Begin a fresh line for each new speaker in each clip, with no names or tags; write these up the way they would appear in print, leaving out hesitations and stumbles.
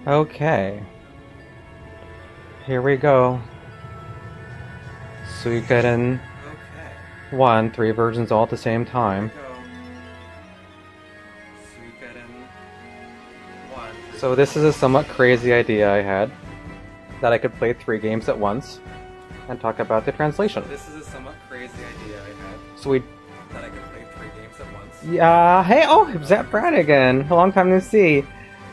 Okay, here we go. Suikoden
Okay,
1, 3 versions all at the same
here we
time.
go. Suikoden 1, 3
So
versions
this is a
all the
somewhat
same
crazy
time.
idea I had, that I could play 3 games at once and talk about the
So
translation.
this is a somewhat crazy idea I had,
So we...
that I could play 3 games at once.
Yeah, hey, oh, Zap Brown again. A long time no see.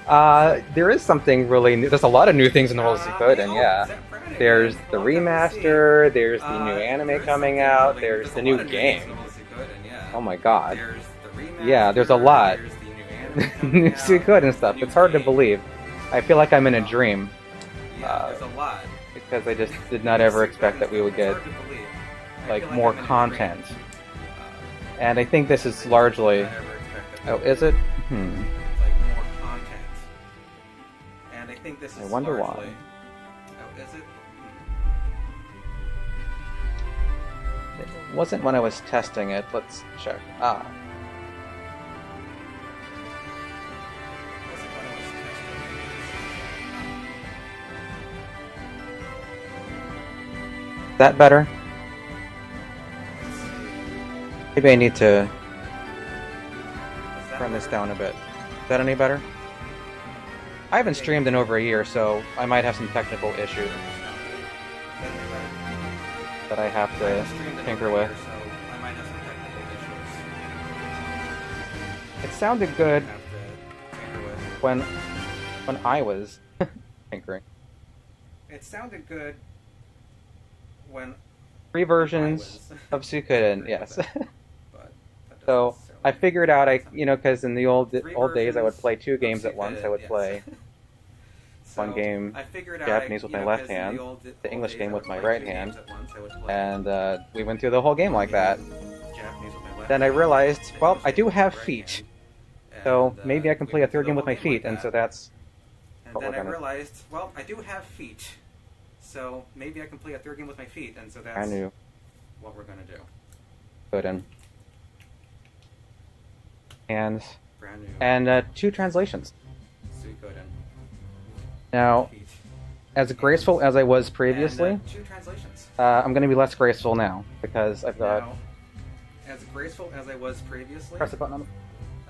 There is something really new. There's a lot of new things in the world of Suikoden, yeah.
Zach Brown again.
There's the
Long time no see.
remaster, there's the new
There
anime
is
coming
something
out,
really-
there's the
a
new
lot of new things in
game.
the world of Suikoden, yeah.
Oh my god.
There's the remaster.
Yeah, there's a lot.
There's the new anime coming
New
out,
Suikoden
there's
stuff.
the new
It's hard to
game.
believe. I feel like I'm in a dream.
Yeah, there's a lot.
Because I just did not ever expect that we would get
It's hard to believe. I
like
feel
more
I'm in a
content.
dream.
And I think this is largely...
I never expected
Oh, is it? Hmm.
like more content. And I think this is
I wonder
largely...
why.
Oh, is it?
It wasn't when I was testing it. Let's check. Ah.
Was it when I was
Is that better?
testing?
Maybe I need to
Is that
turn this
better?
down a bit. Is that any better? I haven't streamed in over a year, so I might have some technical issues
Is that any better?
that I have
I
to
haven't streamed in
tinker
over a
with.
year, so I might have some technical issues.
It sounded good
I have to tinker with.
when I was tinkering.
It sounded good when
3 versions of Suikoden, yes.
but that doesn't
So
necessarily
I figured out,
make sense.
because in the old
Three
days I would
versions
play 2
of
games at once. I would
Suikoden,
play
yes.
one
So,
game
I figured out,
Japanese with my left
'cause in
hand,
old
the English
days
game
I
with
would
my
play
right
2
hand,
games at once. I would play
and we went through the whole game like that.
Japanese with my left
Then I
hand,
realized,
the
well,
English
I do
game with
have
my right
feet,
hand,
so
and,
maybe I can
we
play a
went through
3rd
the
game with
whole
my feet,
like
and so
that.
that's
And
what
then
we're
I
gonna...
realized, well, I do have feet, so maybe I can play a 3rd game with my feet, and so that's
brand new
what we're gonna do.
Suikoden. And
Brand new
2 translations.
Suikoden.
Now,
Feet.
as graceful as I was previously,
And, 2 translations.
I'm going to be less graceful now, because I've got...
Now, as graceful as I was previously,
Press the button on the...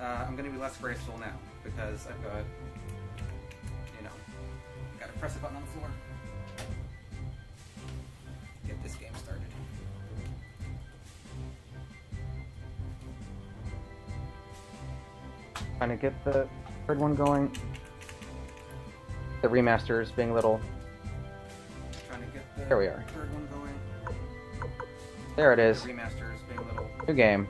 I'm going to be less graceful now because I've got, got to press a button on the floor. Get this game started.
Trying to get the 3rd one going. The remasters being little...
Trying to get the
There we are.
3rd one going.
There it is.
The remasters being little.
New game.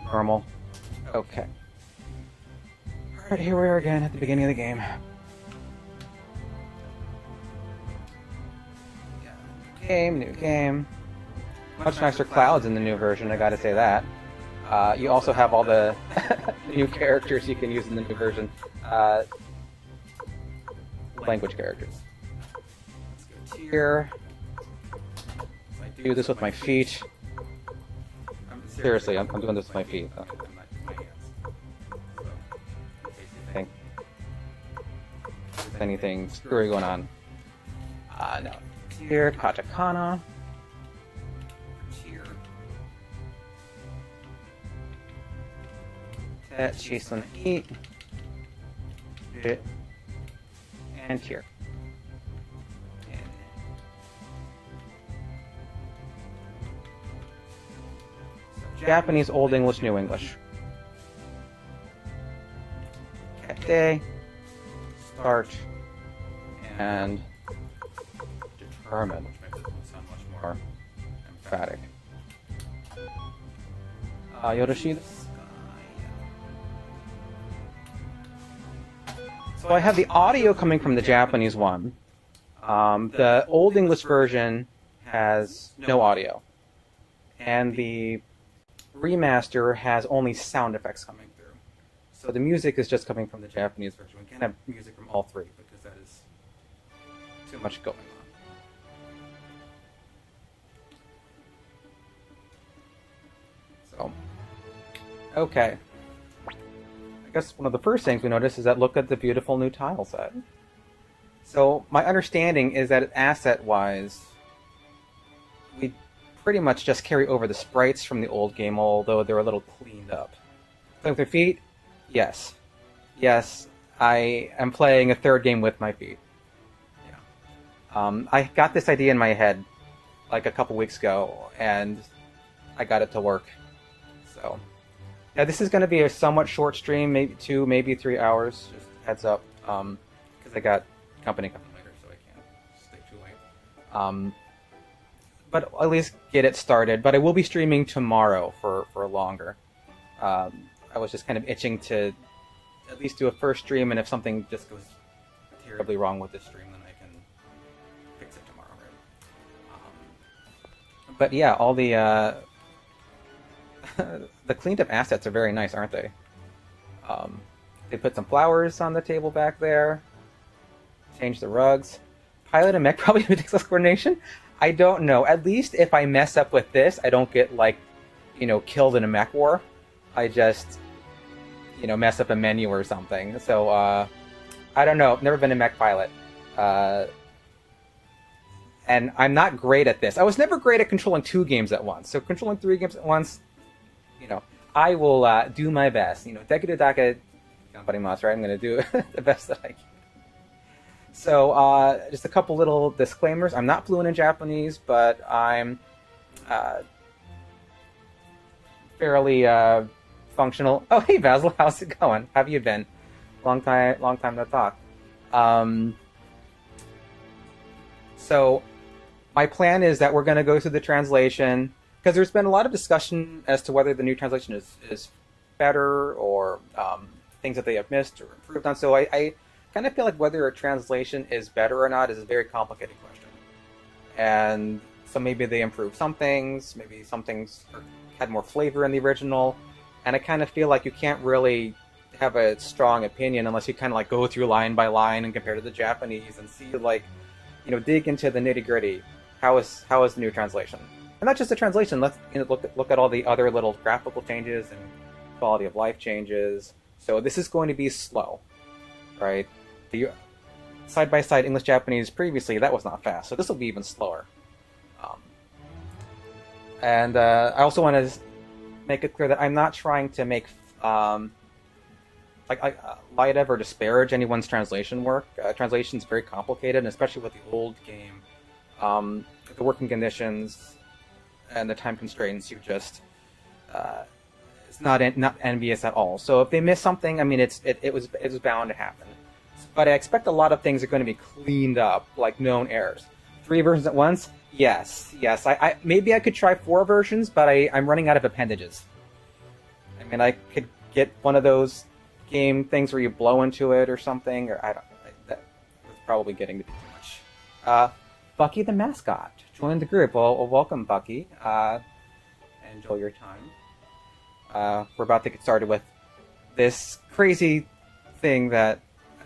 Normal. Okay. Alright, here we are again at the beginning of the game.
Yeah.
New game. Much nicer clouds in the new version, I gotta say that. You also have all the new characters you can use in the new version. Language characters.
Let's go
Here,
So I
do this with my feet. Seriously, I'm doing this with my feet.
I'm not using my hands. So, in case you
Think
there's
there's anything screwy going on. No. Here, katakana.
Cheer.
That Chisun eat. And here. Japanese, Old English, New English. Kate, start, and determine.
Which makes it sound much
More
more
emphatic. Yodoshida. So I have the audio coming from the Japanese one. The Old English version has no audio. And the remaster has only sound effects coming through. So the music is just coming from the Japanese version. We can't have music from all 3 because that is too much going on. So, okay. I guess one of the first things we notice is that look at the beautiful new tile set. So my understanding is that asset-wise, we pretty much just carry over the sprites from the old game, although they're a little cleaned up. Playing with your feet? Yes. Yes, I am playing a third game with my feet. Yeah. I got this idea in my head like a couple weeks ago, and I got it to work. So, yeah, this is going to be a somewhat short stream, maybe 2, maybe 3 hours. Just heads up, because I got company coming later, so I can't stay too late. But at least get it started. But I will be streaming tomorrow for longer. I was just kind of itching to at least do a first stream, and if something just goes terribly wrong with this stream, then I can fix it tomorrow, right? But yeah, all the the cleaned up assets are very nice, aren't they? They put some flowers on the table back there. Change the rugs. Pilot and mech probably takes less coordination. I don't know. At least if I mess up with this, I don't get like, killed in a mech war. I just, mess up a menu or something. So, I don't know. I've never been a mech pilot. And I'm not great at this. I was never great at controlling 2 games at once. So controlling 3 games at once, I will do my best. Dekiru dake ganbarimasu, right? I'm going to do the best that I can. So, just a couple little disclaimers. I'm not fluent in Japanese, but I'm fairly functional. Oh, hey Basil, how's it going? How have you been? Long time no talk. So, my plan is that we're going to go through the translation, because there's been a lot of discussion as to whether the new translation is better or things that they have missed or improved on. So I kind of feel like whether a translation is better or not is a very complicated question. And so maybe they improved some things, maybe some things had more flavor in the original, and I kind of feel like you can't really have a strong opinion unless you kind of like go through line by line and compare to the Japanese and see like, dig into the nitty gritty. How is the new translation? And not just the translation. Let's look at all the other little graphical changes and quality of life changes. So this is going to be slow, right? The side-by-side English-Japanese previously, that was not fast, so this will be even slower. And I also want to make it clear that I'm not trying to make light of or disparage anyone's translation work. Translation is very complicated, and especially with the old game, the working conditions and the time constraints, it's not envious at all. So if they miss something, I mean, it was bound to happen. But I expect a lot of things are going to be cleaned up, like known errors. 3 versions at once? Yes. I maybe I could try 4 versions, but I'm running out of appendages. I mean, I could get one of those game things where you blow into it or something, or that was probably getting to be too much. Bucky the mascot joined the group. Well, welcome, Bucky. Enjoy your time. We're about to get started with this crazy thing that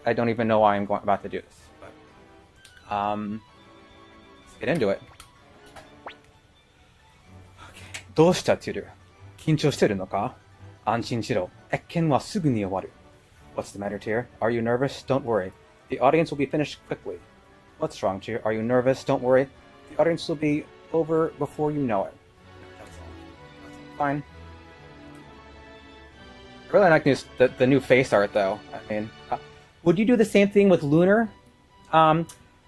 I don't even know why I'm about to do this. But let's get into it. Okay. どうしたティル? 緊張してるのか? 安心しろ。Ekken wa sugu ni owaru. What's the matter, Tyr? Are you nervous? Don't worry. The audience will be finished quickly. What's wrong, Tyr? Are you nervous? Don't worry. The audience will be over before you know it. That's all. Fine. I really like the new face art, though. I mean, would you do the same thing with Lunar?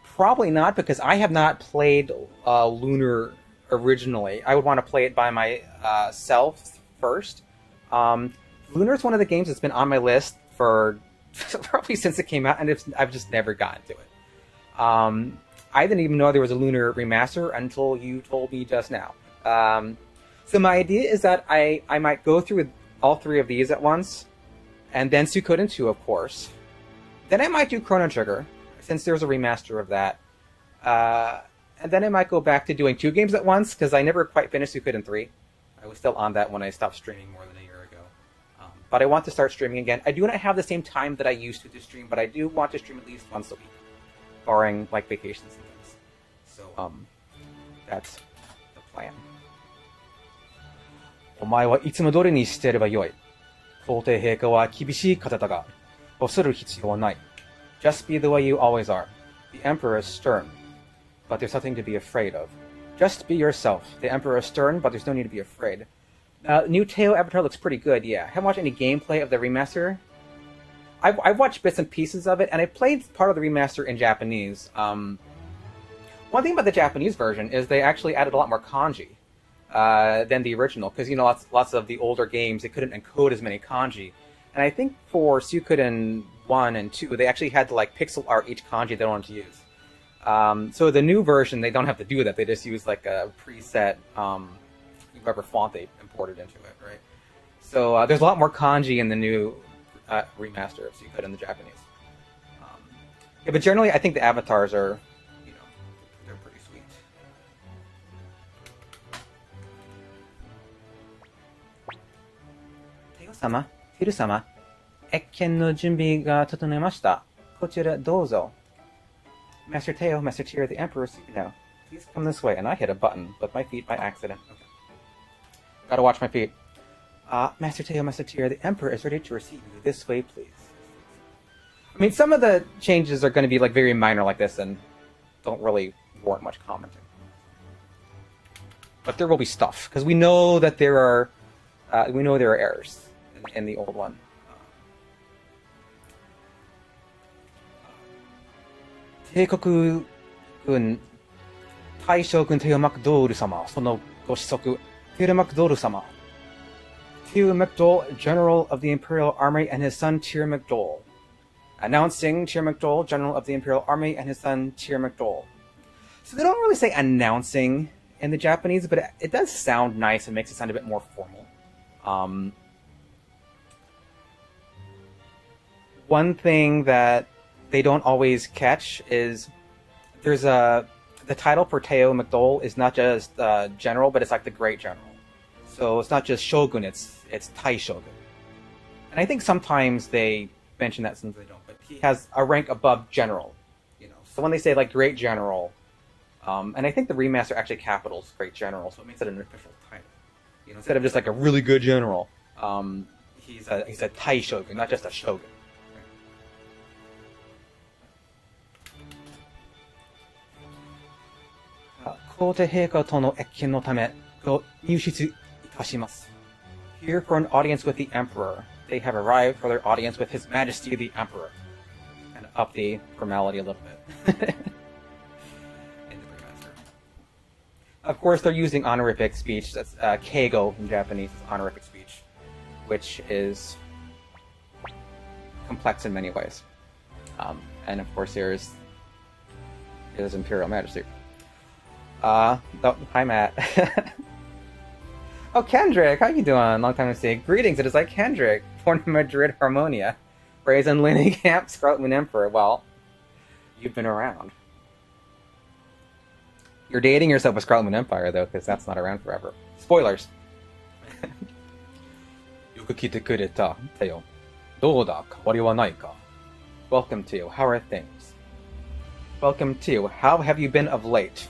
Probably not, because I have not played Lunar originally. I would want to play it by myself first. Lunar is one of the games that's been on my list for probably since it came out, and I've just never gotten to it. I didn't even know there was a Lunar remaster until you told me just now. So my idea is that I might go through all 3 of these at once, and then Suikoden 2, of course. Then I might do Chrono Trigger, since there's a remaster of that. And then I might go back to doing 2 games at once, because I never quite finished Suikoden 3. I was still on that when I stopped streaming more than a year ago. But I want to start streaming again. I do not have the same time that I used to stream, but I do want to stream at least once a week, barring like vacations and things. So that's the plan. お前はいつも通りにしてればよい。皇帝陛下は厳しい方だが、恐る必要はない。Just be the way you always are. The emperor is stern, but there's nothing to be afraid of. Just be yourself. The emperor is stern, but there's no need to be afraid. New Teo Avatar looks pretty good, yeah. I haven't watched any gameplay of the remaster. I've watched bits and pieces of it, and I played part of the remaster in Japanese. One thing about the Japanese version is they actually added a lot more kanji than the original, because, you know, lots of the older games, they couldn't encode as many kanji. And I think for Suikoden 1 and 2, they actually had to, like, pixel art each kanji they wanted to use. So the new version, they don't have to do that. They just use, like, a preset, whatever font they imported into it, right? So there's a lot more kanji in the new remaster of Suikoden in the Japanese. Yeah, but generally, I think the avatars are, you know, they're pretty sweet. テオ様、ヒル様、謁見の準備が整いました。こちらどうぞ。Master Teo, Master Tyr, the Emperor is now. Please come this way. And I hit a button with my feet by accident. Okay. Gotta watch my feet. Master Teo, Master Tyr, the Emperor is ready to receive you. This way, please. I mean, some of the changes are going to be like very minor like this and don't really warrant much commenting. But there will be stuff, because we know that there are errors in the old one. 帝国軍大将軍テオ・マクドール様、そのご子息、テオ・マクドール様。Teo McDowell, General of the Imperial Army, and his son Tyr McDowell. Announcing Tyr McDowell, General of the Imperial Army, and his son Tyr McDowell. So they don't really say announcing in the Japanese, but it does sound nice and makes it sound a bit more formal. One thing that they don't always catch is the title for Teo McDowell is not just general, but it's like the great general. So it's not just shogun, it's Tai shogun. And I think sometimes they mention that, sometimes they don't, but he has a rank above general, you know. So when they say like great general, and I think the remaster actually capitals great general, so it makes it an official title. You know, instead of just like a really good general, he's a Tai shogun, not just a shogun. 皇帝陛下との謁見のためご入室いたします。Here for an audience with the Emperor. They have arrived for their audience with His Majesty the Emperor. Kind of up the formality a little bit. In the remaster. Of course, they're using honorific speech. That's keigo in Japanese, is honorific speech, which is complex in many ways. And of course, there's His Imperial Majesty. Hi Matt. Oh, Kendrick, how you doing? Long time no see. Greetings, it is like Kendrick, born in Madrid, Harmonia, raised in Camp, Scarlet Moon Emperor. Well, you've been around. You're dating yourself with Scarlet Moon Empire, though, because that's not around forever. Spoilers. よく来てくれた、Teo. どうだ、変わりはないか? Welcome, Teo. How are things? Welcome, Teo. How have you been of late?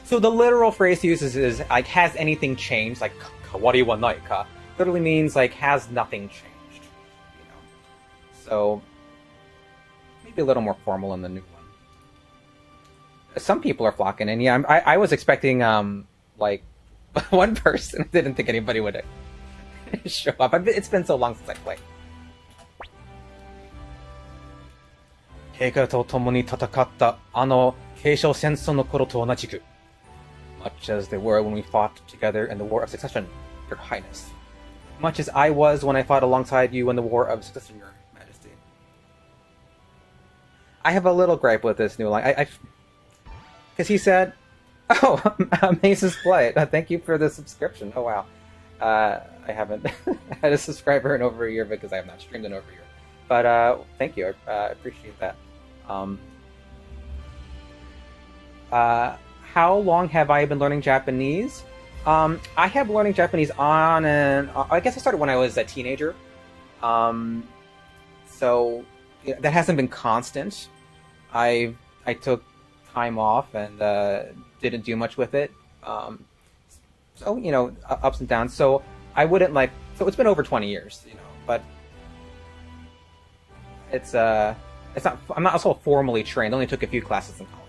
So the literal phrase he uses is like, has anything changed? Like, kawari wa nai ka? Literally means like, has nothing changed. You know? So, maybe a little more formal in the new one. Some people are flocking in. Yeah, I was expecting, like, one person. I didn't think anybody would show up. It's been so long since I played. 陛下と共に戦ったあの継承戦争の頃と同じく much as they were when we fought together in the War of Succession, Your Highness. Much as I was when I fought alongside you in the War of Succession, Your Majesty. I have a little gripe with this new line. Because he said, oh, Mace's Flight. Thank you for the subscription. Oh, wow. I haven't had a subscriber in over a year because I have not streamed in over a year. But thank you. I appreciate that. How long have I been learning Japanese? I have been learning Japanese on and I guess I started when I was a teenager. So that hasn't been constant. I took time off and didn't do much with it. So, you know, ups and downs. So I wouldn't like... So it's been over 20 years, you know. but it's not. I'm not also formally trained. I only took a few classes in college.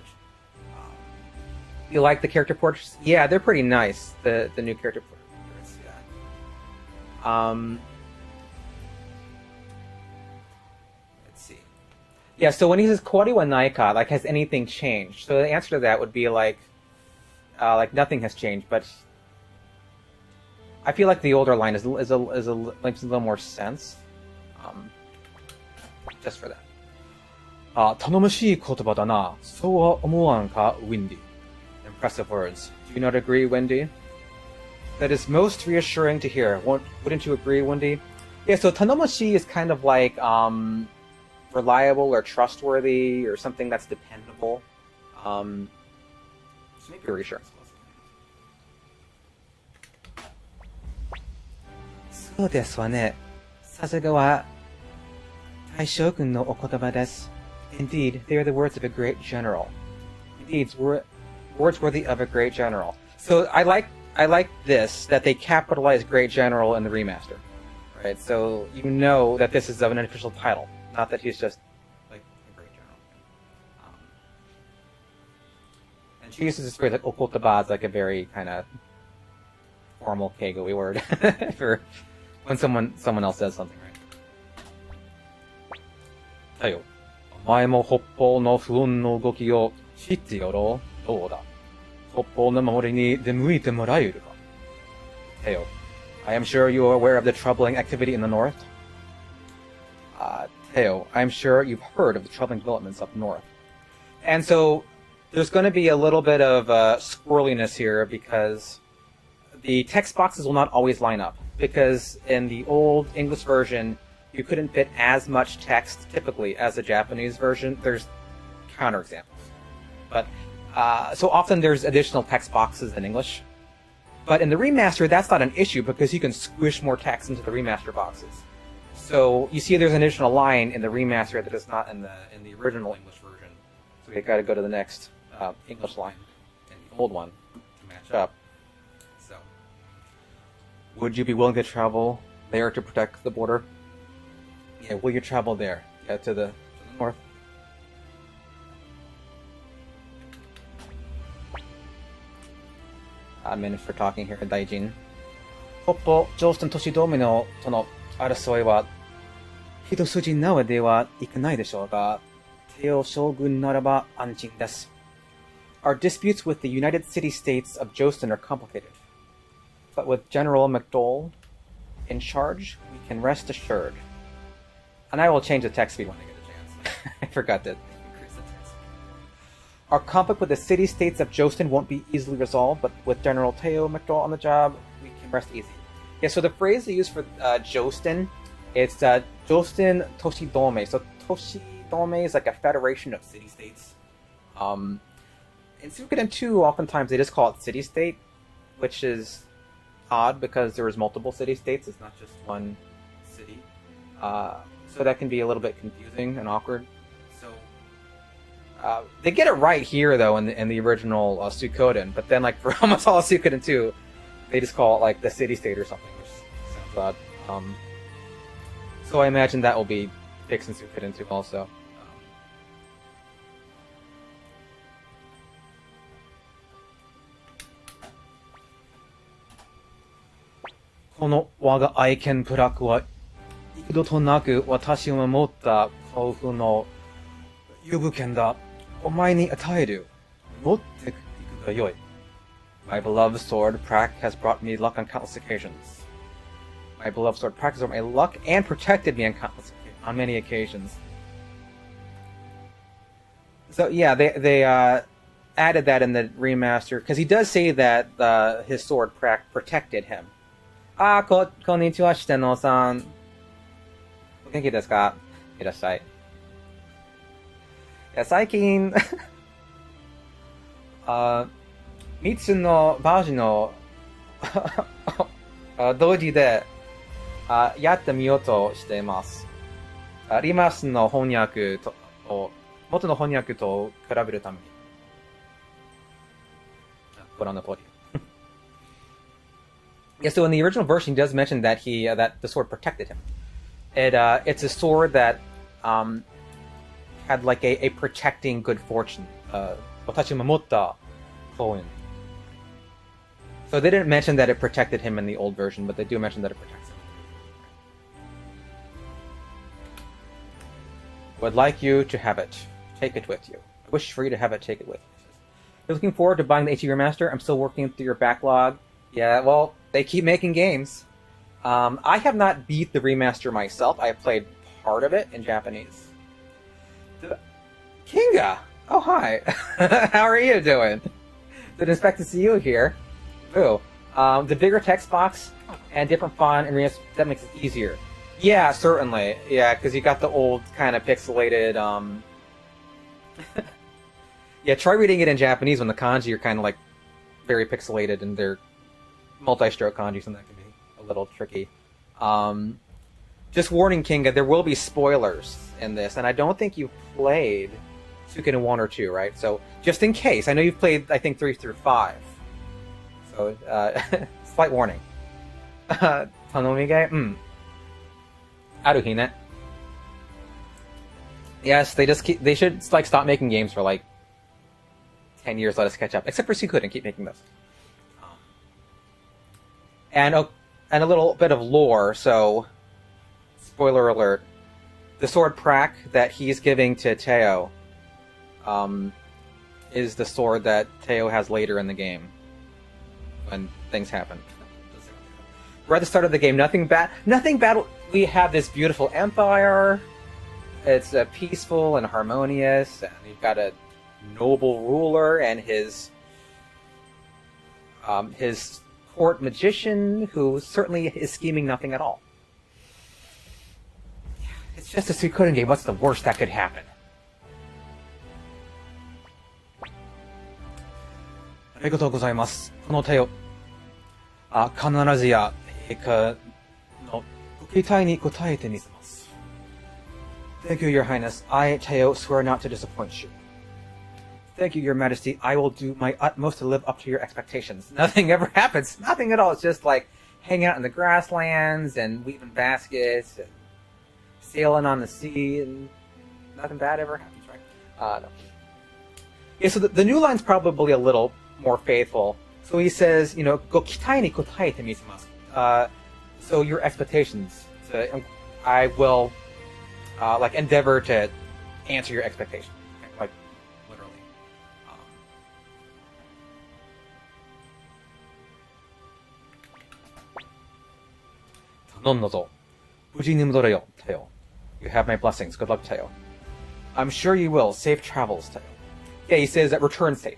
You like the character portraits? Yeah, they're pretty nice. The new character portraits. Yeah. Let's see. Yeah. So when he says "Kori wa naika," like, has anything changed? So the answer to that would be like nothing has changed. But I feel like the older line makes a little more sense. Just for that. 頼もしい言葉だな。そうは思わんか、Windy? Impressive words. Do you not agree, Wendy? That is most reassuring to hear. Wouldn't you agree, Wendy? Yeah, so tanomoshi is kind of like reliable or trustworthy or something that's dependable. So maybe reassuring. そうですわね。さすがは大将軍のお言葉です。Indeed, they are the words of a great general. Indeed, words worthy of a great general. So I like this, that they capitalize great general in the remaster. Right? So you know that this is of an official title, not that he's just like a great general. And she uses this phrase like okotaba as like a very kind of formal keigo-y word for when someone else says something, right? だよ。お前も北方の不穏の動きを知ってやろう。どうだ。北方の守りに出向いてもらえるか。Teo, I am sure you are aware of the troubling activity in the north. Teo, I am sure you've heard of the troubling developments up north. And so there's going to be a little bit of squirreliness here because the text boxes will not always line up. Because in the old English version, you couldn't fit as much text typically as the Japanese version. There's counterexamples. But so often there's additional text boxes in English. But in the remaster, that's not an issue because you can squish more text into the remaster boxes. So you see there's an additional line in the remaster that is not in the original English version. So we got to go to the next English line in the old one to match up. So, would you be willing to travel there to protect the border? Yeah, will you travel there? Yeah, to the north. A minute for talking here, Daijin. 北方、上質の都市同盟のとの争いは一筋縄ではいかないでしょうが、帝王将軍ならば安心です。Our disputes with the United City-States of Jostin are complicated. But with General MacDowell in charge, we can rest assured. And I will change the text speed when I get a chance. I forgot to increase the text. Our conflict with the city-states of Jostin won't be easily resolved, but with General Teo MacDowell on the job, we can rest easy. Yeah, so the phrase they use for Jostin, it's Jostin Toshidome. So Toshidome is like a federation of city-states. In Suikoden 2, oftentimes they just call it city-state, which is odd because there is multiple city-states. It's not just one city. So that can be a little bit confusing and awkward. So they get it right here, though, in the original Suikoden. But then, like, for almost all of Suikoden 2, they just call it, like, the city-state or something, which sounds odd. So I imagine that will be fixed in Suikoden 2 also. この我が愛犬プラクは幾度となく私を守った幸福の遊武権だ。お前に与える。持っていくがよい。My beloved sword, Prak, has brought me luck on countless occasions. My beloved sword, Prak, has brought me luck and protected me on many occasions. So yeah, they added that in the remaster because he does say that his sword, Prak, protected him. こんにちは、四天王さん。お元気ですか？いらっしゃい。いや、最近、3つのバージョンの同時でやってみようとしています。リマスの翻訳と元の翻訳と比べるために。ご覧の通り。Yeah, so in the original version, he does mention that that the sword protected him. It's a sword that had like a protecting good fortune. Watashi Mamotta Koin. So they didn't mention that it protected him in the old version, but they do mention that it protects him. Would like you to have it. Take it with you. I wish for you to have it. Take it with you. You're looking forward to buying the HD Remaster? I'm still working through your backlog. Yeah, well, they keep making games. I have not beat the remaster myself. I have played part of it in Japanese. Kinga! Oh, hi. How are you doing? Didn't expect to see you here. Ooh. The bigger text box and different font and that makes it easier. Yeah, certainly. Yeah, because you got the old kind of pixelated. Yeah, try reading it in Japanese when the kanji are kind of like very pixelated and they're multi-stroke kanjis, and that can be a little tricky. Just warning, Kinga, there will be spoilers in this, and I don't think you've played Suikoden 1 or 2, right? So, just in case, I know you've played, I think, 3 through 5. So, slight warning. Tanomige? Aruhine. Yes, they should, like, stop making games for, like, 10 years, let us catch up. Except for Suikoden, keep making those. And a little bit of lore, so... Spoiler alert. The sword Prak that he's giving to Teo is the sword that Teo has later in the game. When things happen. We're at the start of the game. Nothing bad. We have this beautiful empire. It's peaceful and harmonious, and you've got a noble ruler and his court magician who certainly is scheming nothing at all. It's just a Suikoden game. What's the worst that could happen? Arigatou gozaimasu. Kono teo. Kanarazu ya eika no gokitai ni kotaete mizumasu. Thank you, Your Highness. I, Teo, swear not to disappoint you. Thank you, Your Majesty. I will do my utmost to live up to your expectations. Nothing ever happens. Nothing at all. It's just like hanging out in the grasslands and weaving baskets and sailing on the sea, and nothing bad ever happens, right? No. Yeah, so the new line's probably a little more faithful. So he says, you know, go kitai ni kotaete mizumasu. So your expectations. So I will, like, endeavor to answer your expectations. Okay? Like, literally. 頼んだぞ。無事に戻れよ、Teo. You have my blessings. Good luck, Teo. I'm sure you will. Safe travels, Teo. Yeah, he says that return safely.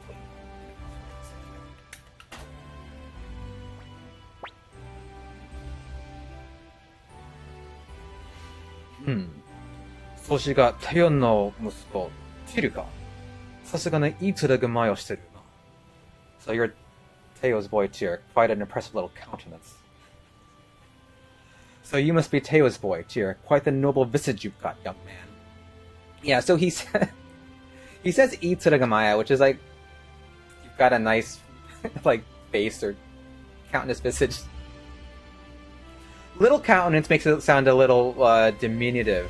So she got Teo no musuko, Chiru. さすがにいい面構えをしてるな. So you're Teo's boy, too. Quite an impressive little countenance. So you must be Teo's boy, Tyr. Quite the noble visage you've got, young man. Yeah, so he says Itsurugamaya, which is like, you've got a nice, like, face or countenance visage. Little countenance makes it sound a little diminutive.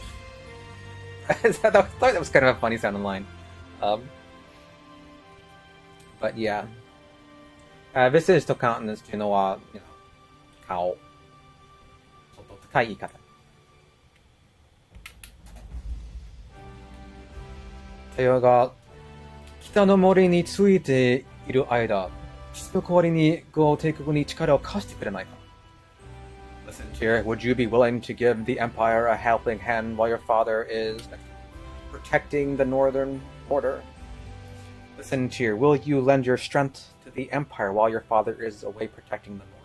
I thought that was kind of a funny sounding line. But yeah. Visage to countenance っていうのは、you know, 顔。高い言い方。テオが北の森についている間、父の代わりにゴー帝国に力を貸してくれないか。Listen, Tyr, would you be willing to give the Empire a helping hand while your father is protecting the northern border? Listen, Tyr, will you lend your strength to the Empire while your father is away protecting the north?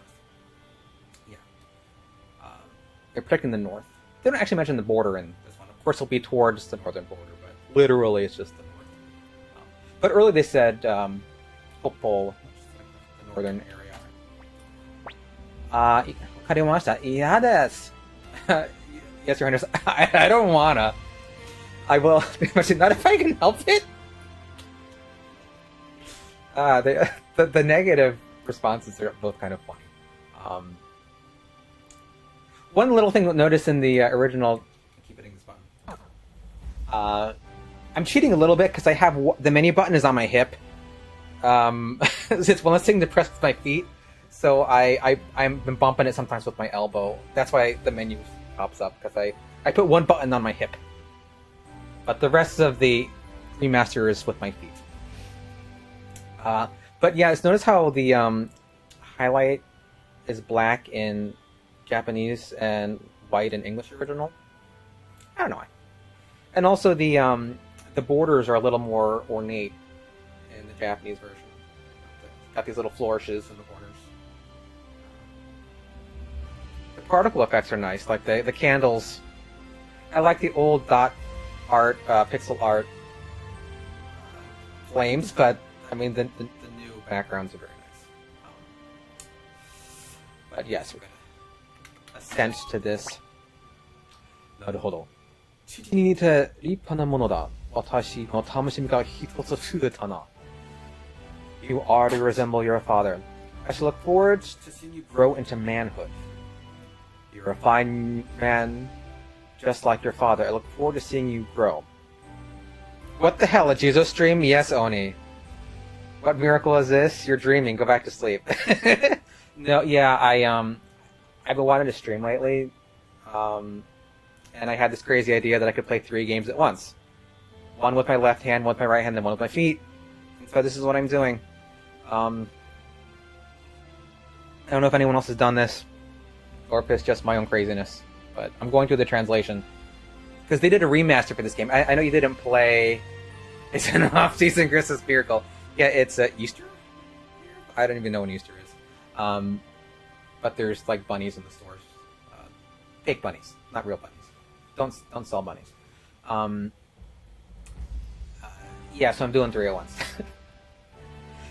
They're protecting the north. They don't actually mention the border in this one. Of course, it'll be towards the northern border, but literally it's just the north. But earlier they said Hoppo, which is like the northern area. Wakarimashita. Yeah, desu. Yes, Your Highness. I don't wanna. I will. Not if I can help it. The negative responses are both kind of funny. One little thing to notice in the original. Keep hitting this button. I'm cheating a little bit because I have the menu button is on my hip. It's one less thing to press with my feet, so I'm been bumping it sometimes with my elbow. That's why the menu pops up, because I put one button on my hip, but the rest of the remaster is with my feet. But yeah, notice how the highlight is black in Japanese and white in English original. I don't know why. And also the borders are a little more ornate in the Japanese version. Got these little flourishes in the corners. The particle effects are nice, like the candles. I like the old dot art, pixel art flames, but I mean the new backgrounds are very nice. But yes, we're gonna ascend to this. なるほど。父に似て立派なものだ。私の楽しみが一つ増えたな。You already resemble your father. I shall look forward to seeing you grow into manhood. You're a fine man, just like your father. I look forward to seeing you grow. What the hell, a Jesus dream? Yes, Oni. What miracle is this? You're dreaming. Go back to sleep. No, yeah, I've been wanting to stream lately, and I had this crazy idea that I could play 3 games at once. One with my left hand, one with my right hand, and one with my feet. And so this is what I'm doing. I don't know if anyone else has done this, or if it's just my own craziness, but I'm going through the translation. Because they did a remaster for this game. I know you didn't play... It's an off-season Christmas miracle. Yeah, it's Easter? I don't even know when Easter is. But there's, like, bunnies in the stores. Fake bunnies, not real bunnies. Don't sell bunnies. Yeah, so I'm doing 3 at once.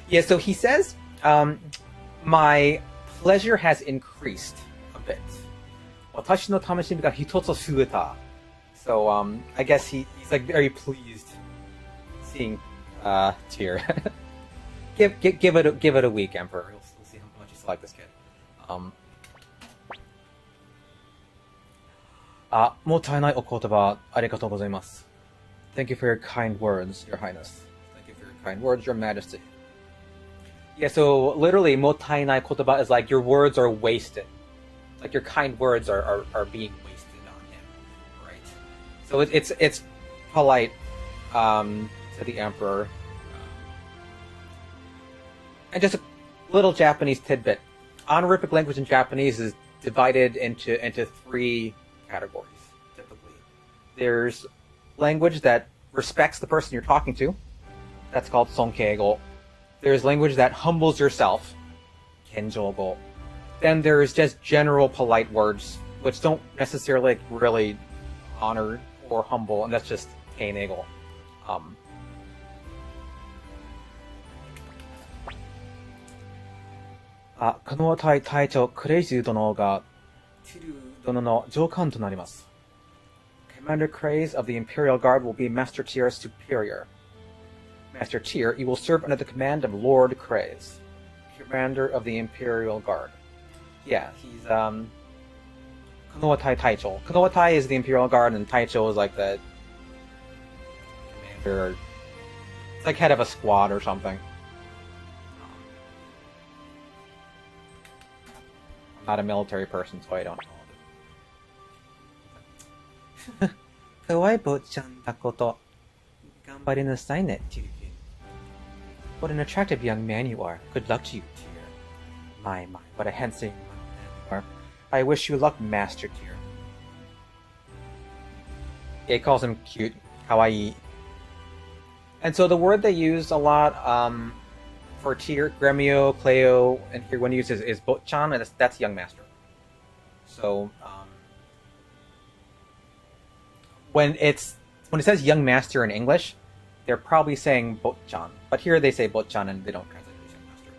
Yeah, so he says, my pleasure has increased a bit. 私の楽しみが一つ増えた. So, I guess he's like very pleased seeing Tyr. give it a week, Emperor. We'll see how much you like this kid. もったいないお言葉ありがとうございます. Thank you for your kind words, Your Highness. Thank you for your kind words, Your Majesty. Yeah, so literally, もったいない言葉 is like your words are wasted. Like your kind words are being wasted on him, right? So it's polite to the Emperor. And just a little Japanese tidbit. Honorific language in Japanese is divided into 3 categories, typically. There's language that respects the person you're talking to. That's called sonkeigo. There's language that humbles yourself, kenjougo. Then there's just general polite words, which don't necessarily really honor or humble, and that's just keinego. この隊長クレイジー殿がティル殿の上官となります。Commander Craze of the Imperial Guard will be Master Tyr's superior. Master Tyr, you will serve under the command of Lord Craze, Commander of the Imperial Guard. Yeah, he's Konowatai Taicho. Konowatai is the Imperial Guard, and Taicho is like the commander. It's like head of a squad or something. I'm not a military person, so I don't know. かわいぼちゃんだこと。頑張りなさいね、Tyr. What an attractive young man you are. Good luck to you, Tyr. My, what a handsome man you are. I wish you luck, Master Tyr. It calls him cute, kawaii. And so the word they use a lot for Tyr, Gremio, Cleo, and here one uses is Botchan, and that's young master. So when it says young master in English, they're probably saying Botchan, but here they say Botchan and they don't translate it as young master.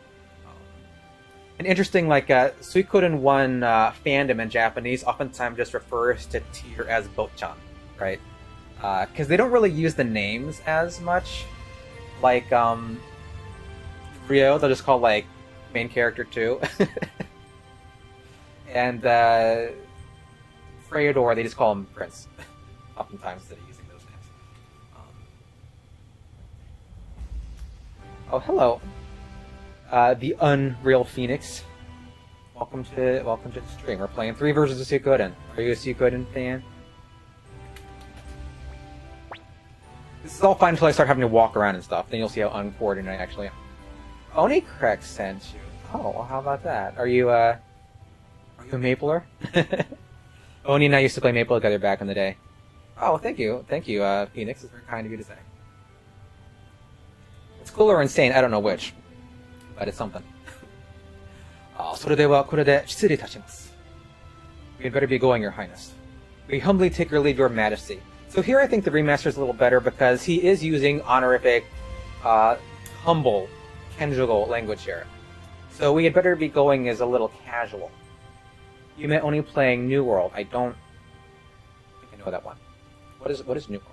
And interesting, like Suikoden 1 fandom in Japanese oftentimes just refers to Tyr as Botchan, right? Because they don't really use the names as much. Like Rio, they'll just call like main character 2. And Freydor, they just call him Prince. Oftentimes instead of using those names. Oh, hello. The Unreal Phoenix. Welcome to the stream. We're playing 3 versions of Suikoden. Are you a Suikoden fan? This is all fine until I start having to walk around and stuff. Then you'll see how uncoordinated I actually am. Onikrek sent you. Oh, well, how about that? Are you a Mapler? Oni and I used to play Maple together back in the day. Oh, thank you, Phoenix. It's very kind of you to say. It's cool or insane. I don't know which, but it's something. それではこれで失礼いたします. We'd better be going, Your Highness. We humbly take your leave, Your Majesty. So here I think the remaster is a little better because he is using honorific, humble, Kenjugo language here. So we had better be going as a little casual. You meant only playing New World. I don't think I know that one. What is New World?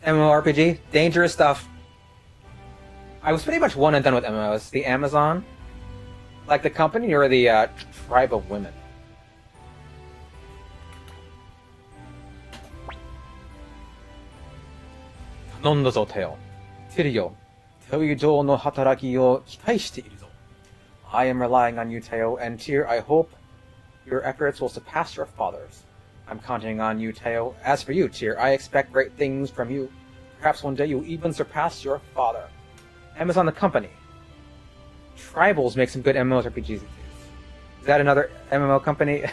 MMORPG, dangerous stuff. I was pretty much one and done with MMOs. The Amazon, like the company, or the tribe of women. Nondozo Teo. Tirio. Teo no hataraki o kitai shite iru zo. I am relying on you, Teo, and Tyr, I hope your efforts will surpass your father's. I'm counting on you, Teo. As for you, Tyr, I expect great things from you. Perhaps one day you'll even surpass your father. Amazon the company. Tribals make some good MMORPGs. Is that another MMO company?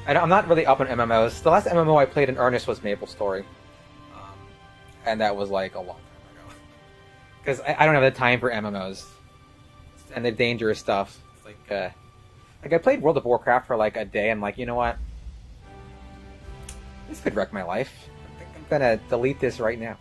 I'm not really up on MMOs. The last MMO I played in earnest was MapleStory. And that was like a long time ago. Because I don't have the time for MMOs. And the dangerous stuff. It's like I played World of Warcraft for like a day, and like, you know what? This could wreck my life. I think I'm gonna delete this right now.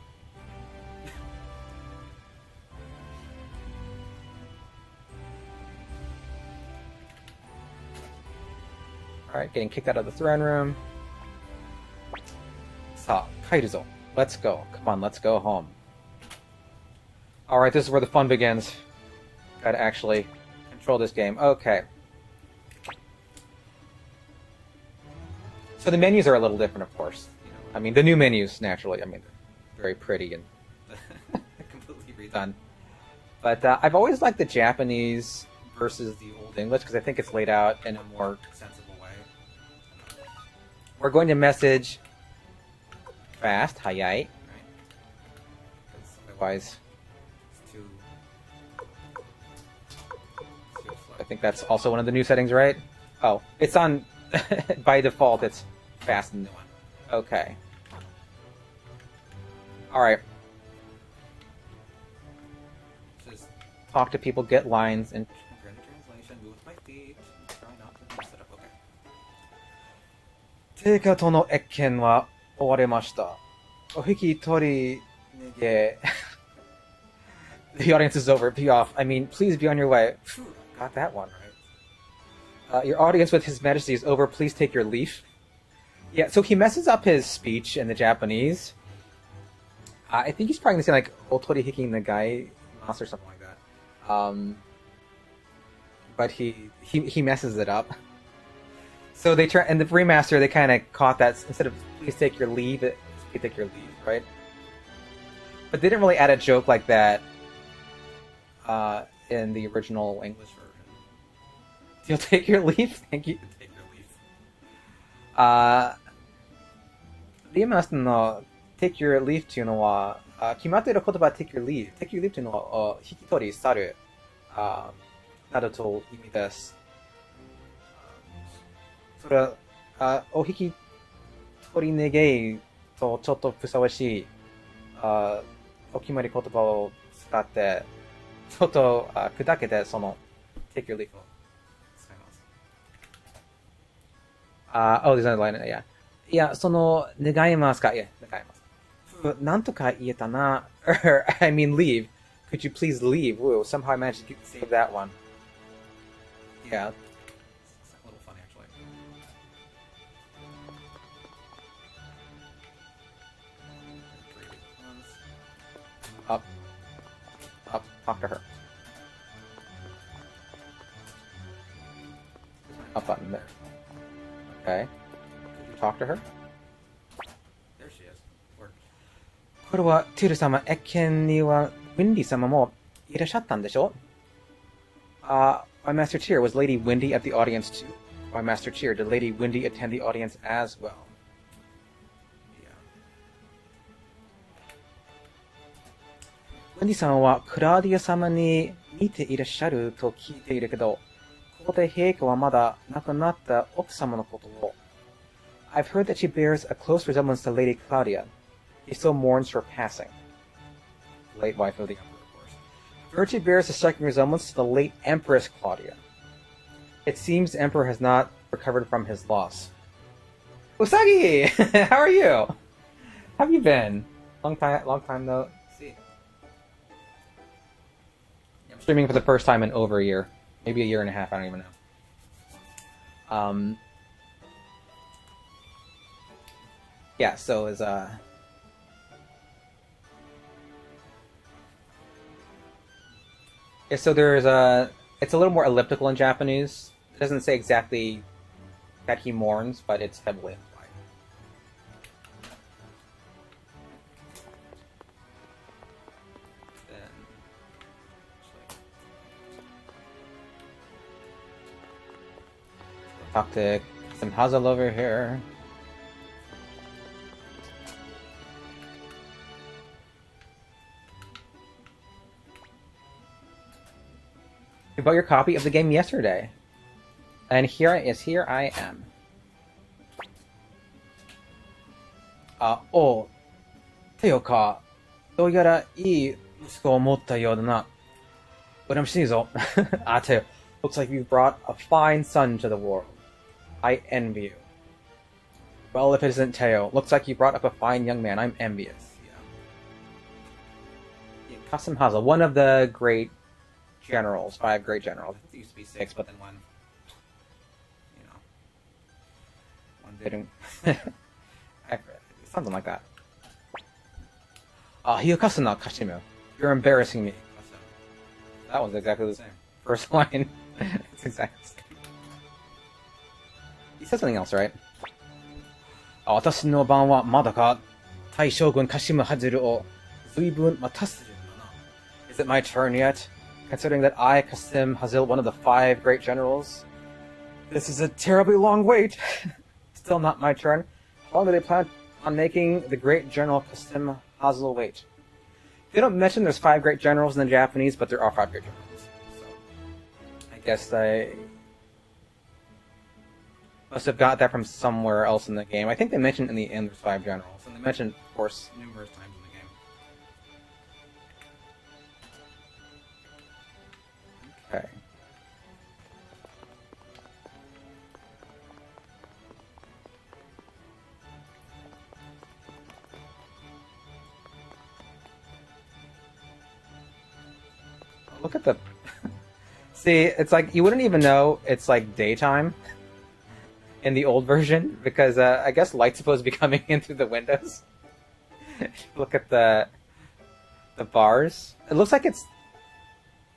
Alright, getting kicked out of the throne room. Sa, kairuzo. Let's go. Come on, let's go home. Alright, this is where the fun begins. Gotta actually control this game. Okay. So the menus are a little different, of course. I mean, the new menus, naturally. I mean, they're very pretty and completely redone. But I've always liked the Japanese versus the Old English because I think it's laid out in a more sensible way. We're going to message fast, hayai. Right? Otherwise, it's too slow. I think that's also one of the new settings, right? Oh, it's on... by default, it's fast and new one. Okay. Alright. Just talk to people, get lines, and translation, move with my feet, try not to mess it up. Okay. Teikato no ekken wa owaremashita. Ohiki tori nege. The audience is over. Be off. I mean, please be on your way. Phew, got that one right. Your audience with His Majesty is over. Please take your leave. Yeah, so he messes up his speech in the Japanese. I think he's probably going to say, like, Otori Hiki Nagai Mas or something like that. But he messes it up. So they try, and the remaster, they kind of caught that, instead of please take your leave, please take your leave, right? But they didn't really add a joke like that in the original English version. You'll take your leave? Thank you. Take your leave. リマスの take your leave っていうのは、決まっている言葉 take your leave。take your leave っていうのは、引き取り去る、などと意味です。それは、お引き取り願いとちょっとふさわしい、お決まり言葉を使って、ちょっと砕けて、その take your leave を。oh, there's another line. Yeah. いや、その、願いますか？いや、願います。なんとか言えたな。I mean, leave. Could you please leave? Whoa, somehow I managed to save that one. Yeah. It's a little funny, actually. Up. Talk to her. Up button there. Okay. Talk to her.
There she is. Or
これはティル様、エッケンにはウィンディ様もいらっしゃったんでしょ? My Master Cheer, was Lady Windy at the audience too? My Master Cheer, did Lady Windy attend the audience as well?
yeah.
ウィンディ様はクラウディア様に似ていらっしゃると聞いているけど、皇帝陛下はまだ亡くなった奥様のことを。I've heard that she bears a close resemblance to Lady Claudia. He still mourns her passing. Late wife of the Emperor, of course. I've heard she bears a striking resemblance to the late Empress Claudia. It seems the Emperor has not recovered from his loss. Usagi! How are you? How have you been? Long time no see. I'm streaming for the first time in over a year. Maybe a year and a half, I don't even know. Yeah, so is yeah, so there's it's a little more elliptical in Japanese. It doesn't say exactly that he mourns, but it's heavily implied. Then, talk to some Hazel over here. You bought your copy of the game yesterday. And here I am. Oh, Teoka, どうやらいい息子を持ったようだな。But I'm Shizo. Teo, looks like you've brought a fine son to the world. I envy you. Well, if it isn't Teo, looks like you brought up a fine young man. I'm envious. Yeah. Kasim Hazel, one of the great generals, 5 great generals. It used to be 6, but then one didn't. Something like that. Hiyokasuna Kashimu. You're embarrassing me. That was exactly the same. First line. It's exactly the same. He said something else, right? 私の番はまだか。大将軍カシムハズルを随分待たせるんだな。Is it my turn yet? Considering that I, Qasim Hazil, one of the 5 great generals? This is a terribly long wait. Still not my turn. How long do they plan on making the great general Qasim Hazil wait? They don't mention there's 5 great generals in the Japanese, but there are 5 great generals. So, I guess I must have got that from somewhere else in the game. I think they mentioned in the end there's 5 generals, and they mentioned, of course, numerous times in the game. Okay. Look at the... See, it's like, you wouldn't even know it's like daytime in the old version, because I guess light's supposed to be coming in through the windows. Look at the bars. It looks like it's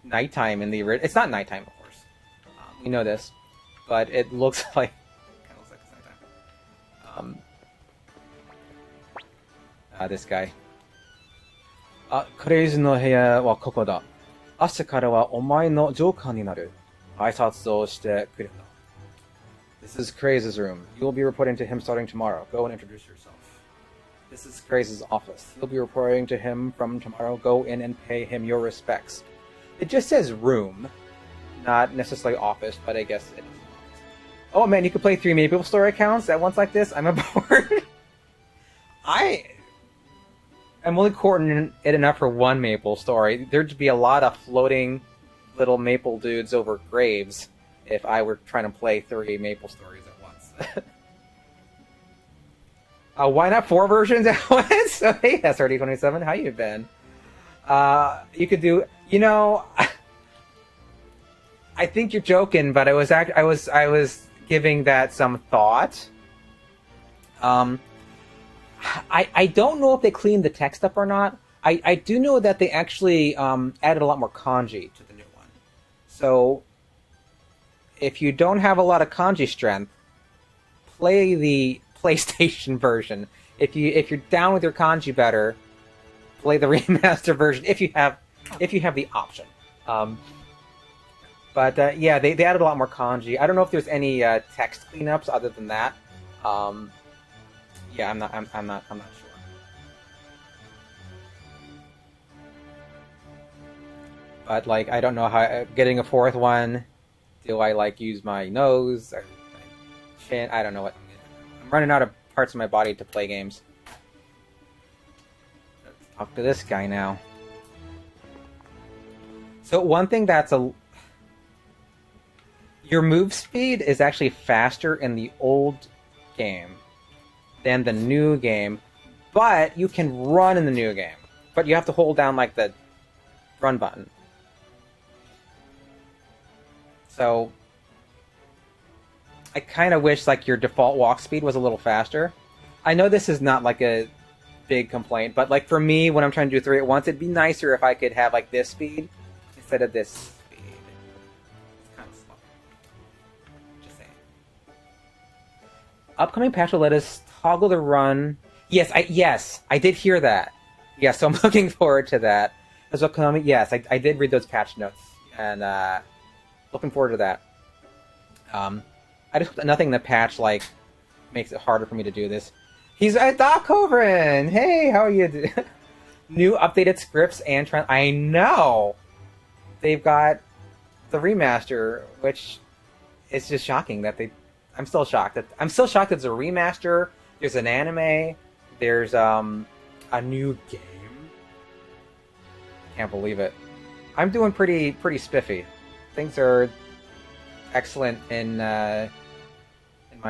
nighttime in the original. It's not nighttime, of course. We know this, but it looks like kind of looks like it's nighttime. This guy. クレイズの部屋はここだ。明日からはお前の上官になる。挨拶をしてくれた。This is Craze's room. You will be reporting to him starting tomorrow. Go and introduce yourself. This is Craze's office. You'll be reporting to him from tomorrow. Go in and pay him your respects. It just says room, not necessarily office, but I guess it is. Oh man, you could play 3 Maple Story accounts at once like this? I'm aboard. I'm only courting it enough for 1 Maple Story. There'd be a lot of floating little maple dudes over graves if I were trying to play 3 Maple Stories at once. Why not 4 versions at once? So, hey, SRD27, how you been? You could do, you know, I think you're joking, but I was giving that some thought. I don't know if they cleaned the text up or not. I do know that they actually added a lot more kanji to the new one. So if you don't have a lot of kanji strength, play the PlayStation version. If you're down with your kanji better, play the remaster version if you have the option. But yeah, they added a lot more kanji. I don't know if there's any text cleanups other than that. Yeah, I'm not sure. But like, I don't know how getting a fourth one. Do I like use my nose or my chin? I don't know what. I'm running out of parts of my body to play games. Let's talk to this guy now. So one thing that's your move speed is actually faster in the old game than the new game, but you can run in the new game. But you have to hold down like the run button. So I kind of wish like your default walk speed was a little faster. I know this is not like a big complaint, but like for me, when I'm trying to do 3 at once, it'd be nicer if I could have like this speed instead of this speed. It's kind of slow. Just saying. Upcoming patch will let us toggle the run. Yes, I did hear that. Yeah, so I'm looking forward to that. As upcoming, yes, I did read those patch notes, and looking forward to that. I just hope nothing in the patch like makes it harder for me to do this. He's at Doc Hovren! Hey, how are you? New updated scripts and I know! They've got the remaster, which is just shocking that they... I'm still shocked that it's a remaster, there's an anime, there's a new game. I can't believe it. I'm doing pretty spiffy. Things are excellent in my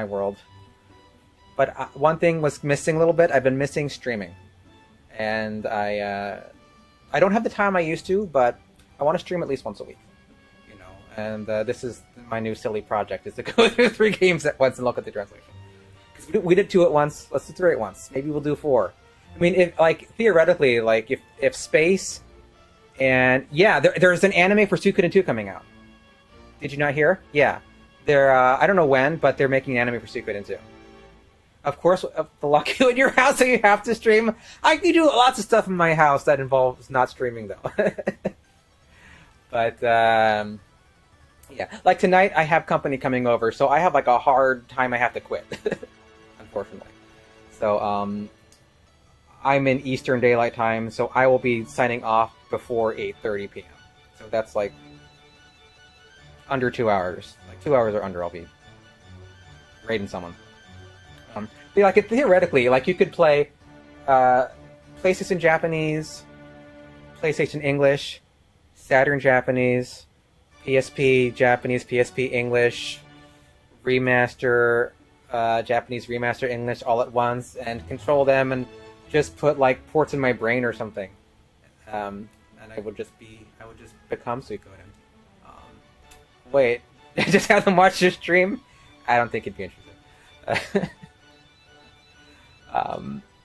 world. But one thing was missing a little bit. I've been missing streaming. And I don't have the time I used to, but I want to stream at least once a week. You know, and this is my new silly project, is to go through 3 games at once and look at the translation. Because we did 2 at once, let's do 3 at once. Maybe we'll do 4. I mean, if, like, theoretically, like, if Space and... Yeah, there's an anime for Suikoden 2 coming out. Did you not hear? Yeah. They're, I don't know when, but they're making an anime for Suikoden 2. Of course, the luck you in your house, so you have to stream. I can do lots of stuff in my house that involves not streaming, though. But, yeah. Like tonight, I have company coming over, so I have like a hard time I have to quit. Unfortunately. So, I'm in Eastern Daylight Time, so I will be signing off before 8:30 p.m. So that's like under 2 hours. Like 2 hours or under, I'll be raiding someone. Like theoretically, like you could play PlayStation Japanese, PlayStation English, Saturn Japanese, PSP Japanese, PSP English, remaster Japanese, remaster English all at once, and control them and just put like ports in my brain or something, and I would just become Suikoden. Wait, just have them watch your stream? I don't think it'd be interesting.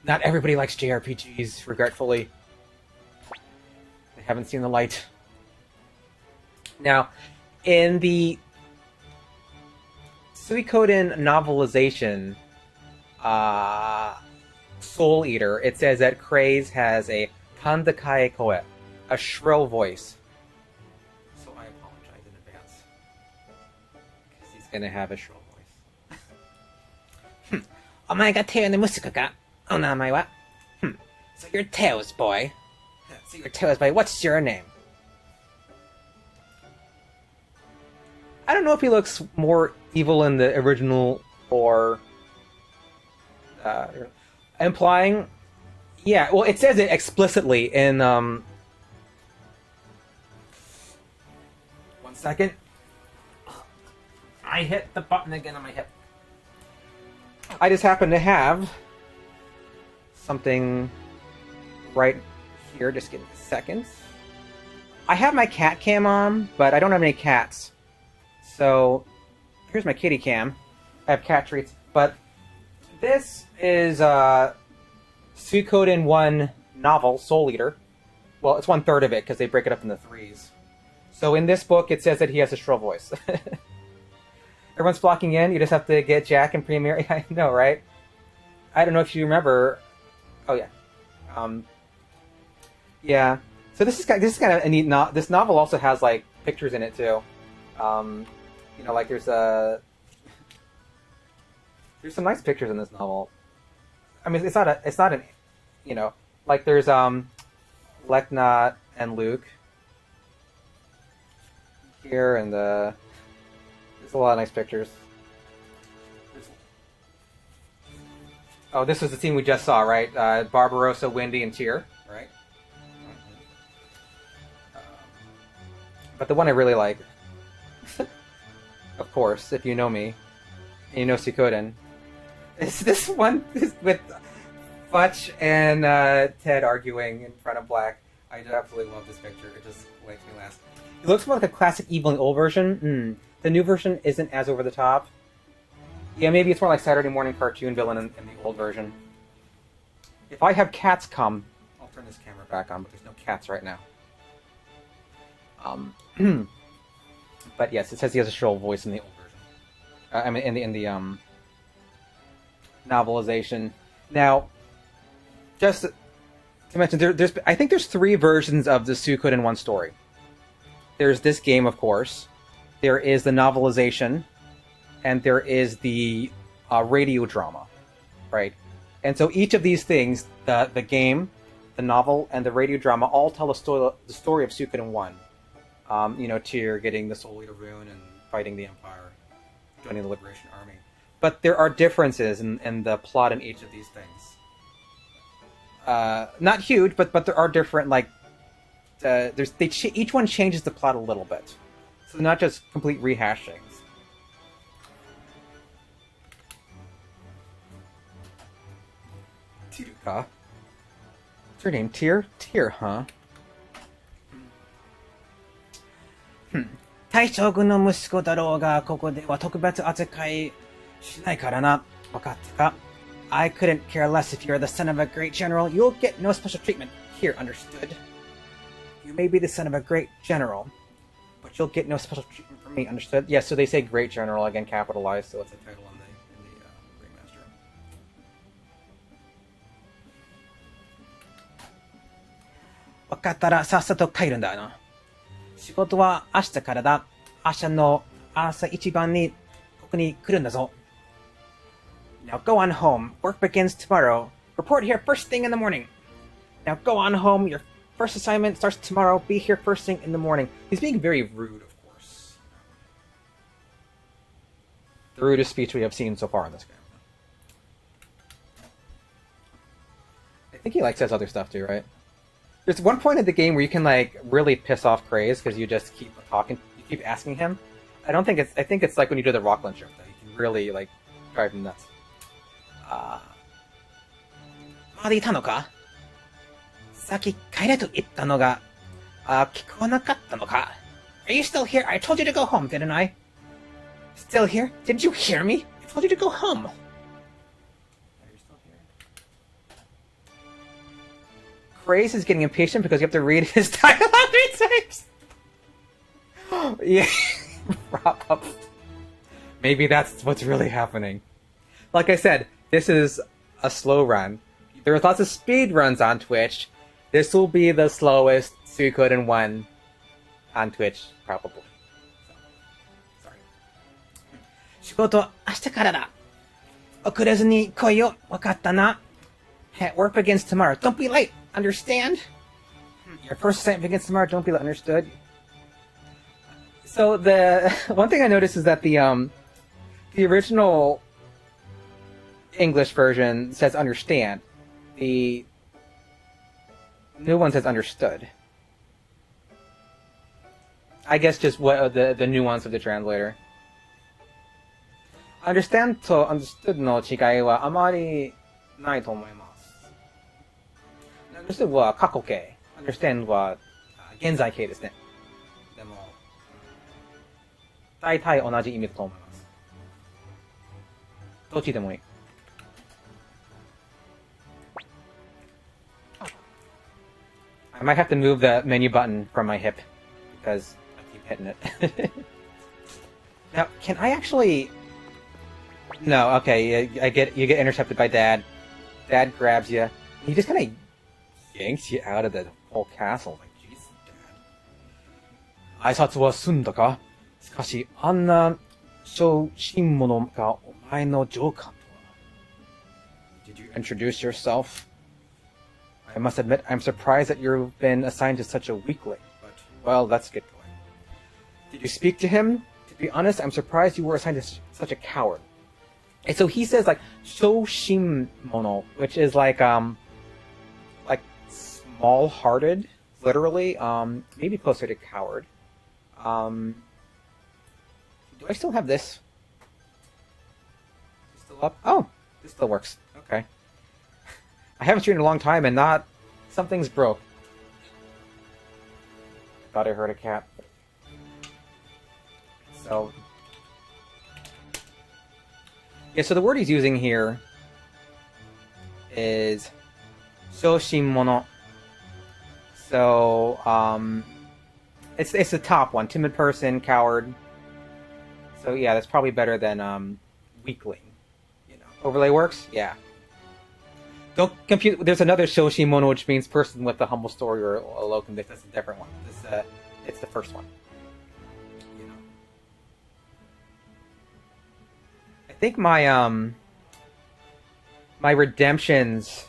Not everybody likes JRPGs, regretfully. They haven't seen the light. Now, in the Suikoden novelization, Soul Eater, it says that Craze has a kandakai koe, a shrill voice. So I apologize in advance. Because he's gonna have a shrill voice. お前がテオの息子かお名前は So you're Tails, boy. So you're Tails, boy. What's your name? I don't know if he looks more evil in the original or... implying... Yeah, well, it says it explicitly in... 1 second. I hit the button again on my hip. I just happen to have something right here. Just give me a second. I have my cat cam on, but I don't have any cats. So, here's my kitty cam. I have cat treats. But this is Suikoden 1 novel, Soul Eater. Well, it's 1/3 of it because they break it up into 3s. So in this book, it says that he has a shrill voice. Everyone's flocking in. You just have to get Jack and Premier. I know, right? I don't know if you remember. Oh yeah, yeah. So this is kind of a neat. This novel also has like pictures in it too. Like there's some nice pictures in this novel. I mean, it's not an, like there's Leknat and Luke here, and there's a lot of nice pictures. Oh, this was the scene we just saw, right? Barbarossa, Wendy, and Tyr, right? But the one I really like, of course, if you know me, and you know Suikoden, is this one with Futch and Ted arguing in front of Black. I absolutely love this picture. It just makes me laugh. It looks more like a classic Evil and Old version. The new version isn't as over the top. Yeah, maybe it's more like Saturday morning cartoon villain in the old version. If I have cats come, I'll turn this camera back on, but there's no cats right now. But yes, it says he has a shrill voice in the old version. In the novelization. Now, just to mention, I think there's 3 versions of the Suikoden 1 story. There's this game, of course. There is the novelization, and there is the radio drama, right? And so each of these things, the game, the novel, and the radio drama, all tell the story of Suikoden 1. Tyr getting the Soul Eater rune and fighting the Empire, joining the Liberation Army. But there are differences in the plot in each of these things. Not huge, but there are different, each one changes the plot a little bit. So not just complete rehashings. Tiruka? What's her name? Tyr? Tyr, huh? 大将軍の息子だろうが、ここでは特別扱いしないからな。分かったか? I couldn't care less if you're the son of a great general. You'll get no special treatment. Here, understood? You may be the son of a great general, but you'll get no special treatment from me, understood? Yes, so they say great general, again capitalized, so it's a title in the remaster. 分かったらさっさと帰るんだな。仕事は明日からだ。明日の朝一番にここに来るんだぞ。Now go on home. Work begins tomorrow. Report here first thing in the morning. Now go on home. Your first assignment starts tomorrow. Be here first thing in the morning. He's being very rude, of course. The rudest speech we have seen so far in this game. I think he says other stuff too, right? There's one point in the game where you can really piss off Kraze because you just keep talking, you keep asking him. I think it's like when you do the Rockland trip that you can really drive him nuts. まだいたのか? さっき帰れと言ったのが、聞こえなかったのか? Are you still here? I told you to go home, didn't I? Still here? Didn't you hear me? I told you to go home. Kraze is getting impatient because you have to read his dialogue 3 times. Yeah, wrap up. Maybe that's what's really happening. Like I said, this is a slow run. There are lots of speed runs on Twitch. This will be the slowest Suikoden 1 on Twitch, probably. So, sorry. 仕事明日からだ。遅れずに来いよ。わかったな。Work begins tomorrow. Don't be late. Understand? Your first assignment begins tomorrow. Don't be late. Understood? So the one thing I noticed is that the original English version says understand. The new one says understood. I guess just what the nuance of the translator. Understand と understood の違いはあまりないと思います。understood は過去形。understand は現在形ですね。でも、大体同じ意味だと思います。どっちでもいい。I might have to move the menu button from my hip because I keep hitting it. Now, can I actually... No, okay, you get intercepted by Dad. Dad grabs you. He just kind of yanks you out of the whole castle. Like, jeez, Dad. 挨拶は済んだか? しかし、あんな小心者がお前の上官とは。Did you introduce yourself? I must admit, I'm surprised that you've been assigned to such a weakling. But, well, let's get going. Did you speak to him? To be honest, I'm surprised you were assigned to such a coward. And so he says, like, shōshinmono, which is like small-hearted, literally, maybe closer to coward. Do I still have this? Is it still up? Oh, this still works. Okay. I haven't streamed in a long time, and something's broke. I thought I heard a cat. So... Yeah, so the word he's using here is shōshinmono. So, it's the top one. Timid person, coward. So yeah, that's probably better than weakling. You know, overlay works? Yeah. Don't confuse. There's another shōshinmono, which means person with a humble story or a low conviction. That's a different one. It's the first one. You know. I think my my redemptions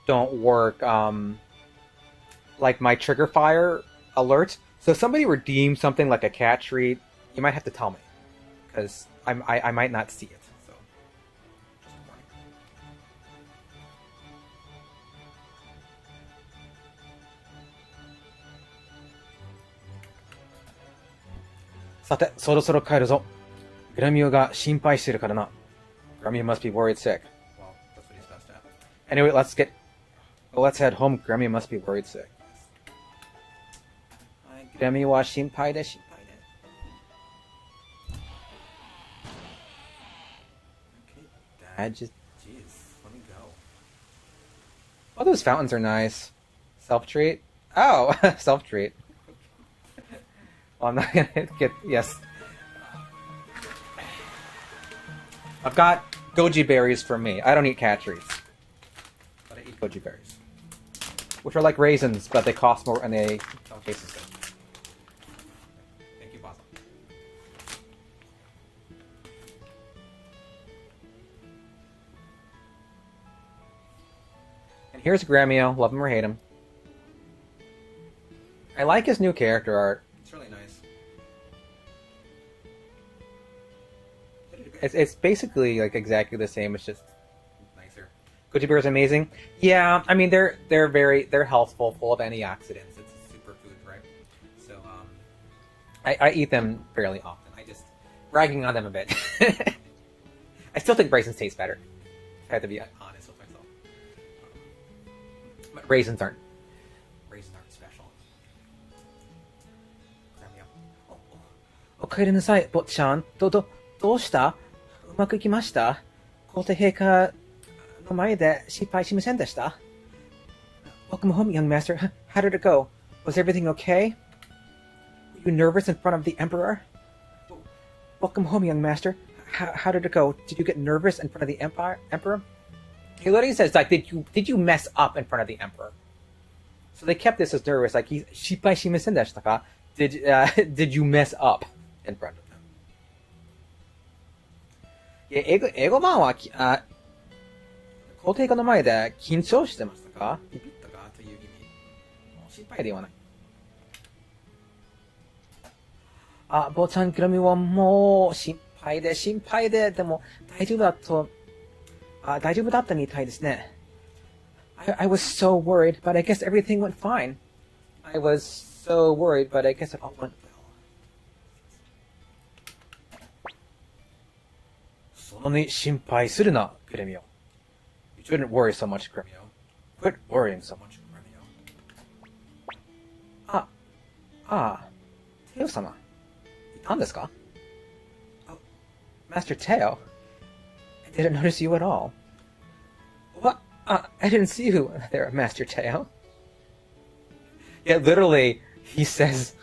don't work. Like my trigger fire alert. So if somebody redeems something like a cat treat, you might have to tell me, because I might not see it. So just a warning. さて、そろそろ帰るぞ。グラミオが心配してるからな。Grammy must be worried sick. Well, that's what he's best at. Anyway, let's head home. Grammy must be worried sick. Grammy は心配で心配で。Okay, Dad, just jeez, let me go. Oh, those fountains are nice. Self-treat? Oh, self-treat. Well, I'm not gonna get yes. I've got goji berries for me. I don't eat cat treats, but I eat goji berries, which are like raisins, but they cost more and they don't taste as good. Thank you, Basil. And here's Gremio. Love him or hate him. I like his new character art. It's really nice. It's basically like exactly the same. It's just nicer. Goji berry is amazing. Yeah, I mean they're healthful, full of antioxidants. It's a superfood, right? So I eat them fairly often. I just bragging on them a bit. I still think raisins taste better. I have to be honest with myself. But raisins aren't special. お帰りなさい、坊ちゃん。どうした？うまくいきました？皇帝陛下の前で失敗しませんでした？ Welcome home, young master. How did it go? Was everything okay? Were you nervous in front of the emperor? Welcome home, young master. How did it go? Did you get nervous in front of the emperor? He literally says, like, did you mess up in front of the emperor? So they kept this as nervous, like, 失敗しませんでしたか? Did you mess up in front of him? 英語版は、皇帝下の前で緊張してましたか？ビビったかという意味。心配で言わない。あ、坊ちゃん、グラミはもう心配で、でも大丈夫だったみたいですね。I was so worried, but I guess everything went fine. I was so worried, but I guess it all went well. そんなに心配するな、グレミオ。You shouldn't worry so much, Gremio. Quit worrying so much, Gremio. テオ様。いたんですか? Oh, Master Teo. I didn't notice you at all. What? I didn't see you there, Master Teo. Yeah, literally, he says,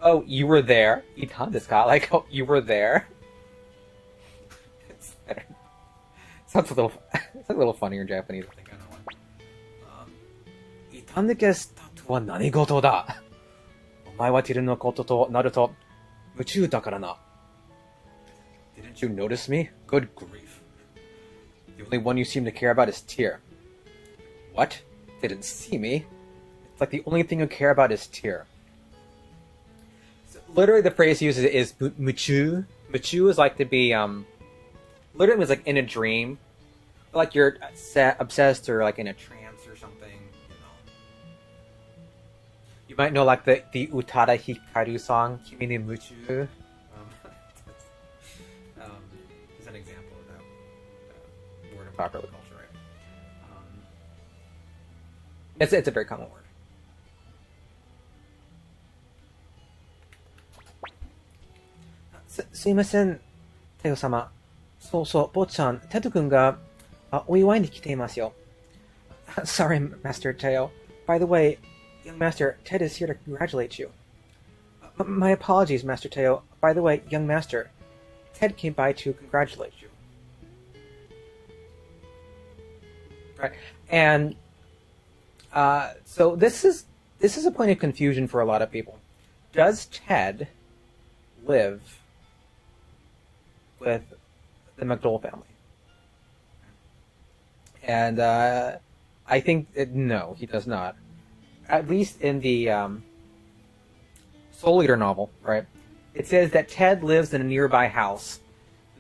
"Oh, you were there." いたんですか? Like, "Oh, you were there." Sounds a little funnier in Japanese. I think I know why. いたんでけしたとは何事だ? お前はティルのこととなると夢中だからな. Didn't you notice me? Good grief. The only one you seem to care about is Tyr. What? Didn't see me? It's like the only thing you care about is Tyr. So, literally, the phrase he uses is muchu. Muchu is like to be, literally means like in a dream. Like you're obsessed or like in a trance or something, you know. You might know like the Utada Hikaru song, Kimi ni Muchu. Is an example of that word in popular culture, right? It's a very common word. Sumimasen, Teo-sama. そうそう、坊ちゃん、テト君がお祝いに来ていますよ。Sorry, Master Teo. By the way, young Master, Ted is here to congratulate you. My apologies, Master Teo. By the way, young Master, Ted came by to congratulate you. Right, and so this is a point of confusion for a lot of people. Does Ted live with the McDowell family? And I think no, he does not. At least in the Soul Eater novel, right? It says that Ted lives in a nearby house.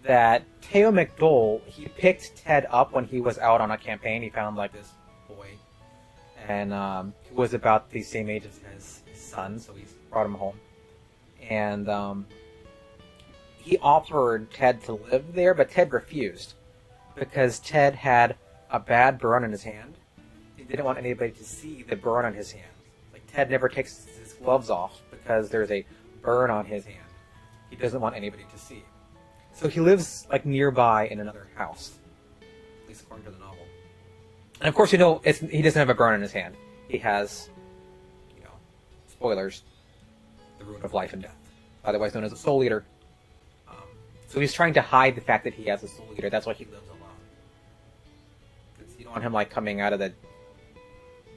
That Teo McDowell, he picked Ted up when he was out on a campaign. He found like this boy, and he was about the same age as his son, so he brought him home. And he offered Ted to live there, but Ted refused because Ted had a bad burn on his hand. He didn't want anybody to see the burn on his hand. Like Ted never takes his gloves off because there's a burn on his hand. He doesn't want anybody to see. So he lives like nearby in another house, at least according to the novel. And of course, you know, he doesn't have a burn on his hand. He has, you know, spoilers, the Rune of Life and Death, otherwise known as a Soul Eater. So he's trying to hide the fact that he has a Soul Eater. That's why he lives alone. Because you don't want him like coming out of the,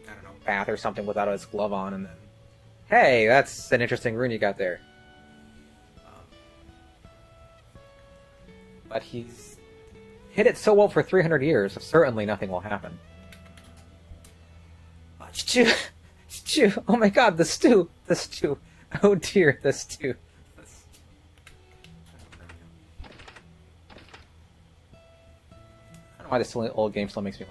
I don't know, bath or something without his glove on, and then, hey, that's an interesting rune you got there. But he's hit it so well for 300 years, certainly nothing will happen. Oh, stew! Oh my god, the stew! Oh dear, the stew. I don't know why this silly old game still makes me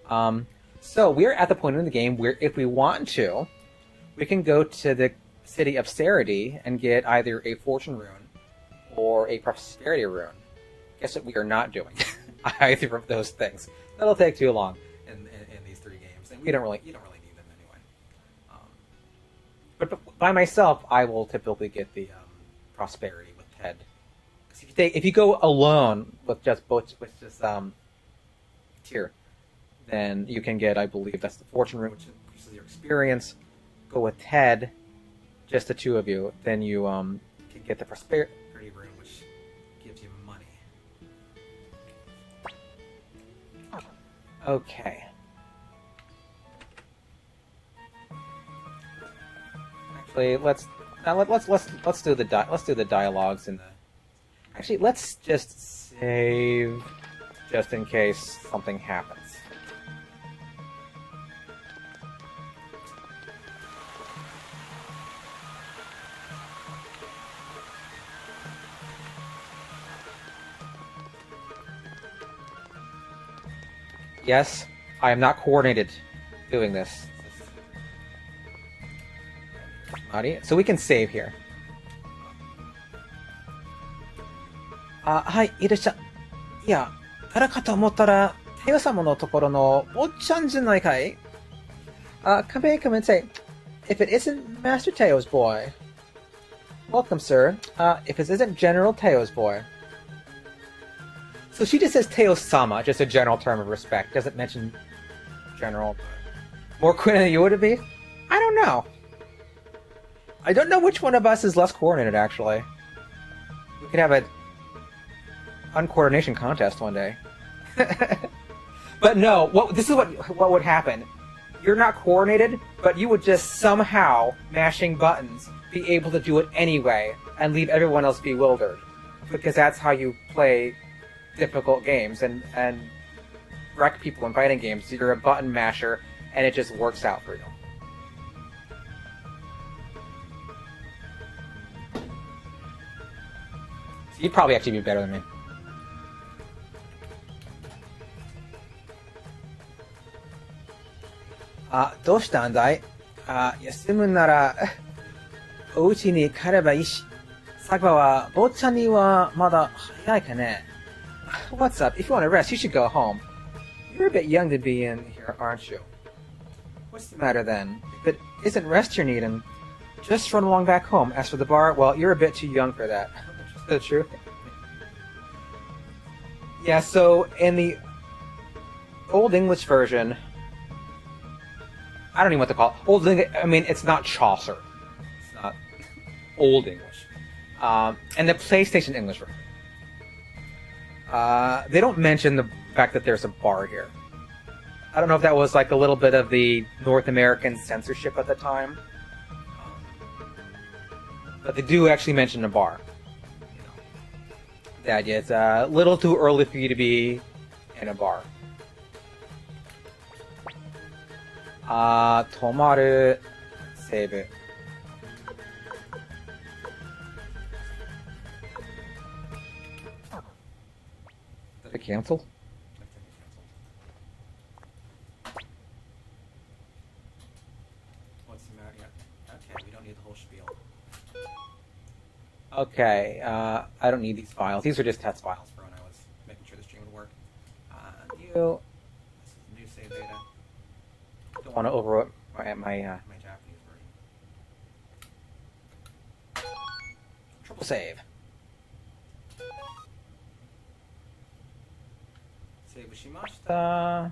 laugh. So we're at the point in the game where if we want to, we can go to the city of Sarity and get either a fortune rune or a prosperity rune. Guess what we are not doing? Either of those things. That'll take too long in these three games, and you don't really need them anyway. But by myself, I will typically get the prosperity with Ted. If you go alone with just Tyr, then you can get, I believe that's the fortune rune, which increases your experience. Go with Ted, just the two of you, then you can get the prosperity rune, which gives you money. Okay. Actually, let's do the dialogues in the. Actually, let's just save, just in case something happens. Yes, I am not coordinated doing this. So we can save here. はい、いらっしゃ。いや、誰かと思ったら、テオ様のところのおっちゃんじゃないかい? Come and say, if it isn't Master Teo's boy. Welcome, sir. If it isn't General Teo's boy. So she just says Teo-sama, just a general term of respect. Doesn't mention general. More Queen than you would be? I don't know. I don't know which one of us is less coordinated, actually. We could have an uncoordination contest one day. But no, this is what would happen. You're not coordinated, but you would just somehow, mashing buttons, be able to do it anyway, and leave everyone else bewildered. Because that's how you play difficult games, and wreck people in fighting games. You're a button masher, and it just works out for you. So you'd probably actually be better than me. Ah, どうしたんだい? 休むなら、お家に帰ればいいし。佐賀は、坊ちゃんにはまだ早いかね? What's up? If you want to rest, you should go home. You're a bit young to be in here, aren't you? What's the matter then? If it isn't rest you're needing, just run along back home. As for the bar, well, you're a bit too young for that. Is that true? Yeah, so in the Old English version, I don't even know what to call it. Old English, I mean, it's not Chaucer. It's not Old English. And the PlayStation English version. They don't mention the fact that there's a bar here. I don't know if that was like a little bit of the North American censorship at the time. But they do actually mention a bar. You know, the idea it's a little too early for you to be in a bar. 止まるセーブ Did it cancel?
What's the matter? Yeah. Okay, we don't need the whole spiel.
Okay, I don't need these files. These are just test files.
For when I was making sure the stream would work.
You
This is new save data.
don't want to overwrite my
My Japanese version.
triple save.
Save shimashita.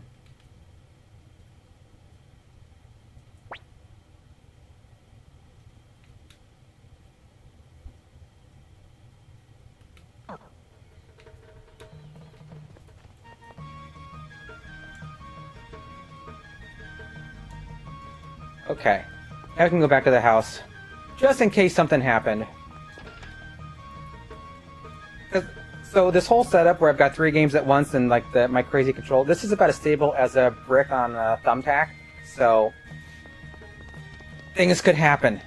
Okay, now we can go back to the house, just in case something happened. So this whole setup where I've got 3 games at once and like my crazy control, this is about as stable as a brick on a thumbtack. So things could happen.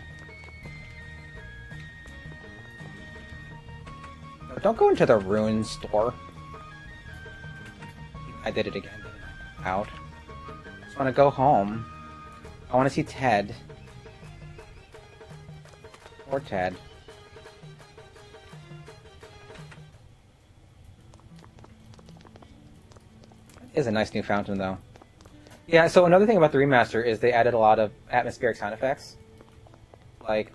Don't go into the ruin store. I did it again. Out. Just want to go home. I want to see Ted. Or Ted. It is a nice new fountain, though. Yeah, so another thing about the remaster is they added a lot of atmospheric sound effects. Like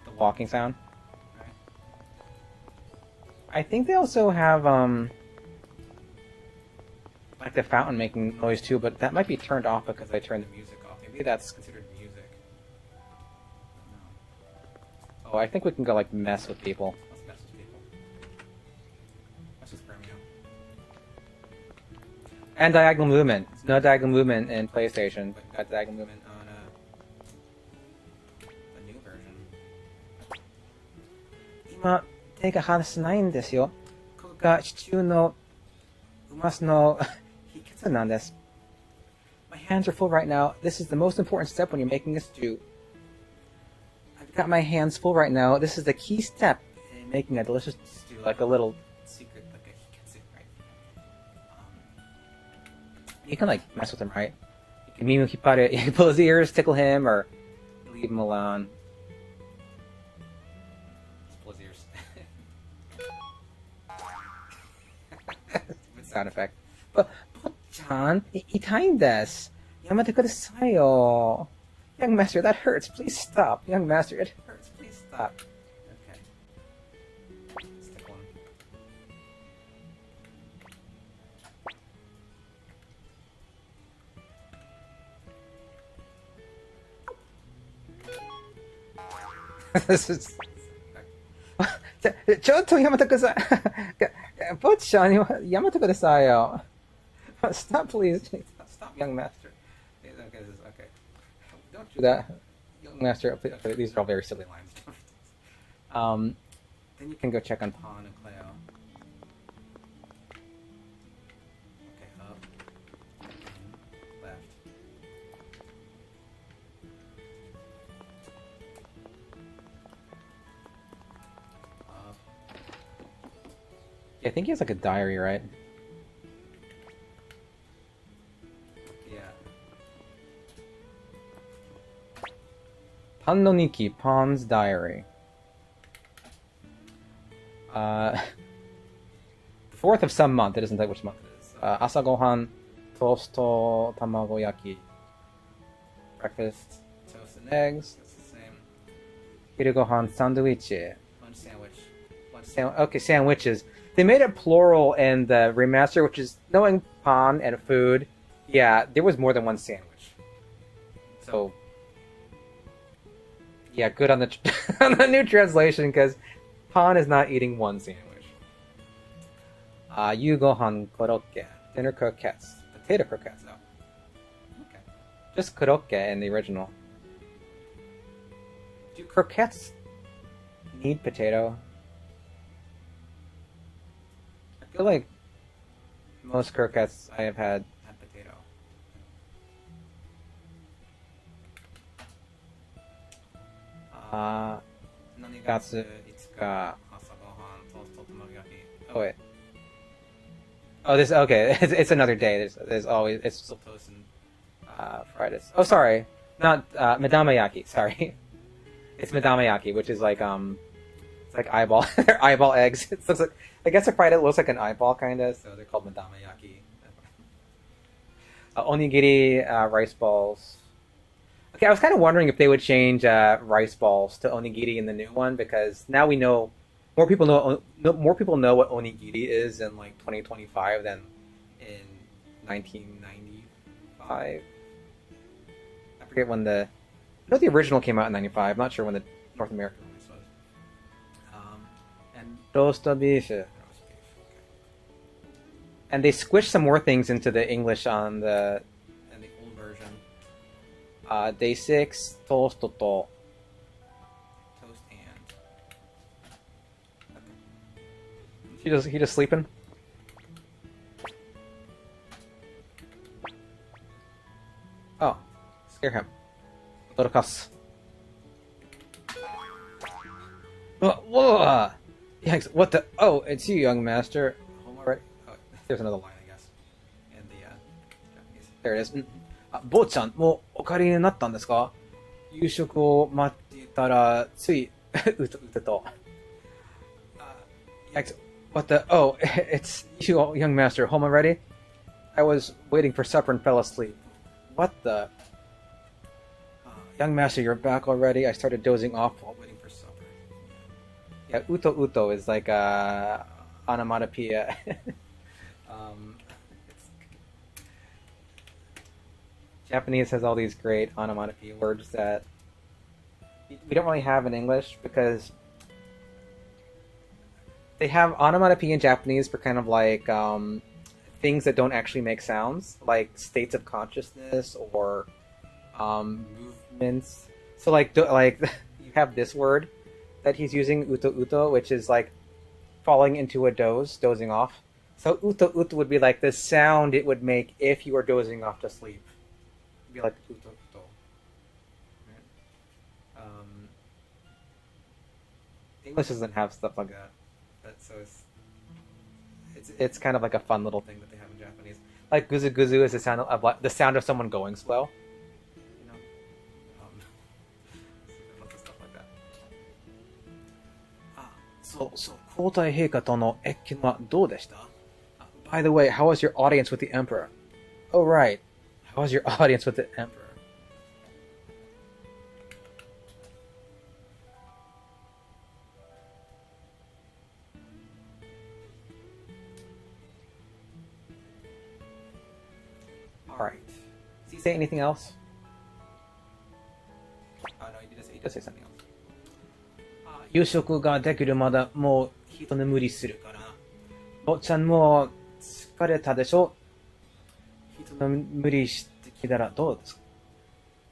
the walking sound. I think they also have, like the fountain making noise too, but that might be turned off because I turned the music off. Maybe that's considered music. No. Oh, I think we can go like mess with people.
Let's mess with people. Mess with Premio.
And diagonal movement. No diagonal movement in PlayStation, but got diagonal movement on
The new version.
今手が離せないんですよ。ここがシチューのうますの秘訣なんです。My hands are full right now. This is the most important step when you're making a stew. I've got my hands full right now. This is the key step in making a delicious stew, like a little
Secret, like a hiketsu, right?
You can like mess with him, right? You can meme hipare, you can pull his ears, tickle him, or leave him alone.
Just pull his ears.
Good sound effect. But, Chan, 痛いんです。やめてくださいよ. Young master, that hurts. Please stop. Young master, it hurts. Please stop.
Okay. Stick one.
This is... ちょっとやめてください。ぼっちゃん、やめてくださいよ。Stop, please. Stop, young master. Okay. Don't do that. Young master, okay, these are all very silly lines. Then you can go check on Pawn and Cleo. Okay, up, in, left. Up. Yeah, I think he has like a diary, right? Yeah. Pan no Niki, Pawn's diary. The 4th of some month, it doesn't tell which month it is. Asagohan, toast tamago yaki. Breakfast, toast and eggs, that's the same. Hirugohan, sandwich. Lunch sandwich. Okay, sandwiches. They made it plural in the remaster, which is knowing pan and food. Yeah, there was more than one sandwich. So, yeah, good on the on the new translation, because Pan is not eating one sandwich. Yugohan korokke. Dinner croquettes. Potato croquettes, though. Okay. Just korokke in the original. Do croquettes need potato? I feel like most croquettes I have had potato. Nanigatsu itsuka asagohan toast tamagoyaki. Oh wait. Oh, this okay. It's another day. There's always it's still toast and Fridays. Oh, sorry, not medamayaki. Sorry, it's medamayaki, which is like it's like eyeball eyeball eggs. It looks like I guess a Friday looks like an eyeball kind of, so they're called medamayaki. Onigiri, rice balls. Okay, I was kind of wondering if they would change rice balls to onigiri in the new one, because now we know more people know what onigiri is in like 2025 than in 1995. I forget when I know the original came out in 95. I'm not sure when the North American release was. And roast beef. And they squished some more things into the English in the old version. Day 6, toast to toast and. Okay. He just sleeping? Oh, scare him. Little cuss. Whoa! Yikes! What the? Oh, it's you, young master. Home already? Oh, there's another line, I guess. In the Japanese. There it is. 坊ちゃん、もうお帰りになったんですか？夕食を待っていたら、つい、うとと。What the? Oh, it's you, young master. Home already? I was waiting for supper and fell asleep. What the? Young master, you're back already? I started dozing off while waiting for supper. Yeah, uto is like onomatopoeia. Japanese has all these great onomatopoeia words that we don't really have in English, because they have onomatopoeia in Japanese for kind of like things that don't actually make sounds, like states of consciousness or movements. So like you have this word that he's using, uto, which is like falling into a dozing off. So uto would be like the sound it would make if you were dozing off to sleep. It'd be like uto. Right? English doesn't have stuff like that. So it's kind of like a fun little thing that they have in Japanese. Like guzu guzu is the sound of someone going slow. You know, lots of stuff like that. So 皇太陛下との謁見はどうでした? By the way, how was your audience with the emperor? Oh right, how was your audience with the emperor? Alright. Does he say anything else? Oh no, he does say something else. 夕食ができるまでもう一眠りするから。坊ちゃんも疲れたでしょ？一眠りしてきたらどうですか？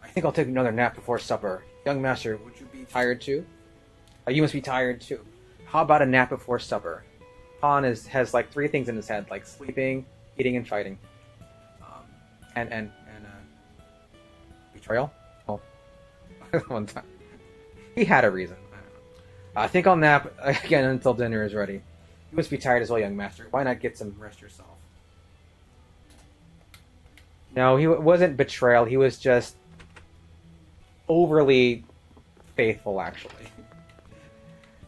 I think I'll take another nap before supper. Young master, would you be tired too? You must be tired too. How about a nap before supper? Han has like three things in his head, like sleeping, eating, and fighting. And betrayal? Oh. One time. He had a reason. I don't know. I think I'll nap again until dinner is ready. You must be tired as well, young master. Why not get some rest yourself? No, he wasn't betrayal. He was just overly faithful, actually.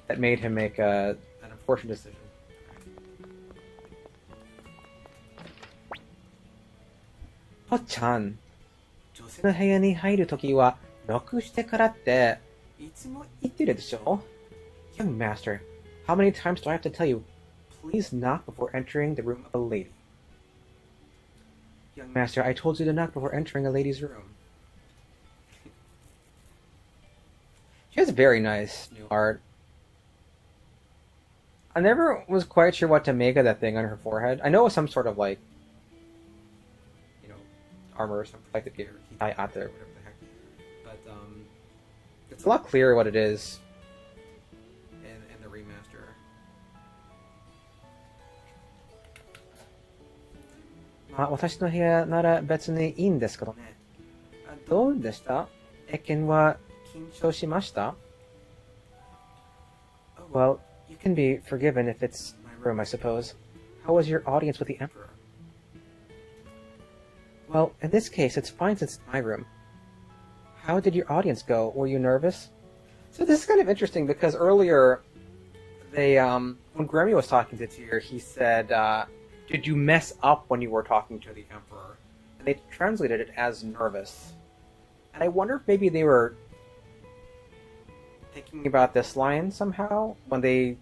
That made him make an unfortunate decision. Po-chan, 女性の部屋に入るときはノックしてからっていつも言ってるでしょ? Young master, how many times do I have to tell you? Please knock before entering the room of a lady. Young master, I told you to knock before entering a lady's room. She has very nice new art. I never was quite sure what to make of that thing on her forehead. I know it was some sort of like, you know, armor or something like the Hitai Ate or whatever the heck. But it's a lot clearer what it is in the remaster. Ma, 私の部屋なら別にいいんですけどね。どうでした？英検は緊張しました？ Well, you can be forgiven if it's my room, I suppose. How was your audience with the Emperor? Well, in this case, it's fine since it's my room. How did your audience go? Were you nervous? So this is kind of interesting because earlier, they when Grammy was talking to Tyr, he said, did you mess up when you were talking to the Emperor? And they translated it as nervous. And I wonder if maybe they were thinking about this line somehow when they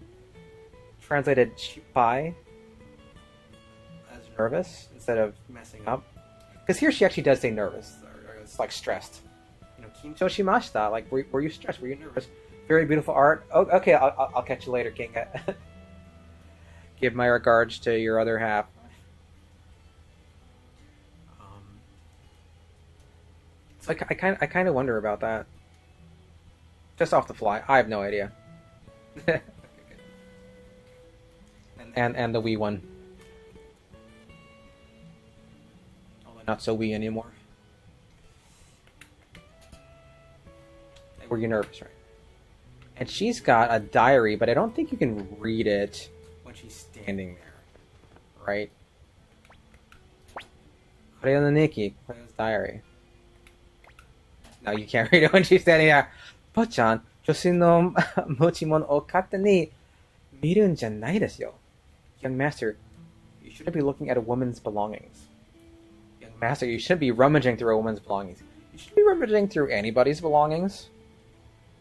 translated Shipai as nervous instead of messing up. Because here she actually does say nervous, or it's like stressed. You know, kinchou shimashita, like were you stressed? Were you nervous? Very beautiful art. Oh, okay, I'll catch you later, Kinga. Give my regards to your other half. So I kind of wonder about that. Just off the fly, I have no idea. and the Wii one. Although not so Wii anymore. Were you nervous, right? And she's got a diary, but I don't think you can read it when she's standing there, right? Korea no Nikki, Korea's diary. No, you can't read it when she's standing there. Po-chan, 女性の持ち物を勝手に見るんじゃないですよ. Young master, you shouldn't be looking at a woman's belongings. Young master, you shouldn't be rummaging through a woman's belongings. You shouldn't be rummaging through anybody's belongings.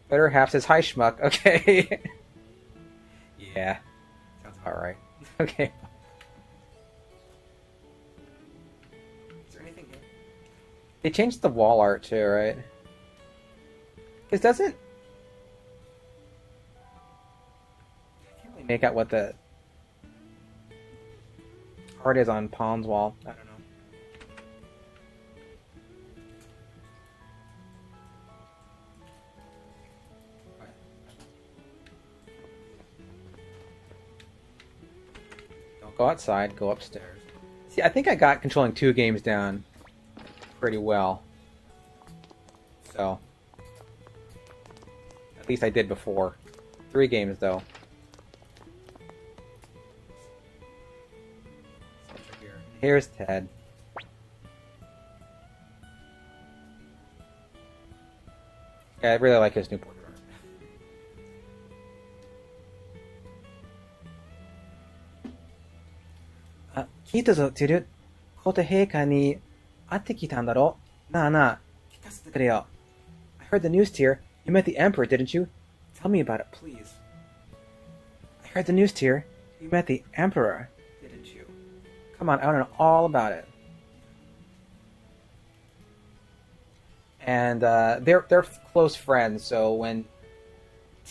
Better half says, hi, schmuck. Okay. Yeah. Sounds about right. Okay. Is there anything here? They changed the wall art too, right? Because doesn't... I can't really make out what the art is on Pawn's wall. I don't know. Don't go outside, go upstairs. See, I think I got controlling 2 games down pretty well. So... At least I did before. 3 games, though. Here's Ted. Yeah, I really like his new portrait art. 聞いたぞ、ティル。皇帝陛下に会ってきたんだろ？なあなあ、聞かせてくれよ。I heard the news, Tyr. You met the Emperor, didn't you? Tell me about it, please. I heard the news, Tyr. You met the Emperor, didn't you? Come on, I want to know all about it. And they're close friends, so when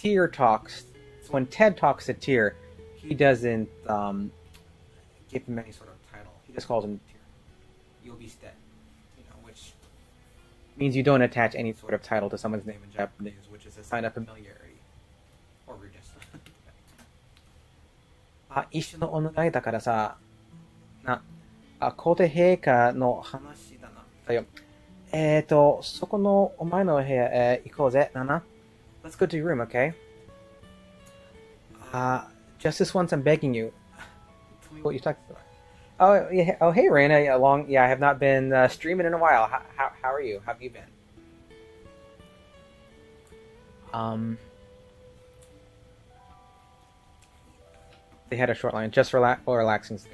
Tyr talks, so when Ted talks to Tyr, he doesn't give him any sort of title. He just calls him Tyr.
You'll be dead. Which
means you don't attach any sort of title to someone's name in Japanese, which is a sign of familiarity.
or rudeness.
一緒のお願いだからさ、皇帝陛下の話だな。だよ。そこのお前の部屋、行こうぜ、Let's go to your room, okay? Just this once, I'm begging you. What you talking about? Oh, yeah. Oh, hey, Raina. Yeah, I have not been streaming in a while. How are you? How have you been? They had a short line. Just relaxing is good.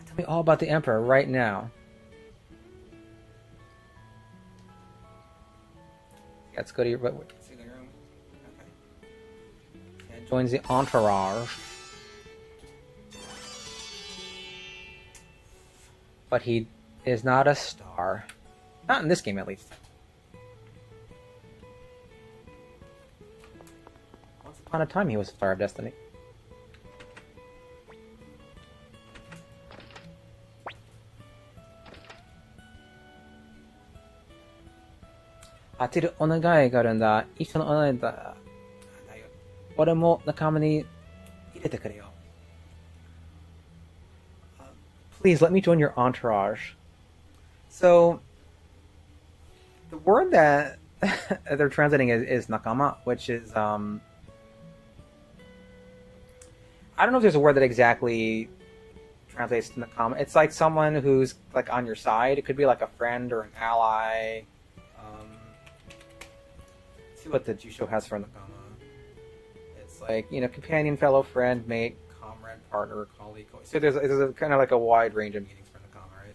Tell me all about the Emperor right now. Let's go to your room.
Okay.
And joins the entourage. But he is not a star. Not in this game, at least. Once upon a time, he was a star of destiny. Atiru onagai ga aru nda. Issho no onagai da. Ore mo nakama ni irete kure yo. Please let me join your entourage. So, the word that they're translating is nakama, which is I don't know if there's a word that exactly translates to nakama. It's like someone who's like on your side. It could be like a friend or an ally. Let's see what the Jusho has for nakama. It's like, companion, fellow, friend, mate, comrade, partner, colleague. So there's a kind of like a wide range of meanings for nakama, right?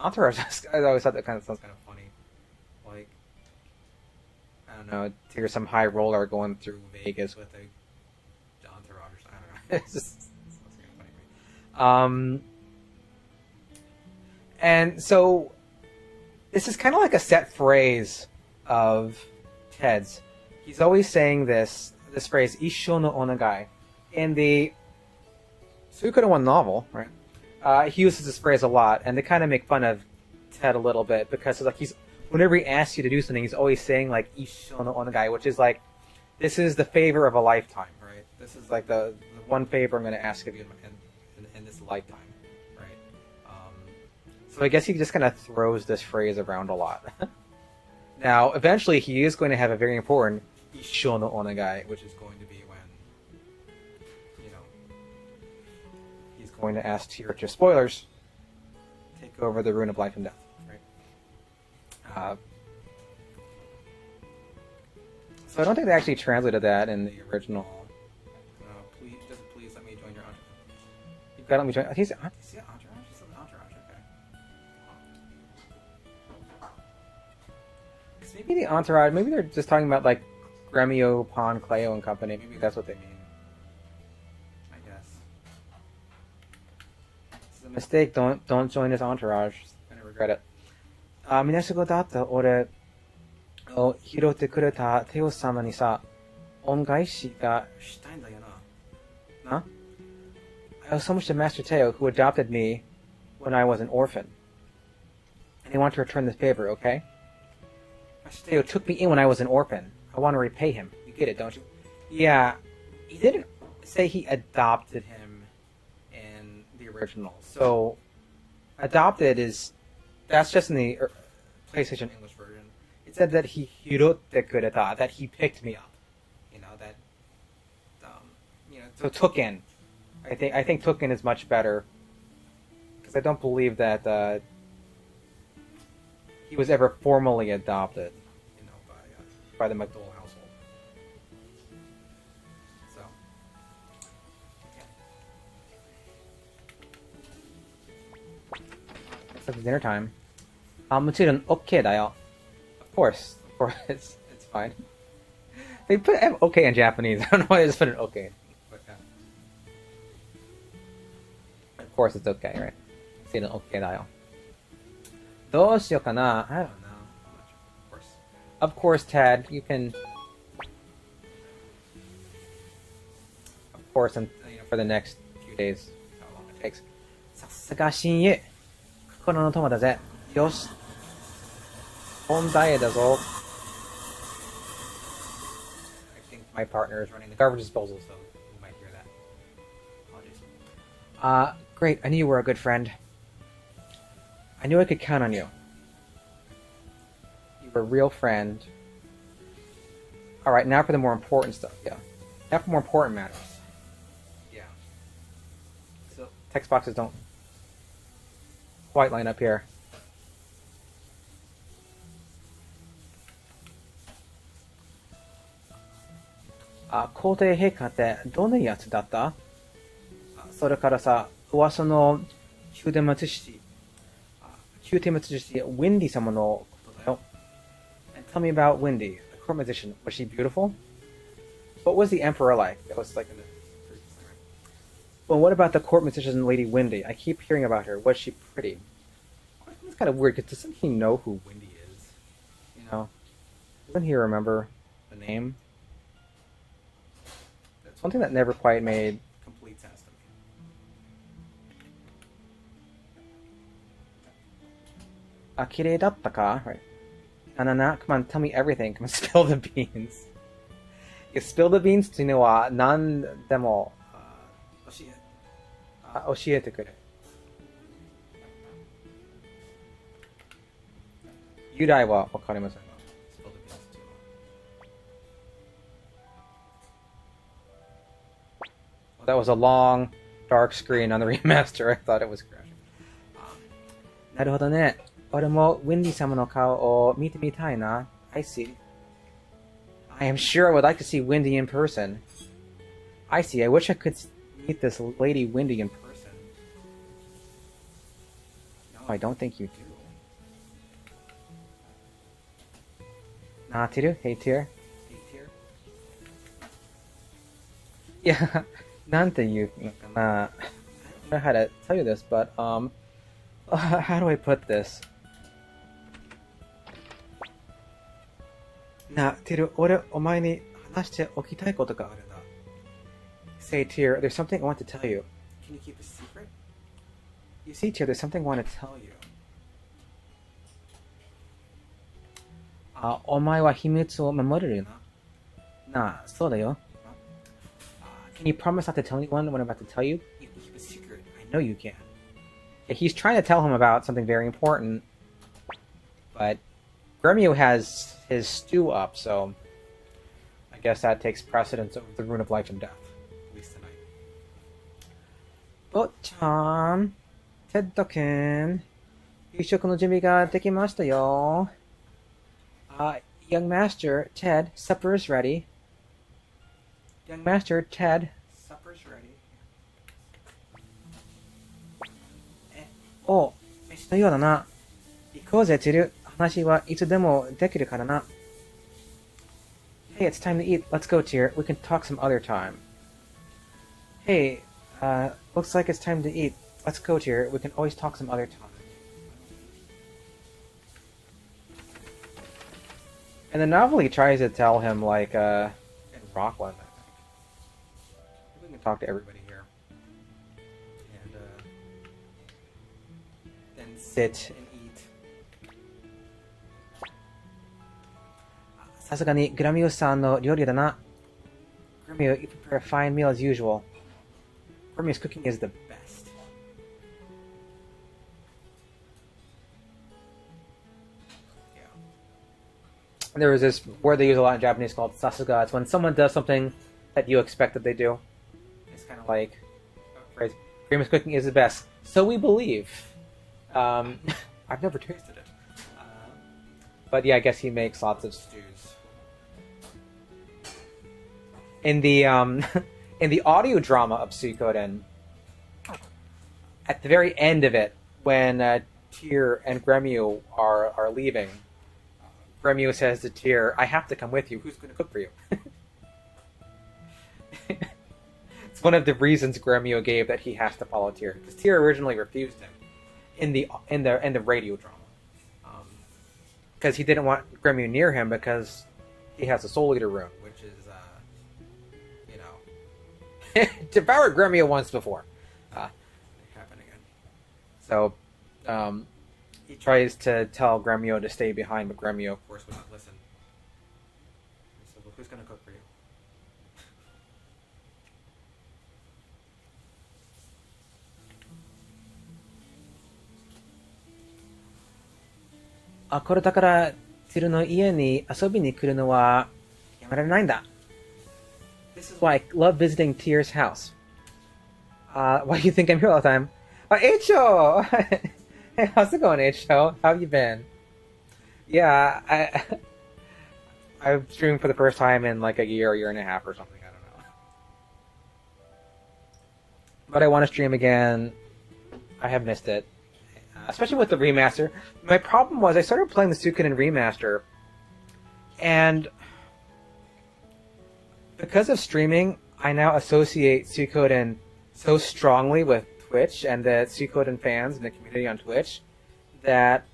Entourage, I always thought that kind of sounds kind of funny. Like, I don't know, here's some high roller going through Vegas with a entourage. I don't know. It's just sounds kind of funny to me. And so this is kind of like a set phrase of Ted's. He's always saying this phrase, Issho no onagai. In the Suikoden 1 novel, right? He uses this phrase a lot, and they kind of make fun of Ted a little bit because like whenever he asks you to do something, he's always saying like Issho no onagai, which is like, this is the favor of a lifetime, right? This is like the one favor I'm going to ask of you in this lifetime, right? So I guess he just kind of throws this phrase around a lot. Now, eventually, he is going to have a very important Issho no onagai, which is going to be when, he's going to ask Tyr to, spoilers, take over the Rune of Life and Death, right? So I don't think they actually translated that in the original. Please let me join your entourage. You've got to let me join. He's entourage. He's an entourage. Okay. Maybe the entourage. Maybe they're just talking about like Gremio, Pon, Cleo, and company. Maybe that's what they mean. I guess. This is a mistake. Don't join this entourage. I'm gonna regret it. 皆仕事あった俺を拾ってくれたテオ様にさ、恩返しがしたいんだよな。I owe so much to Master Teo, who adopted me when I was an orphan. And I want to return this favor, okay? Master Teo took me in when I was an orphan. I want to repay him. You get it, don't you? Yeah, he didn't say he adopted him in the original. So, adopted that's just in the PlayStation English version. It said that he hirotte kureta, that he picked me up. So took in. I think took in is much better. Because I don't believe that he was ever formally adopted, by the McDowell household. So, yeah. It's dinner time. もちろん OK だよ. Of course, it's fine. They put OK in Japanese. I don't know why they just put an OK. But, of course it's okay, right? もちろん OK だよ. どうしようかな? I don't know. Of course. of course, Ted, you can... Of course, and, for the next few days, how long it takes. さすが親友。心の友だぜ。よし。本題だぞ。I think my partner is running the garbage disposal, so you might hear that. Apologies. Great. I knew you were a good friend. I knew I could count on you. You were a real friend. Alright, now for the more important stuff, yeah. Now for more important matters. Yeah. So, text boxes don't quite line up here. Ah, 皇帝陛下ってどんなやつだった？それからさ、噂の宮殿祭司、Windy 様のことだよ。And tell me about Windy, the court magician. Was she beautiful? What was the emperor like? That was like in the first time. Well, what about the court magician Lady Windy? I keep hearing about her. Was she pretty? It's kind of weird, because doesn't he know who Windy is? You know? Doesn't he remember the name? That's one thing that never quite made complete sense to me. Kirei datta ka? Right. Come on, tell me everything. Come on, spill the beans. You spill the beans っていうのは何でも教えてくれ。由来はわかりませんが。Spill the beans っていうのは。That was a long, dark screen on the remaster. I thought it was crashing. なるほどね。俺もウィンディ様の顔を見てみたいな。I see. I am sure I would like to see Windy in person. I see. I wish I could meet this Lady Windy in person. No, I don't think you do. Teru? Hey, Tear? Hey, Tear? Yeah, なんて言うのかな. I don't know how to tell you this, but, how do I put this? なあ、ティル、俺、お前に話しておきたいことがあるんだ。Say, Tear, there's something I want to tell you. Can you keep a secret? You see, Tear, there's something I want to tell you. お前は秘密を守れるな。なあ、そうだよ。Can you promise not to tell anyone what I'm about to tell you? You can keep a secret. I know you can. Yeah, he's trying to tell him about something very important, but Gremio has his stew up, so I guess that takes precedence over the rune of life and death, at least tonight. Bo-chan, Ted-kun, 夕食の準備ができましたよ。Young Master, Ted, supper is ready. Young Master, Ted, supper is ready. お、飯のようだな。行こうぜ、ティル。話はいつでもできるからな。Hey, it's time to eat. Let's go, Tear. We can talk some other time. Hey, looks like it's time to eat. Let's go, Tear. We can always talk some other time. And the novel he tries to tell him, like, in Rockland, I think. We can talk to everybody here. And, then sit and eat. さすがにグラミウスさんの料理だな。Gremio, you prepare a fine meal as usual. Gremio's cooking is the best. Yeah. There was this word they use a lot in Japanese called sasuga. It's when someone does something that you expect that they do. It's kind of like a phrase. Gremio's cooking is the best. So we believe. I've never tasted it. But yeah, I guess he makes lots of stews. In the in the audio drama of Suikoden, at the very end of it, when Tyr and Gremio are leaving, Gremio says to Tyr, "I have to come with you. Who's going to cook for you?" It's one of the reasons Gremio gave that he has to follow Tyr, because Tyr originally refused him in the radio drama. because he didn't want Gremio near him because he has a Soul Eater rune, which is, devoured Gremio once before. It happened again. So, he tries to tell Gremio to stay behind, but Gremio, of course, would not listen. So, who's going to cook for you? あ、これだから、ティルの家に遊びに来るのはやめられないんだ。This is why I love visiting Tier's house. Why do you think I'm here all the time? H.O! Hey, how's it going, H.O? How have you been? Yeah, I've streamed for the first time in like a year and a half or something, I don't know. But I want to stream again. I have missed it. Especially with the remaster. My problem was I started playing the Suikoden remaster, and because of streaming, I now associate Suikoden so strongly with Twitch and the Suikoden fans and the community on Twitch that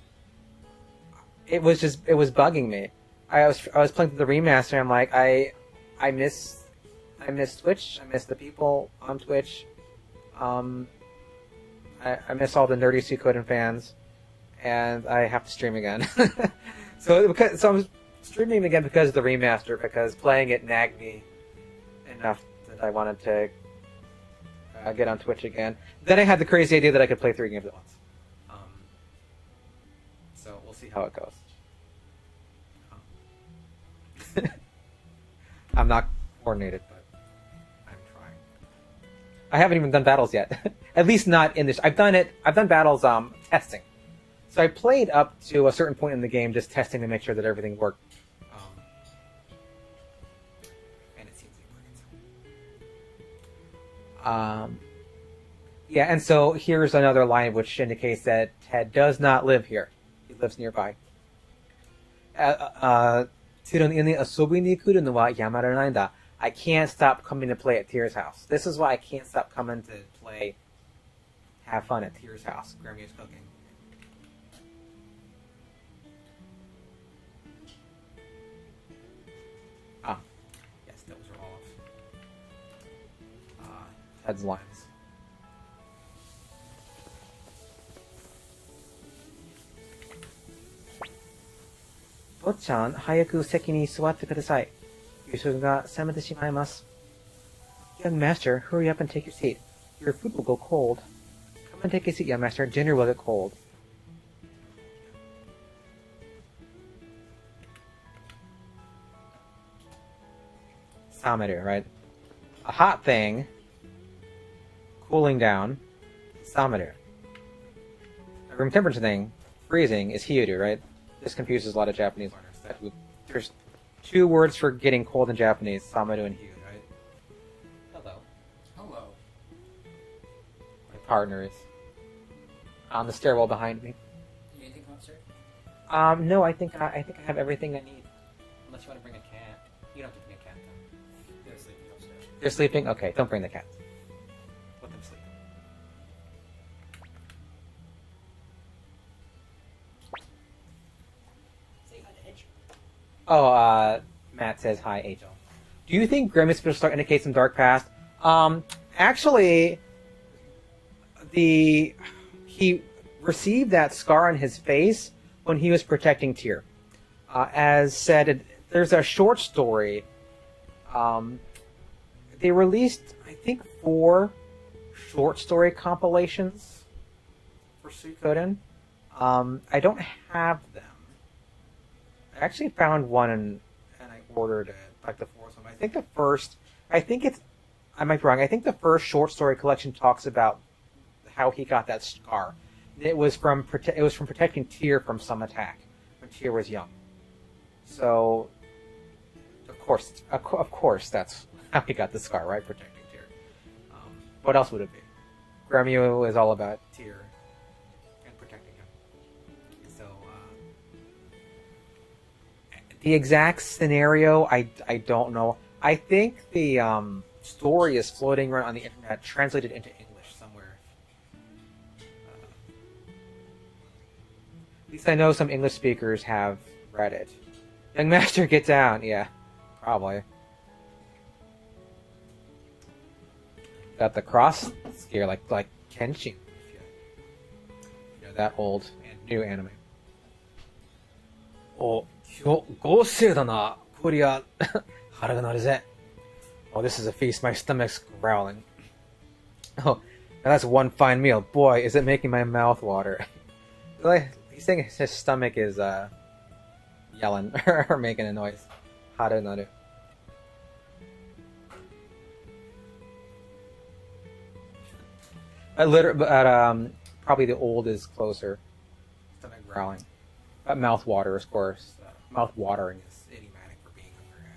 it was bugging me. I was playing through the remaster, and I'm like, I miss Twitch. I miss the people on Twitch. I miss all the nerdy Suikoden fans, and I have to stream again. so I'm streaming again because of the remaster, because playing it nagged me enough that I wanted to get on Twitch again. Then I had the crazy idea that I could play 3 games at once. So we'll see how it goes. I'm not coordinated, but I'm trying. I haven't even done battles yet. At least not in this. I've done battles testing. So I played up to a certain point in the game just testing to make sure that everything worked. And it seems to be working. Yeah, and so here's another line which indicates that Ted does not live here. He lives nearby. ティルの家に遊びに来るのはやめられないんだ. I can't stop coming to play at Tier's house. This is why I can't stop coming to play, have fun at Tier's house. Gremio's cooking. Ah, yes, those are all of Ted's lines. 坊ちゃん、早く席に座ってください。夕食が冷めてしまいます。Young master, hurry up and take your seat. Your food will go cold. Come and take a seat, young master. Dinner will get cold. Sameru, right? A hot thing, cooling down, Sameru. A room temperature thing, freezing, is Hyoru, right? This confuses a lot of Japanese learners. There's 2 words for getting cold in Japanese, Sameru and Hyoru, right? Hello.
Hello.
My partner is on the stairwell behind me.
Anything upstairs?
No, I think I have everything I need. Unless you want to bring a cat. You don't have to bring a cat, though.
They're sleeping upstairs.
They're sleeping? Okay, don't bring the cats. Let them sleep.
Say hi to Edge.
Oh, Matt says hi, Angel. Do you think Gremio's supposed to start indicate some dark past? Actually, he received that scar on his face when he was protecting Tyr. As said, there's a short story. They released, I think, 4 short story compilations for Suikoden. I don't have them. I actually found one and I ordered it, like the 4th one. I think I might be wrong. I think the first short story collection talks about how he got that scar. It was from protecting Tyr from some attack when Tyr was young. So, of course, that's how he got the scar, right? Protecting Tyr. What else would it be? Gremio is all about Tyr and protecting him. So, the exact scenario, I don't know. I think the story is floating around on the internet, translated into English somewhere. At least I know some English speakers have read it. Young master, get down. Yeah, probably. Got the cross scare like Kenshin. You know, that old and new anime. Oh, 豪勢だな。こりゃ腹が鳴るぜ. Oh, this is a feast. My stomach's growling. Oh, now that's one fine meal. Boy, is it making my mouth water. He's saying his stomach is yelling or making a noise. Haru naru. Probably the old is closer. Stomach growling. But mouth water, of course. Mouth watering is idiomatic for being hungry.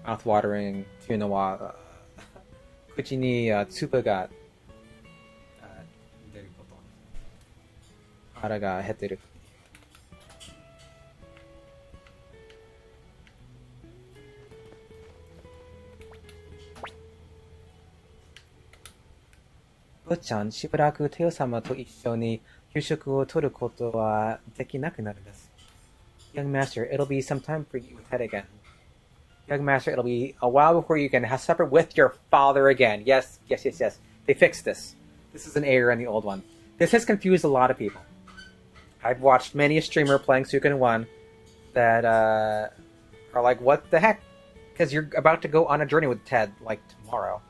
Mouth watering っていうのは口に粒が出ること。腹が減ってる。坊ちゃん、しばらくテオ様と一緒に夕食をとることはできなくなるんです。Young Master, it'll be some time for you with Ted again. Young Master, it'll be a while before you can have supper with your father again. Yes. They fixed this. This is an error in the old one. This has confused a lot of people. I've watched many a streamer playing Suikoden 1 that are like, what the heck? Because you're about to go on a journey with Ted, like, tomorrow.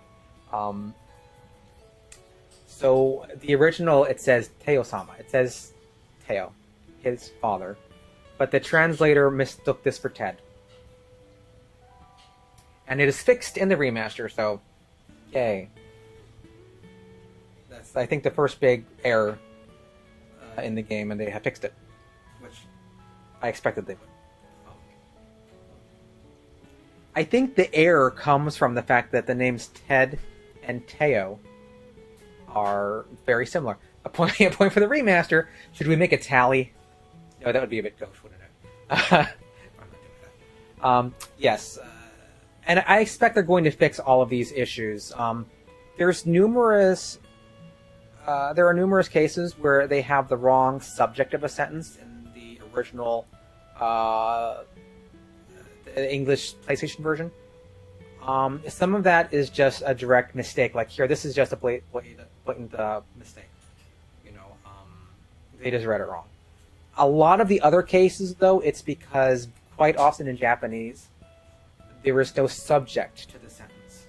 So the original, it says Teo-sama. It says Teo, his father. But the translator mistook this for Ted. And it is fixed in the remaster, so yay. That's, I think, the first big error in the game, and they have fixed it. Which I expected they would. I think the error comes from the fact that the names Ted and Teo are very similar. A point for the remaster. Should we make a tally? No, that would be a bit gauche, wouldn't it? I'm not doing that. Yes. And I expect they're going to fix all of these issues. There are numerous cases where they have the wrong subject of a sentence in the original the English PlayStation version. Some of that is just a direct mistake. Like here, this is just a blatant mistake. You know, they just read it wrong. A lot of the other cases, though, it's because quite often in Japanese, there is no subject to the sentence.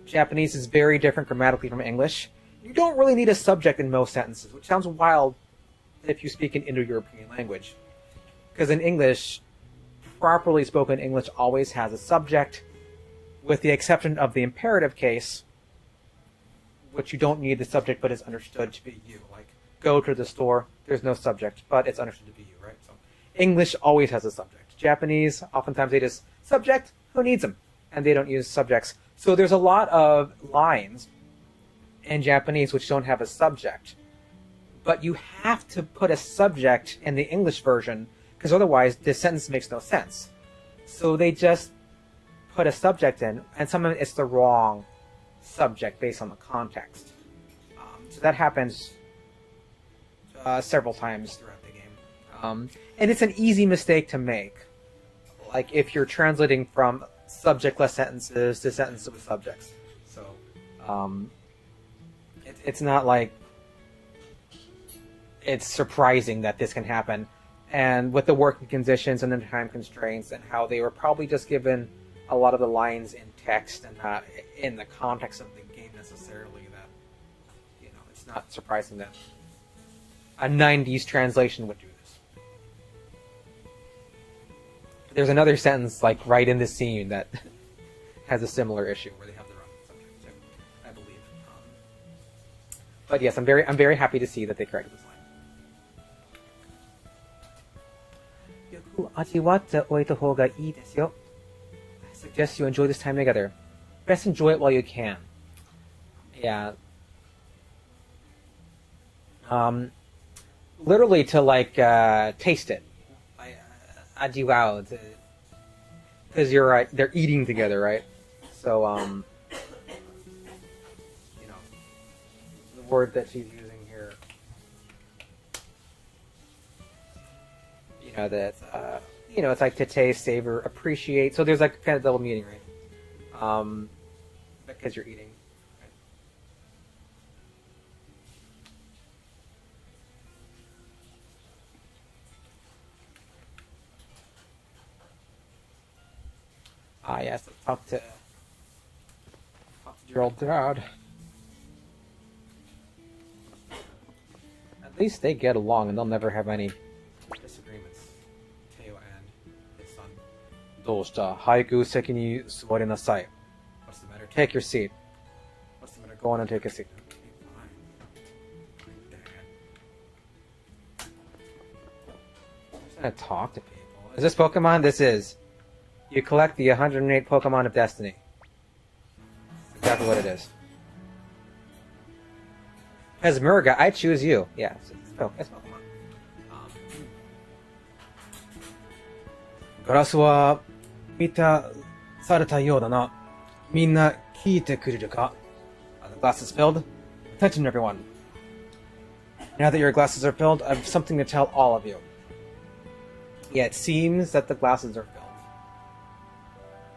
Japanese is very different grammatically from English. You don't really need a subject in most sentences, which sounds wild if you speak an Indo-European language. Because in English, properly spoken English always has a subject, with the exception of the imperative case, which you don't need the subject but is understood to be you. Like, go to the store, there's no subject, but it's understood to be you, right? So English always has a subject. Japanese, oftentimes they just, subject, who needs them? And they don't use subjects. So there's a lot of lines in Japanese which don't have a subject. But you have to put a subject in the English version, because otherwise this sentence makes no sense. So they just put a subject in, and sometimes it's the wrong subject based on the context. So that happens several times throughout the game. And it's an easy mistake to make. Like if you're translating from subjectless sentences to sentences with subjects. So it's not like it's surprising that this can happen. And with the working conditions and the time constraints and how they were probably just given a lot of the lines in text and not in the context of the game necessarily, that, you know, it's not surprising that a 90s translation would do this. There's another sentence like right in this scene that has a similar issue where they have the wrong subject too, I believe. But yes, I'm very happy to see that they corrected this line. よく味わっておいた方がいいですよ. I suggest you enjoy this time together. Best enjoy it while you can. Yeah. Literally to like taste it. 味わう, because you're right, they're eating together, right? So you know, the word that she's using here. You know that you know, it's like to taste, savor, appreciate. So there's like kind of double meaning, right? Because you're eating. Ah, yes, talk to your old dad. At least they get along and they'll never have any disagreements. Teo and his son. どうした? 早く席に座りなさい. What's the matter? Take your seat. What's the matter? Go on and take a seat. I'm just gonna talk to people. Is this Pokemon? This is. You collect the 108 Pokemon of Destiny. That's exactly what it is. As Murga, I choose you. Yeah, it's Pokemon. ガラスは満たされたようだな。みんな聞いてくれるか? The glass is filled. Attention, everyone. Now that your glasses are filled, I have something to tell all of you. Yeah, it seems that the glasses are filled.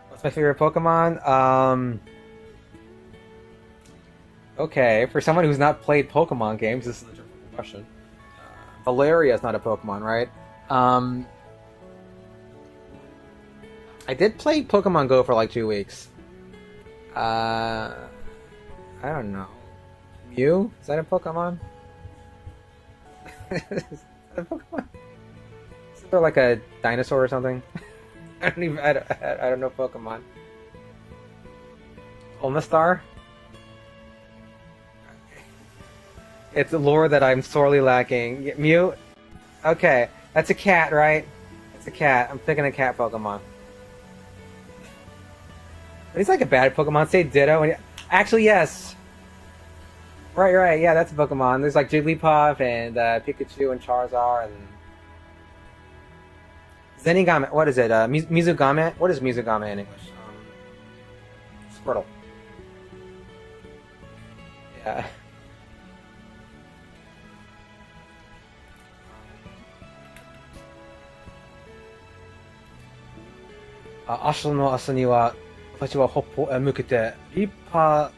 What's my favorite Pokemon? Okay, for someone who's not played Pokemon games, this is a difficult question. Valeria is not a Pokemon, right? I did play Pokemon Go for like 2 weeks. I don't know. Mew? Is that a Pokemon? Is that a Pokemon? Is there like a dinosaur or something? I don't know Pokemon. Omastar? It's a lore that I'm sorely lacking. Mew? Okay, that's a cat, right? It's a cat. I'm picking a cat Pokemon. He's like a bad Pokemon. Say Ditto. And actually, yes. Right. Yeah, that's a Pokemon. There's like Jigglypuff and Pikachu and Charizard and Zenigame. What is it? Mizugame? What is Mizugame in English? Squirtle. Yeah. Ashla no asa ni wa watashi wa hoppo e mukete rippa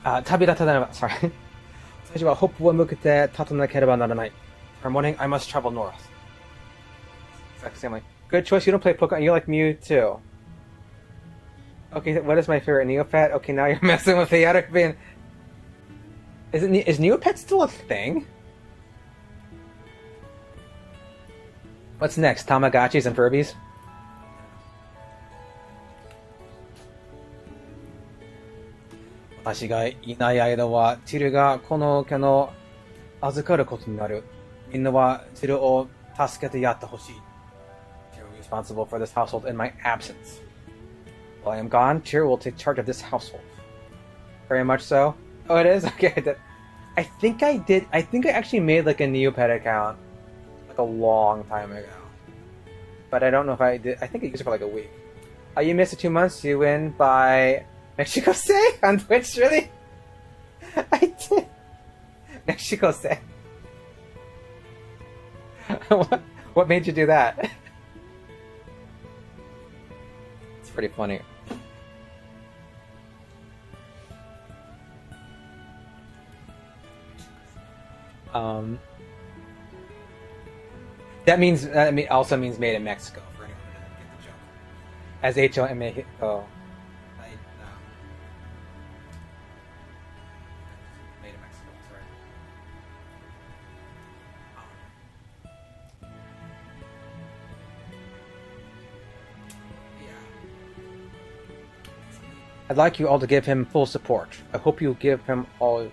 tabiratanaba. Sorry. Watashi wa hoppo e mukete tatanakereba naranai. Tomorrow morning, I must travel north. Exactly same way. Good choice. You don't play Pokemon. You like Mew too. Okay, what is my favorite Neopet? Okay, now you're messing with the other being. Is Neopet still a thing? What's next? Tamagotchis and Furbies? Watashi ga inai aida wa Chiru ga kono ke no azukaru koto ni naru. Minna wa Chiru o tasukete yatte hoshii. Chiru will be responsible for this household in my absence. While I am gone, Chiru will take charge of this household. Very much so. Oh, it is? Okay. I think I actually made like a Neopet account like a long time ago. But I don't know if I did. I think I used it for like a week. You missed it 2 months. You win by Mexico Say on Twitch, really? I did. Mexico Say. What made you do that? It's pretty funny. That also means made in Mexico for anyone who didn't get the joke. As H-O-M-A. Oh. Made in Mexico, sorry. Yeah. I'd like you all to give him full support. I hope you give him all of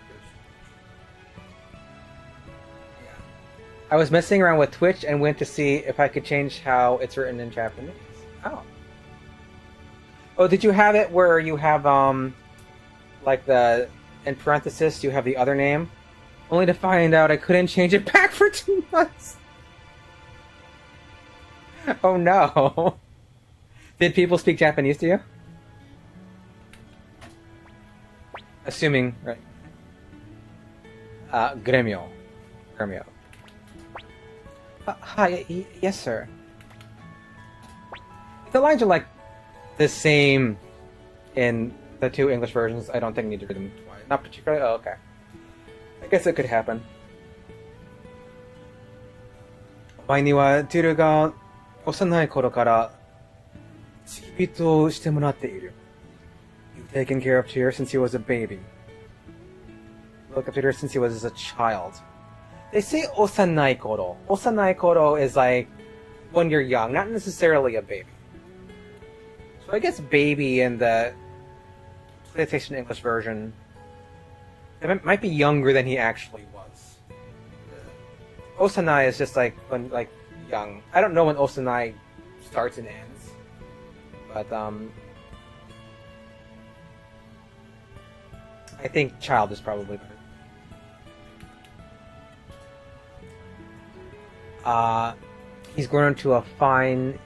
I was messing around with Twitch and went to see if I could change how it's written in Japanese. Oh. Oh, did you have it where you have, like the, in parenthesis, you have the other name? Only to find out I couldn't change it back for 2 months. Oh no. Did people speak Japanese to you? Assuming, right? Gremio. Gremio. Hi, yes, sir. The lines are like the same in the two English versions. I don't think I need to read them twice. Not particularly. Oh, okay. I guess it could happen. お前にはティルが幼い頃から付き人をしてもらっている。You've taken care of Tyr since he was a baby. Look up to Tyr since he was a child. They say osanai koro. Osanai koro is like when you're young, not necessarily a baby. So I guess baby in the PlayStation English version, it might be younger than he actually was. Osanai is just like when young. I don't know when Osanai starts and ends, but I think child is probably better. He's grown into a fine.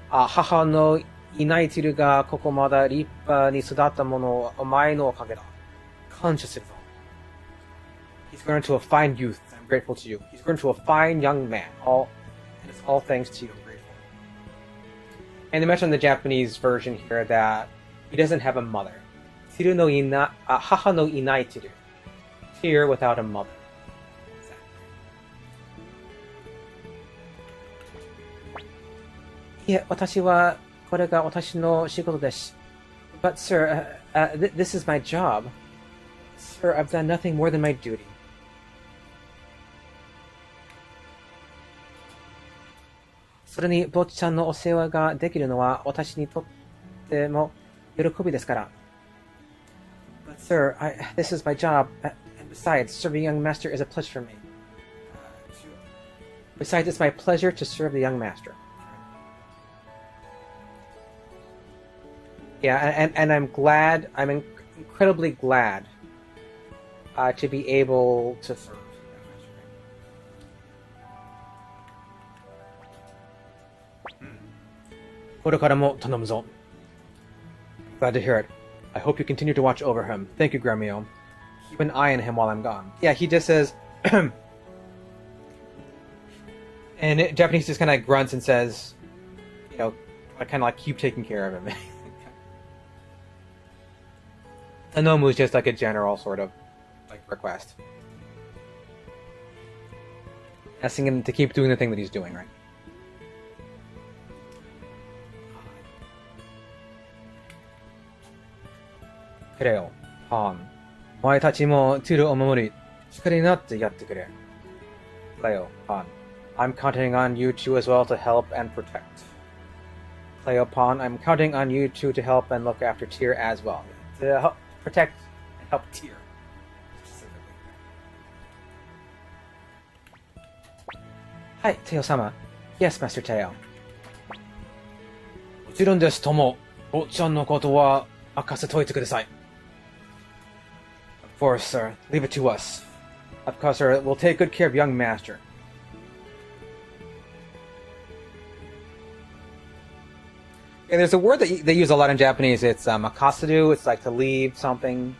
母のいないティルがここまで立派に育ったものはお前のおかげだ。感謝するぞ。He's grown into a fine youth. I'm grateful to you. He's grown into a fine young man. And it's all thanks to you. I'm grateful. And they mentioned in the Japanese version here that he doesn't have a mother. 母のいないティル. Tyr without a mother. Yeah, 私はこれが私の仕事です. But sir, this is my job. Sir, I've done nothing more than my duty. それに、坊ちゃんのお世話ができるのは私にとっても喜びですから. But sir, this is my job. And besides, serving a young master is a pleasure for me. Besides, it's my pleasure to serve the young master. Yeah, and I'm glad, I'm incredibly glad to be able to serve. これからも頼むぞ. Glad to hear it. I hope you continue to watch over him. Thank you, Gremio. Keep an eye on him while I'm gone. Yeah, he just says, and Japanese just kind of grunts and says, you know, I kind of like keep taking care of him. Tanomu is just like a general sort of like request. Asking him to keep doing the thing that he's doing, right? Kreo, Han, お前たちもティルを守り、力になってやってくれ. Cleo, Han, I'm counting on you two as well to help and protect. Cleo, Han, I'm counting on you two to help and look after Tyr as well. To help protect and help Tyr. Specifically. Hi, Teo-sama. Yes, Master Teo. もちろんです、友。坊ちゃんのことは任せといてください. Of course, sir. Leave it to us. Of course, sir. We'll take good care of young master. And there's a word that they use a lot in Japanese. It's makasadu. It's like to leave something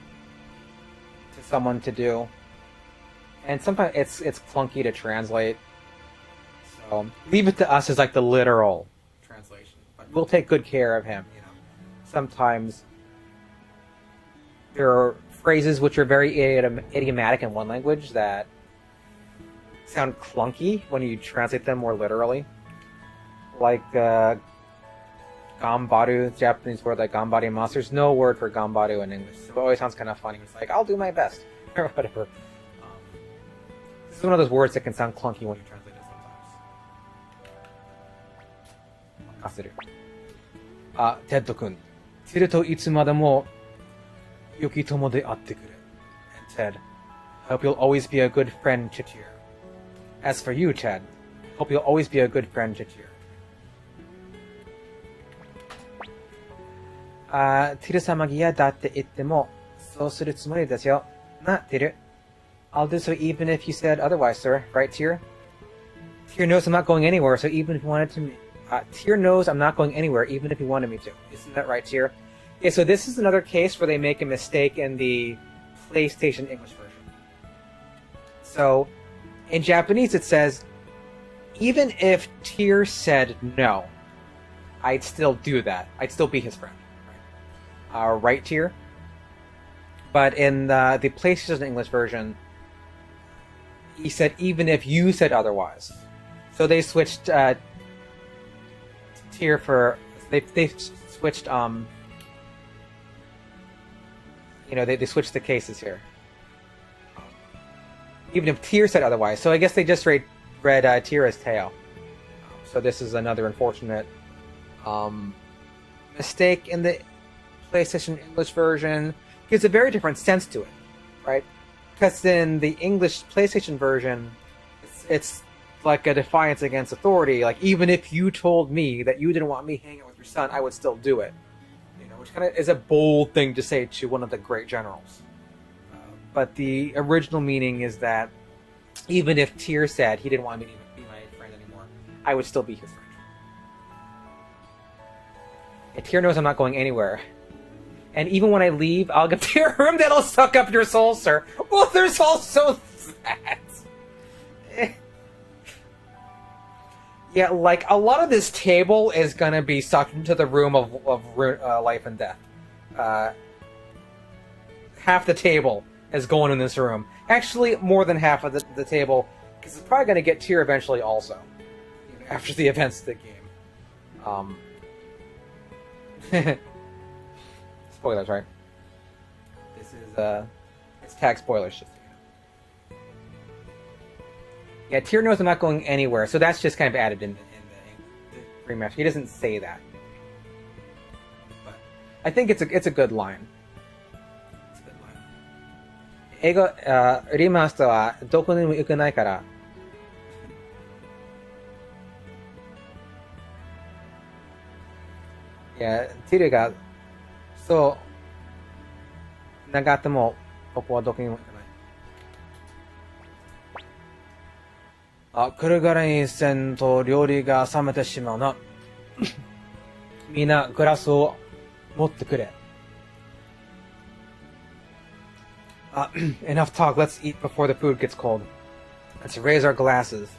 to someone to do. And sometimes it's clunky to translate. So leave it to us is like the literal translation. But we'll take good care of him. You know, sometimes there are phrases which are very idiomatic in one language that sound clunky when you translate them more literally. Like Gambaru, Japanese word like gambarimasu. There's no word for gambaru in English. So it always sounds kind of funny. It's like, I'll do my best. Or whatever. This is one of those words that can sound clunky when you translate it sometimes. Makaseru. Ted-kun. Tyr to itsumade mo yokitomo de atte kure. And Ted, I hope you'll always be a good friend to Tyr. As for you, Ted, I hope you'll always be a good friend to Tyr. Tyr-samaが嫌だって言っても、そうするつもりですよ。な、Tyr. I'll do so even if you said otherwise, sir. Right, Tyr? Tyr knows I'm not going anywhere, so even if you wanted to... Tyr knows I'm not going anywhere, even if he wanted me to. Isn't that right, Tyr? Yeah, so this is another case where they make a mistake in the PlayStation English version. So, in Japanese it says, even if Tyr said no, I'd still do that. I'd still be his friend. Right, Tyr? But in the PlayStation English version, he said, even if you said otherwise. So they switched Tyr for... They switched, they switched the cases here. Even if Tyr said otherwise. So I guess they just read Tyr as Teo. So this is another unfortunate mistake in the PlayStation English version. Gives a very different sense to it, right? Because in the English PlayStation version, it's like a defiance against authority. Like, even if you told me that you didn't want me hanging out with your son, I would still do it. Which kind of is a bold thing to say to one of the great generals. But the original meaning is that even if Tyr said he didn't want me to be my friend anymore, I would still be his friend. Yeah, Tyr knows I'm not going anywhere. And even when I leave, I'll give Tyr a room that'll suck up your soul, sir. Well, there's also that. Yeah, like, a lot of this table is gonna be sucked into the room of life and death. Half the table is going in this room. Actually, more than half of the table, because it's probably gonna get Tyr eventually also, after the events of the game. Spoilers, right? This is, it's tag spoilers, just so you know. Yeah, Tyr knows I'm not going anywhere, so that's just kind of added in the remaster. He doesn't say that. But I think it's a good line. It's a good line. 映画、リマスターはどこにも行けないから。いや、ティルがそうなっても僕はどこにも行かない。あ、来るからにせんと料理が冷めてしまうな。みんなグラスを持ってくれ。Enough talk. Let's eat before the food gets cold. Let's raise our glasses.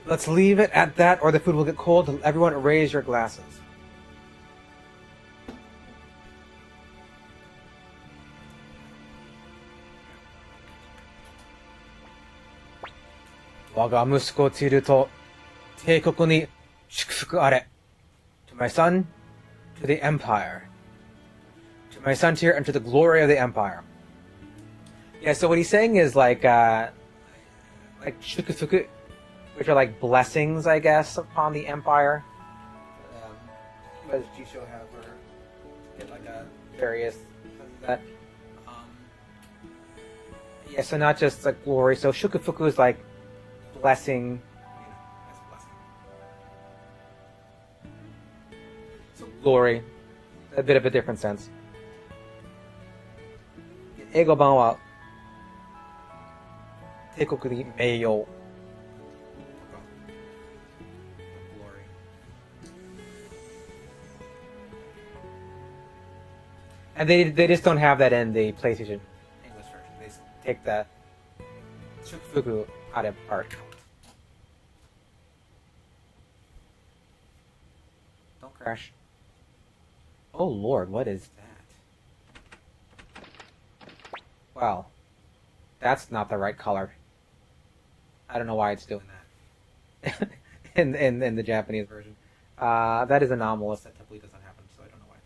Let's leave it at that or the food will get cold. Everyone raise your glasses. Waga musuko Tiru to teikoku ni shukufuku are. To my son, to the empire. To my son Tyr, and to the glory of the empire. Yeah, so what he's saying is like shukufuku, which are like blessings, I guess, upon the empire. What does Jisho have for get like a various that? Yeah, so not just like glory. So shukufuku is like blessing, that's blessing. So glory, a bit of a different sense. 英語版は帝国に名誉 glory. And they just don't have that in the PlayStation English version. They take the shukufuku out of part. Don't crash. Oh lord, what is that? Wow. That's not the right color. I don't know why it's doing that. in the Japanese version. That is anomalous. That typically doesn't happen, so I don't know why it's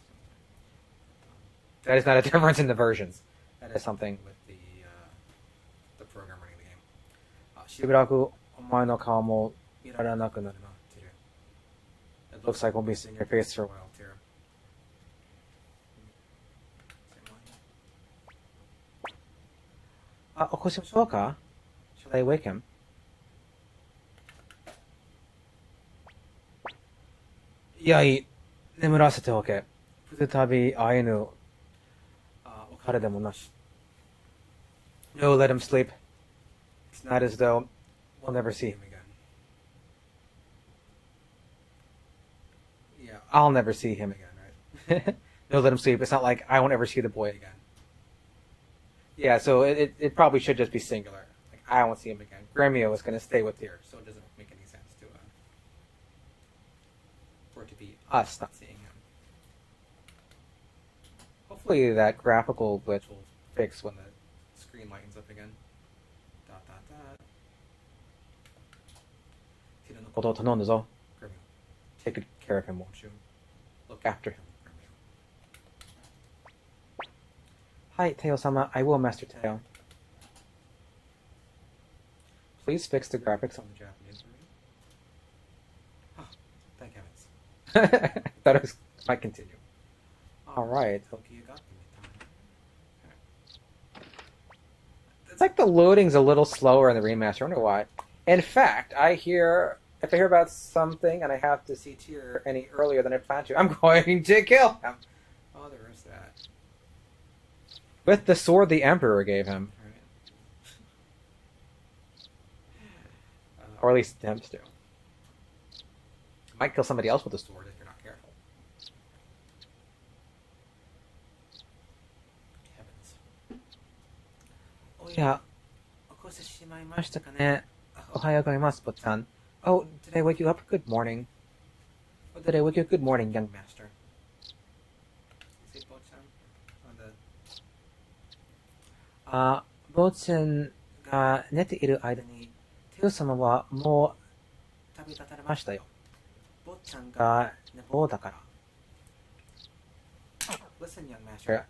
doing that. That is not a difference in the versions. That is something with the program running the game. Shibaraku, omae no kao mo iraranaku naru na, Tyr. It looks like we'll be seeing your face for a while, Tyr. Okoshimashouka? Should I wake him? Yai, nemurasete oke. Fuzutabi aenu. Okare demo nashi. No, let him sleep. It's not as though we'll never see him again. Yeah, I'll never see him again, right? he'll let him sleep. It's not like I won't ever see the boy again. Yeah, so it probably should just be singular. Like, I won't see him again. Gremio is going to stay with here, so it doesn't make any sense to for it to be us not seeing him. Hopefully that graphical glitch will fix when the screen lightens up again. Dot dot dot. Gremio. Take good care of him, won't you? Look after him, Gremio. Hi, Teo-sama. I will, Master Teo. Please fix the graphics on the Japanese version. Oh, thank heavens. I thought it might continue. Alright. It's like the loading's a little slower in the remaster. I wonder why. In fact, if I hear about something and I have to see Tyr any earlier than I plan to, I'm going to kill him. Oh, there is that. With the sword the Emperor gave him. Or at least attempts to. Might kill somebody else with the sword if you're not careful. Heavens. Oh yeah. Oh, did I wake you up? Good morning. Oh, did I wake you up? Good morning, young master. Boatsen ga nete iru aida ni Teo-sama wa mou tabitatare yo. Boat-chan ga nebou dakara. Listen, young master.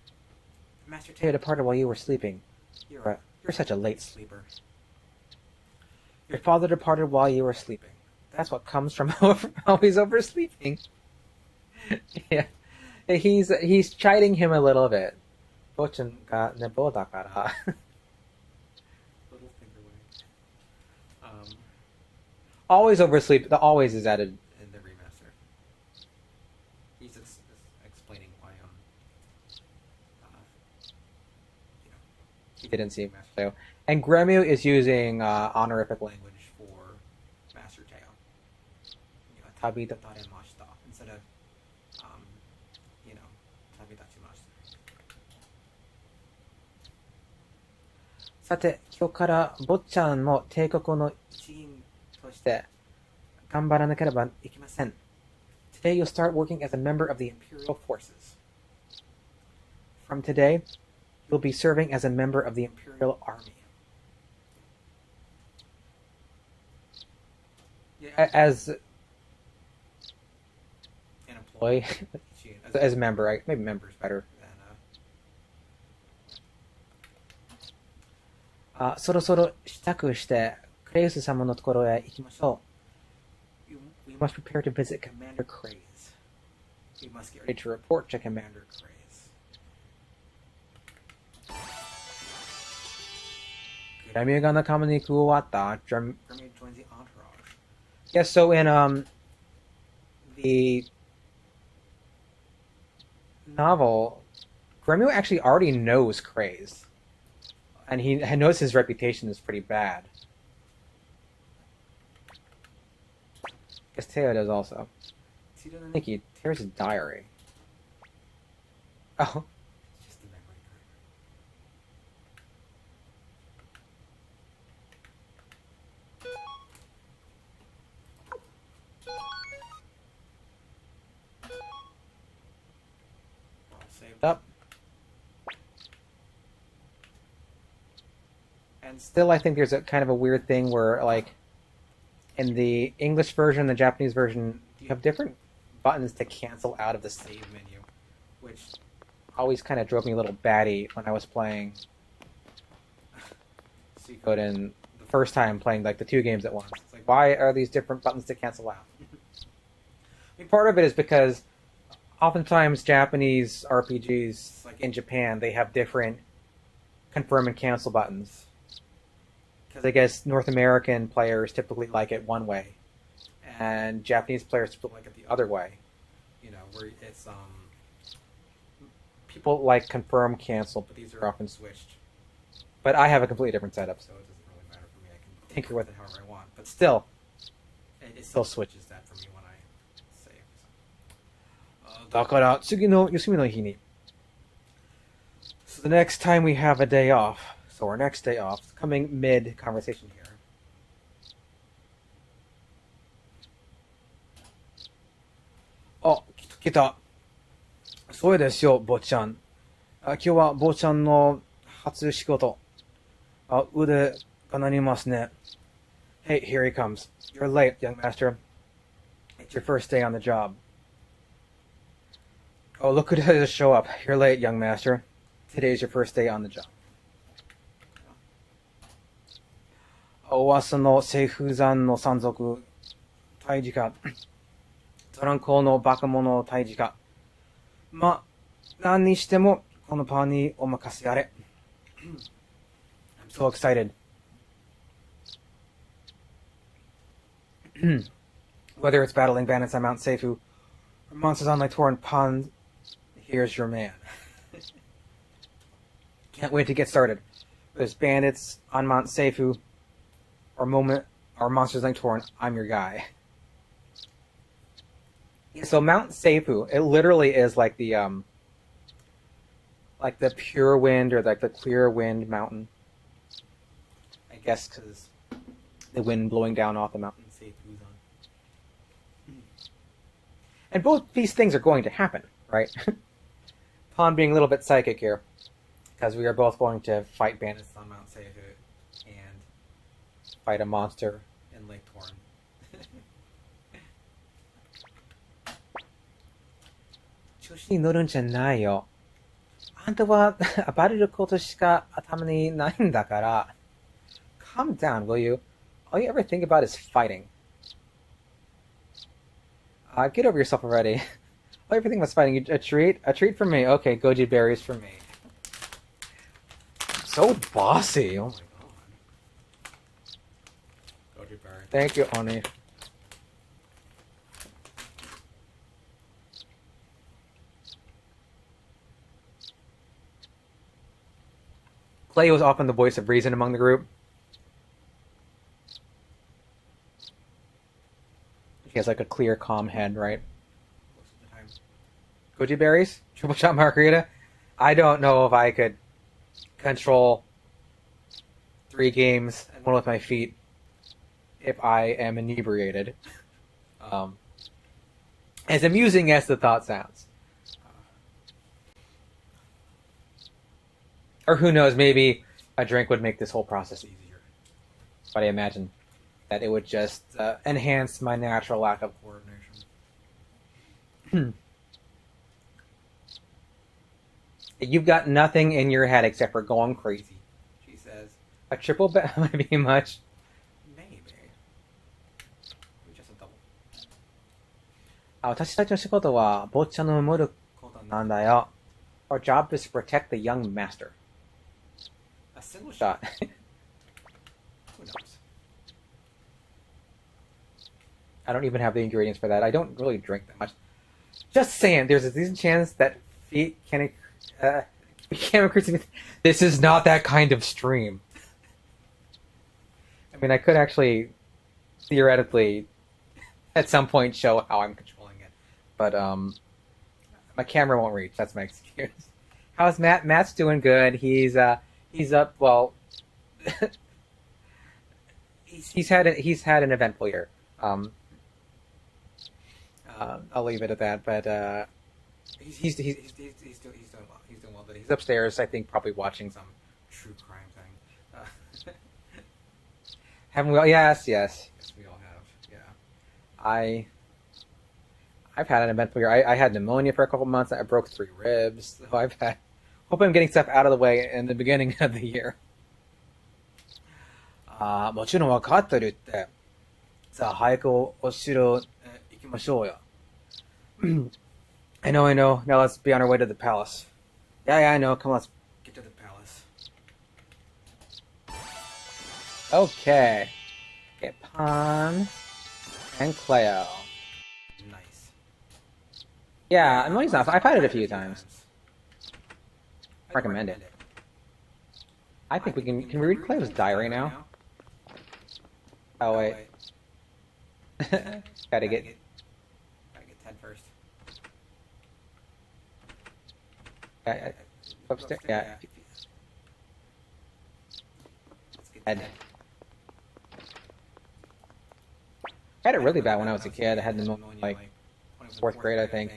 Master Teo departed while you were sleeping. You're such a late sleeper. Your father departed while you were sleeping. That's what comes from always oversleeping. Yeah, he's chiding him a little bit. Boat-chan ga nebou dakara. Little finger wave. Always oversleep. The always is added in the remaster. He's explaining why he didn't see Master Teo. And Gremio is using honorific language for Master Teo. Tabitatare-mashita instead of tabitatashimashita. さて、今日から坊ちゃんも帝国の一員として頑張らなければいけません。Today you'll start working as a member of the Imperial Forces. From today, you'll be serving as a member of the Imperial Army. As an employee, as a member, maybe member is better than そろそろ支度してクレイス様のところへ行きましょう。We must prepare to visit Commander Craze. We must get ready to report to Commander Craze. Gremio ga nakama ni kuwata. Gremio joins the entourage. Yes, so in the novel, Gremio actually already knows Craze. And he knows his reputation is pretty bad. I guess Teo does also. He doesn't think he tears his diary. Oh. It's just a memory card. All saved up. And still, I think there's a kind of a weird thing where, like, in the English version, the Japanese version, you have different buttons to cancel out of the save menu, which always kind of drove me a little batty when I was playing Suikoden the first time, playing like the two games at once. It's like, why are these different buttons to cancel out? I mean, part of it is because oftentimes Japanese RPGs, like in Japan, they have different confirm and cancel buttons. Because I guess North American players typically like it one way, and Japanese players typically like it the other way. You know, where it's people like confirm, cancel, but these are often switched. But I have a completely different setup, so it doesn't really matter for me. I can tinker with it however I want. But still, it still switches that for me when I save. だから次の休みの日に。So the next time we have a day off. So our next day off. Coming mid conversation here. あ、来た。そうですよ、坊ちゃん。今日は坊ちゃんの初仕事。腕が鳴りますね。Hey, here he comes. You're late, young master. It's your first day on the job. Oh, look who decided to show up. You're late, young master. Today's your first day on the job. 噂の西風山の山賊、退治か。トランコのバカ者退治か。ま、何にしても、このパーにお任せあれ。I'm so excited. Whether it's battling bandits on Mount Seifu or monsters on Lake Torrent Pond, here's your man. Can't wait to get started. Whether it's bandits on Mount Seifu or monsters like Torrent, I'm your guy. So Mount Seifu, it literally is like the pure wind or like the clear wind mountain. I guess because the wind blowing down off the mountain Seifu's on. And both these things are going to happen, right? Pon being a little bit psychic here, because we are both going to fight bandits on Mount Seifu and fight a monster in Lake Torrent. 調子に乗るんじゃないよ。あんたは暴れることしか頭にないんだから。Calm down, will you? All you ever think about is fighting. Get over yourself already. All you ever think about is fighting. A treat? A treat for me. Okay, goji berries for me. So bossy. Oh my god. Goji berry. Thank you, Oni. Clay was often the voice of reason among the group. He has like a clear, calm head, right? Most of the time. Goji berries? Triple shot margarita? I don't know if I could control 3 games and one with my feet if I am inebriated. As amusing as the thought sounds. Or who knows, maybe a drink would make this whole process easier. But I imagine that it would just enhance my natural lack of coordination. You've got nothing in your head except for going crazy, she says. A triple bet might be much. Maybe. Just a double. 私たちの仕事は坊ちゃんの守ることなんだよ. Our job is to protect the young master. A single shot. Who knows? I don't even have the ingredients for that. I don't really drink that much. Just saying, there's a decent chance that feet can increase. This is not that kind of stream. I mean, I could actually, theoretically, at some point show how I'm controlling it. But, my camera won't reach. That's my excuse. How's Matt? Matt's doing good. He's up. Well, he's had an eventful year. I'll leave it at that. But he's doing well. He's doing well. But he's upstairs, I think, probably watching some true crime thing. Haven't we all? Yes, we all have. Yeah, I've had an eventful year. I had pneumonia for a couple months. I broke 3 ribs. So hope I'm getting stuff out of the way in the beginning of the year. もちろん分かってるって。さあ、早くお城行きましょうよ。I know. Now let's be on our way to the palace. Yeah, I know. Come on, let's get to the palace. Okay. Get Pon and Cleo. Nice. Yeah, no, he's not. I've had it a few times. Recommend it. I think we can we read Cleo's diary now? Oh, wait. Gotta get 10 first. Yeah, upstairs. Yeah.
Let's get
Ed.
Ted.
I had it really bad when I was a kid. I had pneumonia like fourth grade, I think.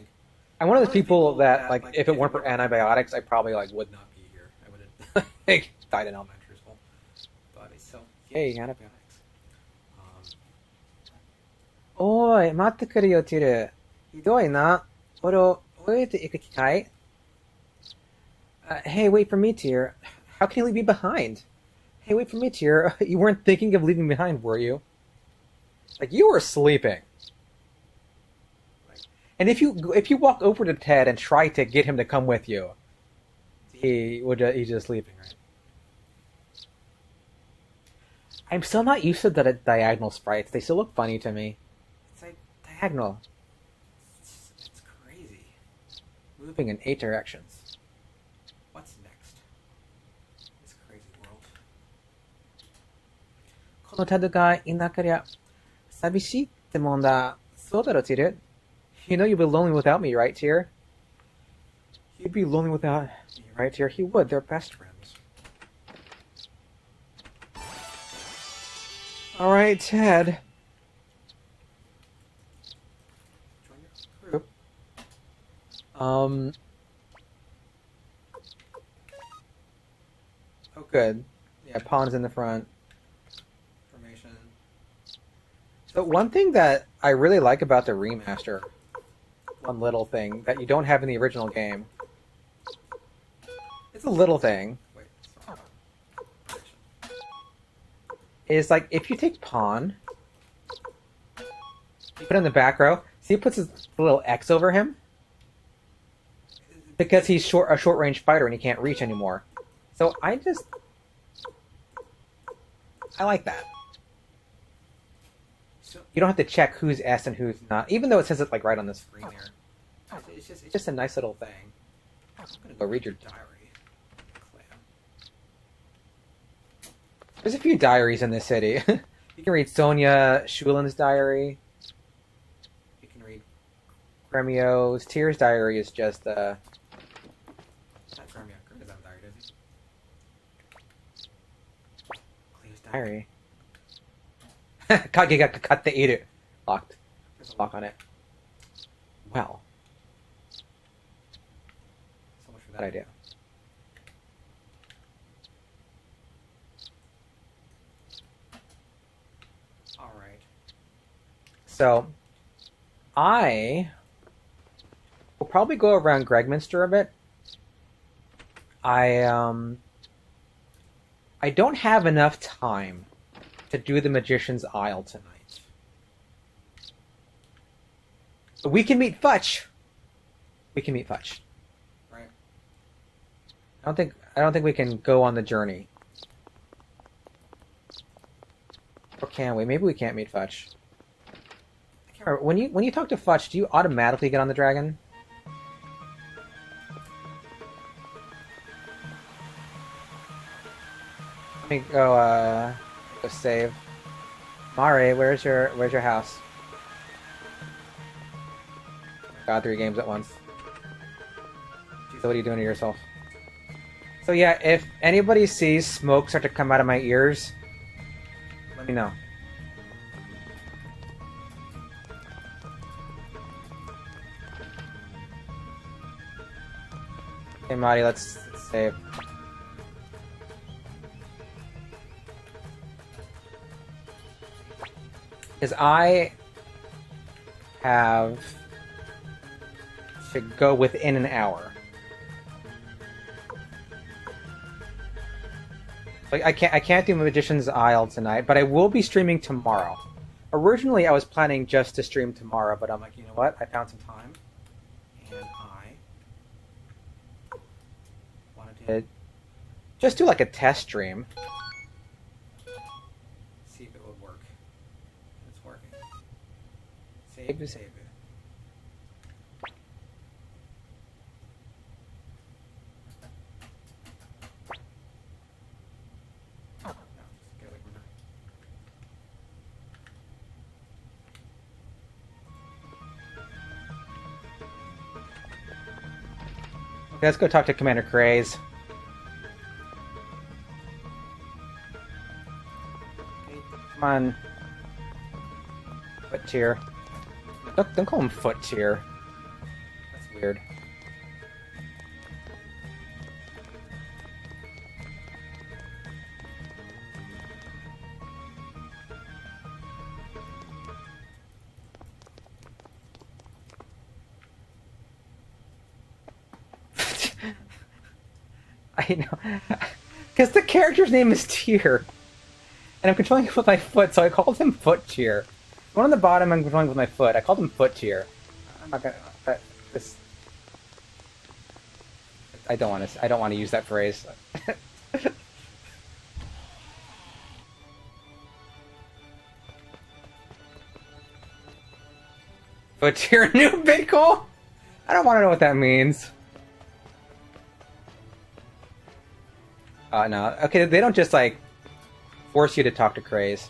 I'm one of those people that, like, if it weren't for antibiotics, I probably like would not be here. I would have like, died in elementary school.
But so
Hey,
antibiotics.
Oh, 待ってくれよ、ティル。ひどいな。俺を置いていく機会? Hey, wait for me, Tyr. How can you leave me behind? Hey, wait for me, Tyr. You weren't thinking of leaving me behind, were you? Like, you were sleeping. And if you walk over to Ted and try to get him to come with you, he's just sleeping, right? I'm still not used to the diagonal sprites. They still look funny to me.
It's like
Diagonal.
It's crazy.
Moving in 8 directions.
What's next? This crazy world.
このタドがいなけりゃ寂しいってもんだ。そうだろ、ティル。You know you'd be lonely without me, right, Tyr? He'd be lonely without me, right, Tyr? He would. They're best friends. All right, Ted.
Join your group.
Oh, good. Yeah, Pawn's in the front.
Formation.
So one thing that I really like about the remaster, one little thing that you don't have in the original game. It's a little thing.
Wait. Sorry. Formation.
Is like if you take Pawn, you put it in the back row. See, he puts his little X over him because he's a short range fighter and he can't reach anymore. So I like that.
So
You don't have to check who's S and who's not, even though it says it like right on the screen here.
it's
It's just a nice little thing.
I'm gonna
Go read your
diary. Clam.
There's a few diaries in this city. You can read Sonia Shulin's diary,
You can read.
Gremio's. Tyr's diary is just
Not from your doesn't have a diary, does he? Cleo's
diary. Kage ga kakatte iru. Locked.
There's a
Lock on it. Well,
So much for
that idea.
All right.
So, I will probably go around Gregminster a bit. I don't have enough time to do the Magician's Isle tonight. But we can meet Futch. We can meet Futch.
Right.
I don't think we can go on the journey. Or can we? Maybe we can't meet Futch. I can't remember. When you talk to Futch, do you automatically get on the dragon? Let me go save. Mare, where's your house? God, 3 games at once. So what are you doing to yourself? So yeah, if anybody sees smoke start to come out of my ears, let me know. Hey Marty, let's save. Because I have to go within an hour. Like I can't do Magician's Isle tonight, but I will be streaming tomorrow. Originally, I was planning just to stream tomorrow, but I'm like, you know what? I found some time, and I wanted to just do like a test stream.
See if it would work. It's working.
Save.
Save it. Oh, no, just get away from that.
Okay, let's go talk to Commander Craze. Come on. Foot tier. Don't call him foot tier. That's weird. I know. Because the character's name is Tier. And I'm controlling it with my foot, so I called him Foot Tier. The one on the bottom I'm controlling with my foot. I called him Foot Tier. I'm not gonna... this... I don't want to use that phrase. Foot Tier new Bitcoin? I don't want to know what that means. No. Okay, they don't just, like, force you to talk to Craze.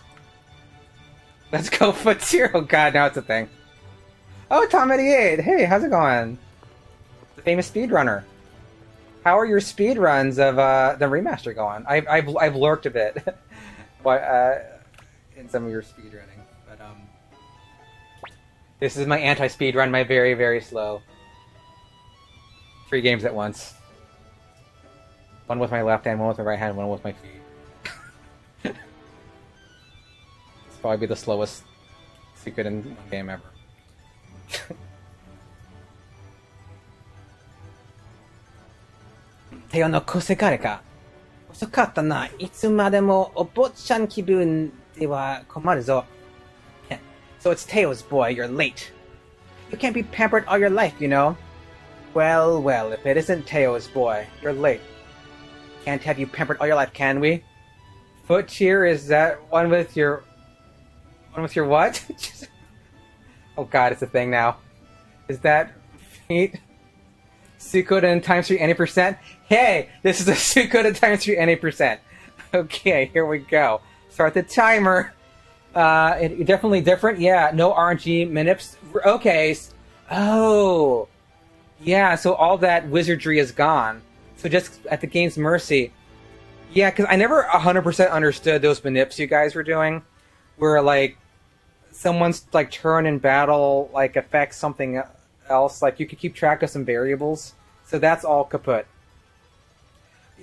Let's go Foot Tier. Oh god, now it's a thing. Oh, Tom88! Hey, how's it going? The famous speedrunner. How are your speedruns of the remaster going? I've lurked a bit in some of your speedrunning. But, this is my anti-speedrun, my very, very slow. 3 games at once. One with my left hand, one with my right hand, one with my feet. It's probably the slowest Suikoden game ever. 手を残せかれか。遅かったな。いつまでもお坊ちゃん気分では困るぞ。So it's Tails, boy, you're late. You can't be pampered all your life, you know. Well, well, if it isn't Tails, boy, you're late. Can't have you pampered all your life, can we? Foot cheer, is that one with your... One with your what? Oh god, it's a thing now. Is that feet? Suikoden times 3 any percent? Hey! This is a Suikoden times 3 any percent. Okay, here we go. Start the timer. Definitely different? Yeah, no RNG manips. Okay. Oh. Yeah, so all that wizardry is gone. So just at the game's mercy. Yeah, because I never 100% understood those manips you guys were doing. Where, like, someone's, like, turn in battle, like, affects something else. Like, you could keep track of some variables. So that's all kaput.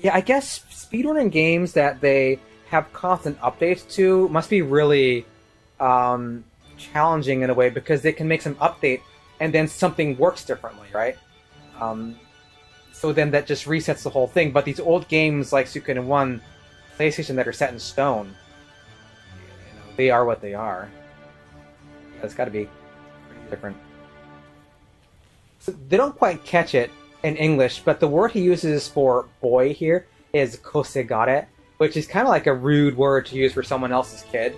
Yeah, I guess speedrunning games that they have constant updates to must be really challenging in a way, because they can make some update and then something works differently, right? So then that just resets the whole thing. But these old games like Suikoden 1, PlayStation, that are set in stone, you know, they are what they are. Yeah, it's got to be pretty different. So they don't quite catch it in English, but the word he uses for boy here is kosegare, which is kind of like a rude word to use for someone else's kid.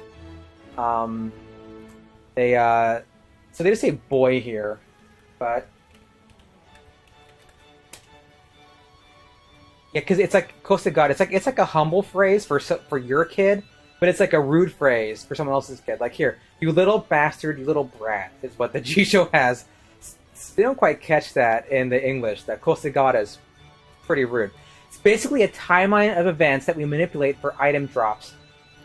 So they just say boy here, but yeah, because it's like kosegare. It's like a humble phrase for your kid, but it's like a rude phrase for someone else's kid. Like here, you little bastard, you little brat, is what the Jisho has. They don't quite catch that in the English. That kosegare is pretty rude. It's basically a timeline of events that we manipulate for item drops,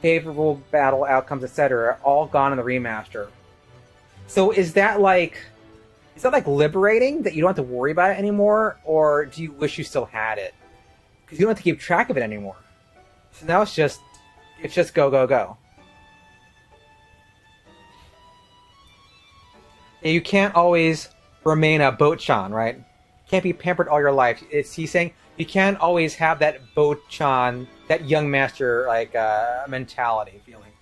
favorable battle outcomes, etc., all gone in the remaster. So is that like liberating, that you don't have to worry about it anymore, or do you wish you still had it? Because you don't have to keep track of it anymore. So now it's just go, go, go. And you can't always remain a Boat-chan, right? Can't be pampered all your life. He's saying you can't always have that Boat-chan, that young master mentality feeling.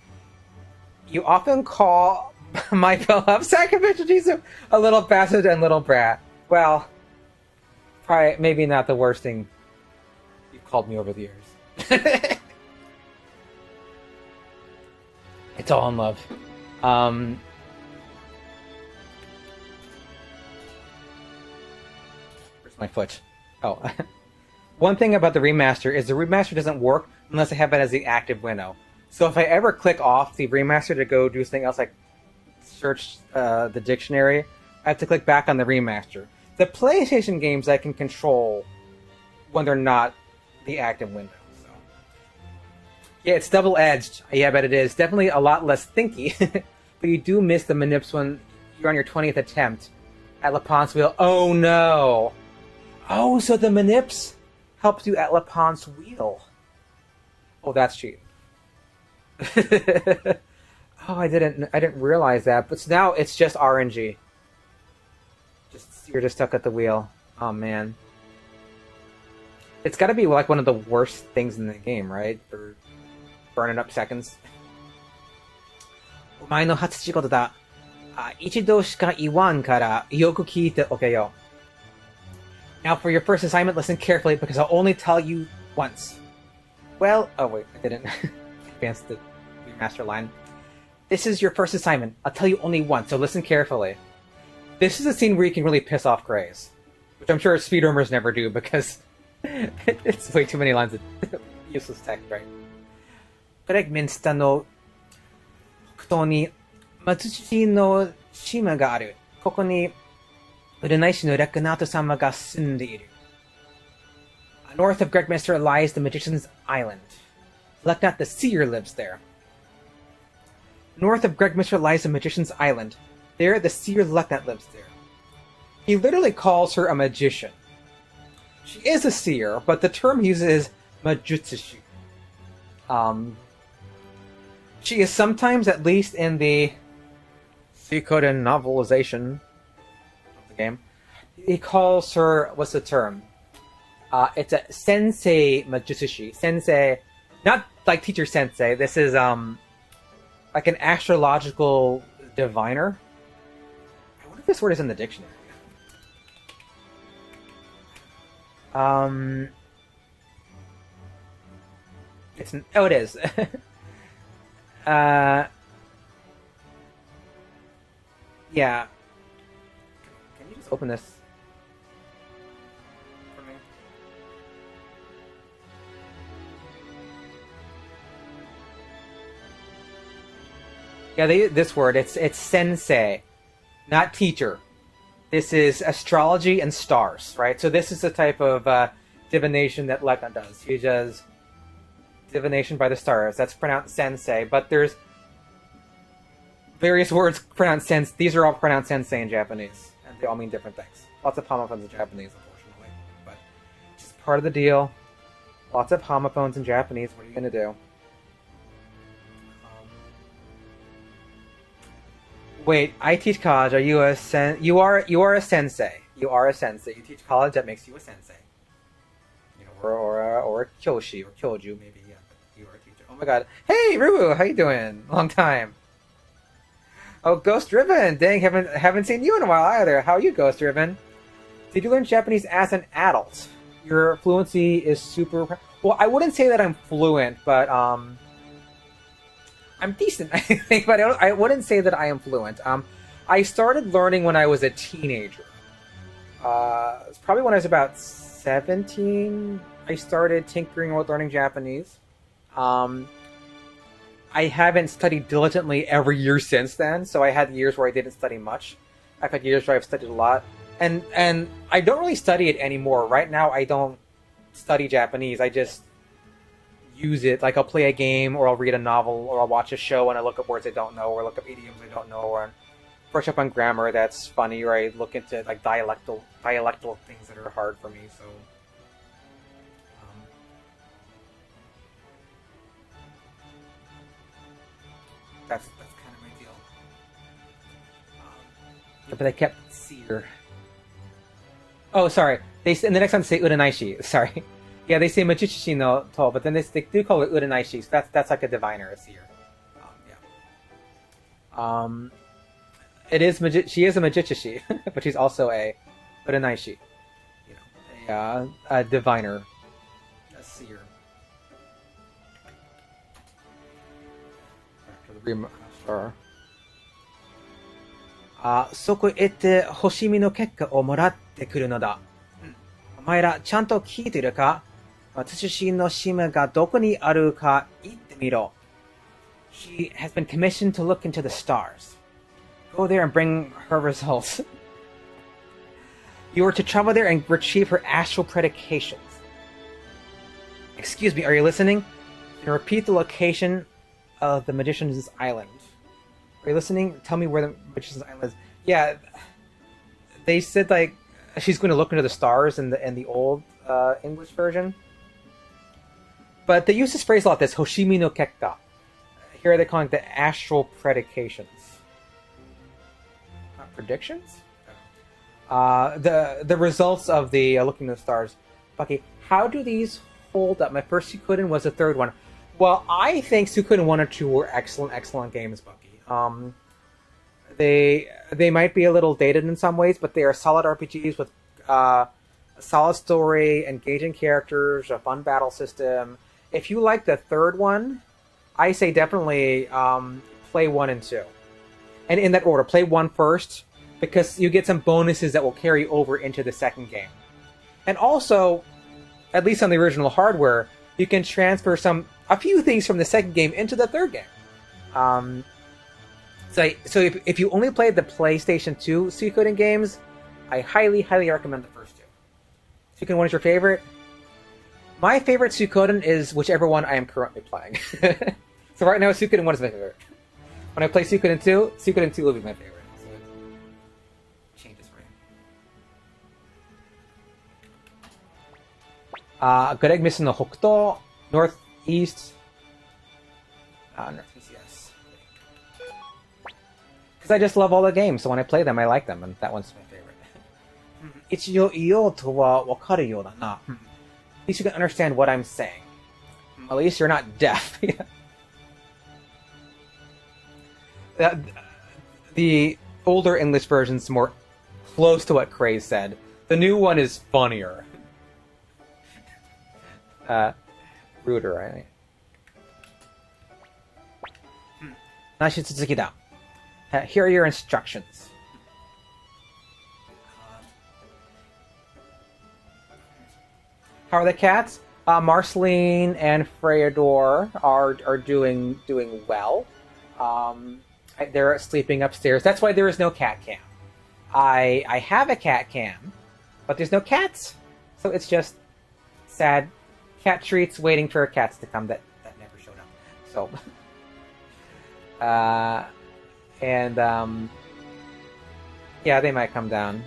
You often call my beloved Sacrificial Jisoo a little bastard and little brat. Well, probably maybe not the worst thing you've called me over the years. It's all in love. My foot. Oh. One thing about the remaster is the remaster doesn't work unless I have it as the active window. So if I ever click off the remaster to go do something else like search the dictionary, I have to click back on the remaster. The PlayStation games I can control when they're not the active window. So yeah, it's double-edged. Yeah, but it is definitely a lot less thinky. But you do miss the manips when you're on your 20th attempt at Lapon's wheel. Oh no! Oh, so the manips helps you at Lapon's wheel. Oh, that's cheap. Oh, I didn't realize that. But now it's just RNG. You're just stuck at the wheel. Oh man. It's got to be like one of the worst things in the game, right? For burning up seconds. お前の初仕事だ。一度しか言わんからよく聞いておけよ。Now for your first assignment, listen carefully because I'll only tell you once. Well, oh wait, I didn't advance the remaster line. This is your first assignment. I'll tell you only once, so listen carefully. This is a scene where you can really piss off Grays, which I'm sure speedrunners never do because it's way too many lines of useless text, right? Greg Minsta no 北東に松土の島がある。ここに占い師のレクナート様が住んでいる。North of Gregminster lies the Magician's Island. Leknat the Seer lives there. North of Gregminster lies the Magician's Island. There, the Seer Leknat lives there. He literally calls her a magician. She is a seer, but the term he uses is Majutsushi. She is sometimes, at least in the Suikoden novelization of the game, he calls her, what's the term? It's a sensei Majutsushi. Sensei, not like teacher sensei. This is like an astrological diviner. I wonder if this word is in the dictionary. It's oh, it is. Yeah. Can you just open this for me? Yeah, they use this word. It's sensei, not teacher. This is astrology and stars, right? So this is the type of divination that Lekna does. He does divination by the stars. That's pronounced sensei, but there's various words pronounced sensei. These are all pronounced sensei in Japanese, and they all mean different things. Lots of homophones in Japanese, unfortunately, but it's just part of the deal. Lots of homophones in Japanese. What are you gonna do? Wait, I teach college. Are you a You are a sensei. You are a sensei. You teach college. That makes you a sensei. You know, or a kyoshi or kyoju maybe. Yeah, but you are a teacher. Oh my god. Hey, Rubu, how you doing? Long time. Oh, Ghost Ribbon. Dang, haven't seen you in a while either. How are you, Ghost Ribbon? Did you learn Japanese as an adult? Your fluency is super. Well, I wouldn't say that I'm fluent, but I'm decent, I think, but I wouldn't say that I am fluent. I started learning when I was a teenager. It's probably when I was about 17. I started tinkering with learning Japanese. I haven't studied diligently every year since then, so I had years where I didn't study much. I've had years where I've studied a lot. And I don't really study it anymore. Right now, I don't study Japanese. I just use it. Like, I'll play a game, or I'll read a novel, or I'll watch a show and I look up words I don't know, or look up idioms I don't know, or brush up on grammar that's funny, or I look into like dialectal things that are hard for me. So that's kind of my deal. But I kept seer. Oh, sorry. They in the next one say uranaishi. Sorry. Yeah, they say Machichishi no to, but then they do call it uranaishi. So that's like a diviner, a seer. It is she is a Machichishi, but she's also a uranaishi. You know, a diviner, a seer. Back to the remaster. そこへ行って星見の結果をもらってくるのだ。お前らちゃんと聞いてるか？私の島がどこにあるか言ってみろ。She has been commissioned to look into the stars. Go there and bring her results. You are to travel there and retrieve her astral predications. Excuse me, are you listening? And repeat the location of the Magician's Island. Are you listening? Tell me where the Magician's Island is. Yeah, they said like she's going to look into the stars in the old English version. But they use this phrase a lot. This Hoshimi no Kekka. Here they're calling it the astral predications. Not predictions? The results of the looking at the stars. Bucky, how do these hold up? My first Suikoden was the third one. Well, I think Suikoden 1 and 2 were excellent games, Bucky. They might be a little dated in some ways, but they are solid RPGs with a solid story, engaging characters, a fun battle system. If you like the third one, I say definitely play 1 and 2. And in that order, play 1 first, because you get some bonuses that will carry over into the second game. And also, at least on the original hardware, you can transfer a few things from the second game into the third game. So if you only played the PlayStation 2 Suikoden games, I highly recommend the first two. Suikoden 1 is your favorite? My favorite Suikoden is whichever one I am currently playing. So right now, Suikoden 1 is my favorite. When I play Suikoden 2, Suikoden 2 will be my favorite. So it changes for you. Greg Mission no Hokuto, Northeast. Northeast, yes. Because I just love all the games, so when I play them, I like them, and that one's my favorite. 一応言おうとは分かるようだな. At least you can understand what I'm saying. At least you're not deaf. The older English version's more close to what Craze said. The new one is funnier. Ruder, right? なし続きだ. Here are your instructions. How are the cats? Marceline and Freyador are doing well. They're sleeping upstairs. That's why there is no cat cam. I have a cat cam, but there's no cats. So it's just sad cat treats waiting for cats to come that never showed up. So, yeah, they might come down.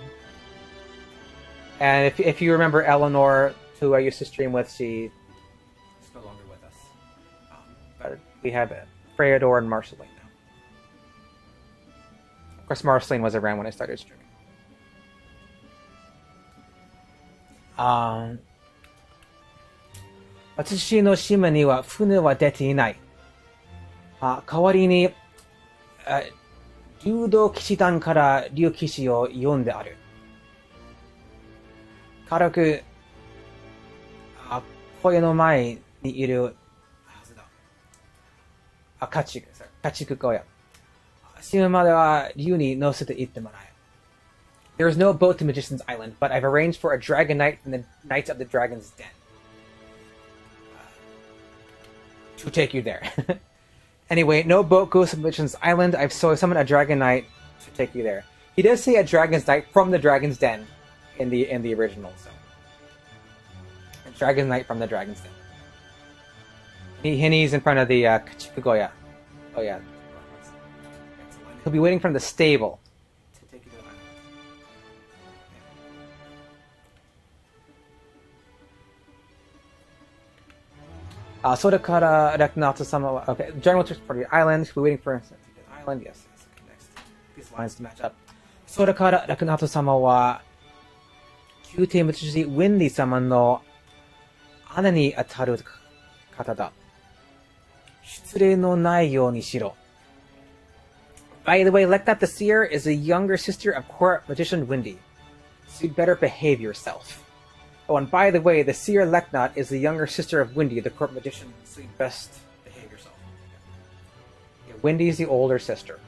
And if you remember Eleanor, who I used to stream with, she's no longer with us. But we have Freyador and Marceline now. Of course, Marceline was around when I started streaming. 私の島には船は出ていない。代わりに、流動騎士団から竜騎士を呼んである。軽く、声の前にいる、家畜小屋。島までは竜に乗せて行ってもらえ。There is no boat to Magician's Island, but I've arranged for a Dragon Knight from the Knights of the Dragon's Den to take you there. Anyway, no boat goes to Magician's Island. I've summoned a Dragon Knight to take you there. He does say a Dragon's Knight from the Dragon's Den in the original, so a Dragon Knight from the Dragon's Den. He's in front of the Kachikugoya. Oh yeah. He'll be waiting from the stable to take you to the island. それからラクナート様は Okay, general tricks for the island. We're waiting for the island. Yes. Next. These lines to match up. それからラクナート様は宮廷無知事ウェンディ様の姉にあたる方だ。失礼のないようにしろ。By the way, Leknat the Seer is a younger sister of court magician Windy. So you'd better behave yourself. Oh, and by the way, the Seer Leknat is the younger sister of Windy, the court magician, so you'd best behave yourself. Yeah, Windy's the older sister.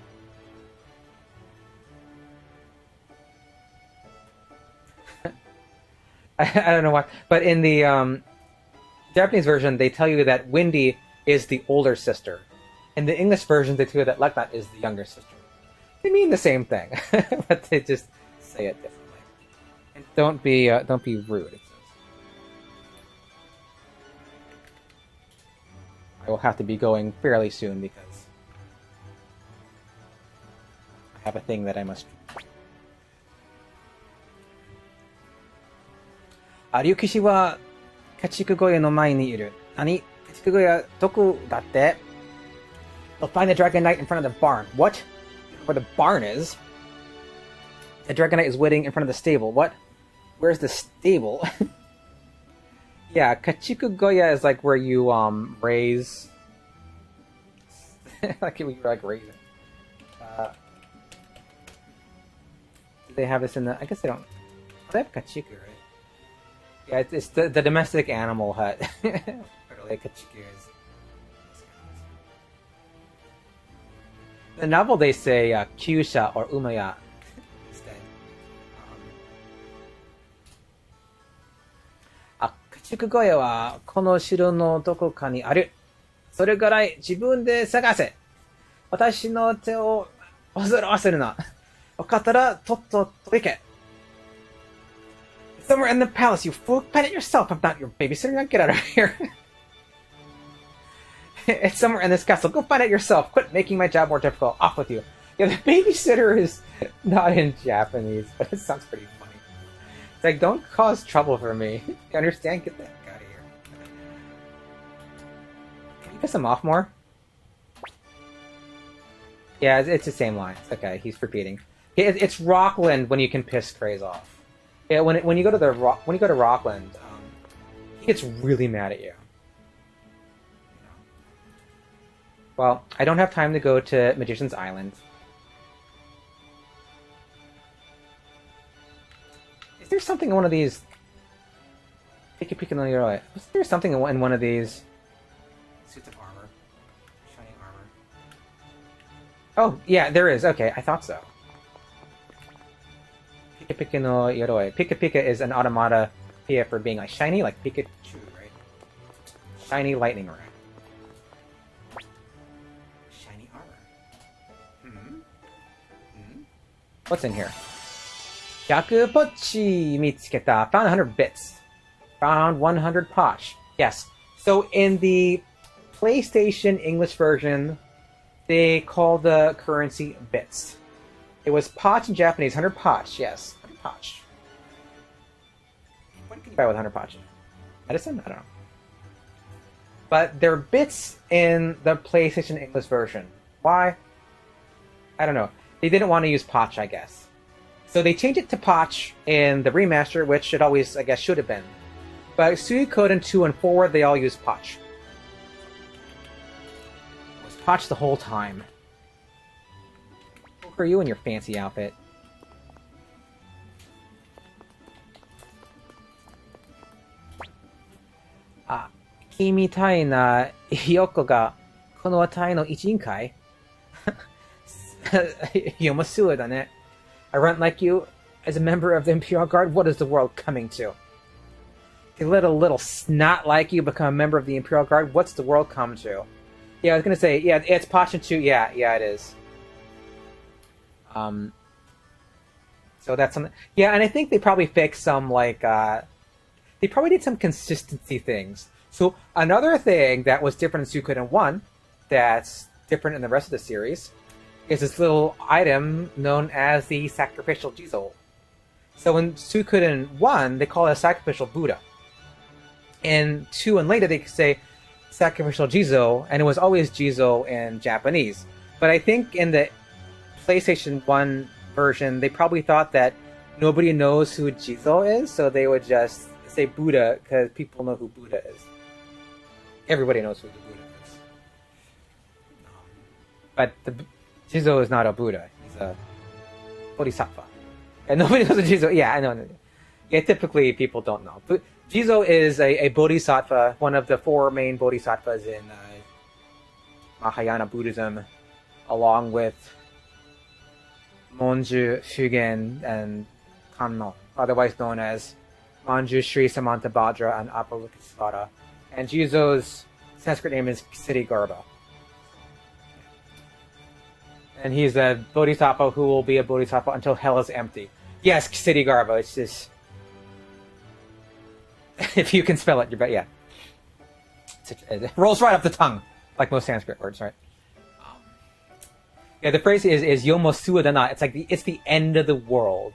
I don't know why, but in the Japanese version, they tell you that Windy is the older sister. In the English version, they tell you that Leknat is the younger sister. They mean the same thing, but they just say it differently. And Don't be rude. It says. I will have to be going fairly soon because I have a thing that I must. 竜騎士は家畜小屋の前にいる。何？家畜小屋どこだって？ You'll find the Dragon Knight in front of the barn. What? Where the barn is? The Dragon Knight is waiting in front of the stable. What? Where's the stable? Yeah, kachiku goya is like where you raise, like when you raise it. Do they have this in the? I guess they don't. They have kachiku, right? Yeah, it's the domestic animal hut. Like kachiku is. The novel they say kyusha or umaya instead. 家畜小屋はこの城のどこかにある。それぐらい自分で探せ。私の手を煩わせるな。分かったらとっとと行け。It's somewhere in the palace, you fool. Find it yourself. I'm not your babysitter. Now get out of here. It's somewhere in this castle. Go find it yourself. Quit making my job more difficult. Off with you. Yeah, the babysitter is not in Japanese, but it sounds pretty funny. It's like, don't cause trouble for me. You understand? Get the heck out of here. Can you piss him off more? Yeah, it's the same line. It's okay, he's repeating. It's Rockland when you can piss Craze off. Yeah, when you go to Rockland, he gets really mad at you. Well, I don't have time to go to Magician's Island. Is there something in one of these? Pika Pika no Yoroi. Is there something in one of these? Suits of armor. Shining armor. Oh, yeah, there is. Okay, I thought so. Pika Pika no Yoroi. Pika Pika is an automata here for being like shiny, like Pikachu, right? Shiny lightning ray. What's in here? 100 pochi mitsuketa. Found 100 bits. Found 100 poch. Yes. So in the PlayStation English version, they call the currency bits. It was poch in Japanese. 100 poch. Yes. 100 poch. What can you buy with 100 poch? Medicine? I don't know. But they're bits in the PlayStation English version. Why? I don't know. They didn't want to use Potch, I guess. So they changed it to Potch in the remaster, which it always, I guess, should have been. But Suikoden 2 and 4, they all use Potch. It was Potch the whole time. Who are you in your fancy outfit? Ah, Kimi tai na Hiyoko ga kono watai no ichinkai? I run like you as a member of the Imperial Guard. What is the world coming to? You let a little snot like you become a member of the Imperial Guard. What's the world come to? Yeah, I was gonna say, yeah, it's Pachin 2. Yeah, it is. So that's something. Yeah, and I think they probably fixed some they probably did some consistency things. So another thing that was different in Suikoden 1, that's different in the rest of the series, is this little item known as the Sacrificial Jizo. So in Suikoden 1, they call it a Sacrificial Buddha. In 2 and later, they say Sacrificial Jizo, and it was always Jizo in Japanese. But I think in the PlayStation 1 version, they probably thought that nobody knows who Jizo is, so they would just say Buddha, because people know who Buddha is. Everybody knows who the Buddha is. But the Jizo is not a Buddha. He's a Bodhisattva. And nobody knows a Jizo. Yeah, I know. Yeah, typically people don't know. But Jizo is a Bodhisattva, one of the 4 main Bodhisattvas in Mahayana Buddhism, along with Monju, Shugen, and Kanno, otherwise known as Manjushri, Samantabhadra, and Avalokitesvara. And Jizo's Sanskrit name is Siddhigarbha. And he's a bodhisattva who will be a bodhisattva until hell is empty. Yes, Siddhigarbha. It's just
If you can spell it, you bet. Yeah, it rolls right off the tongue, like most Sanskrit words, right? Yeah, the phrase is "Yomo suadana." It's like it's the end of the world,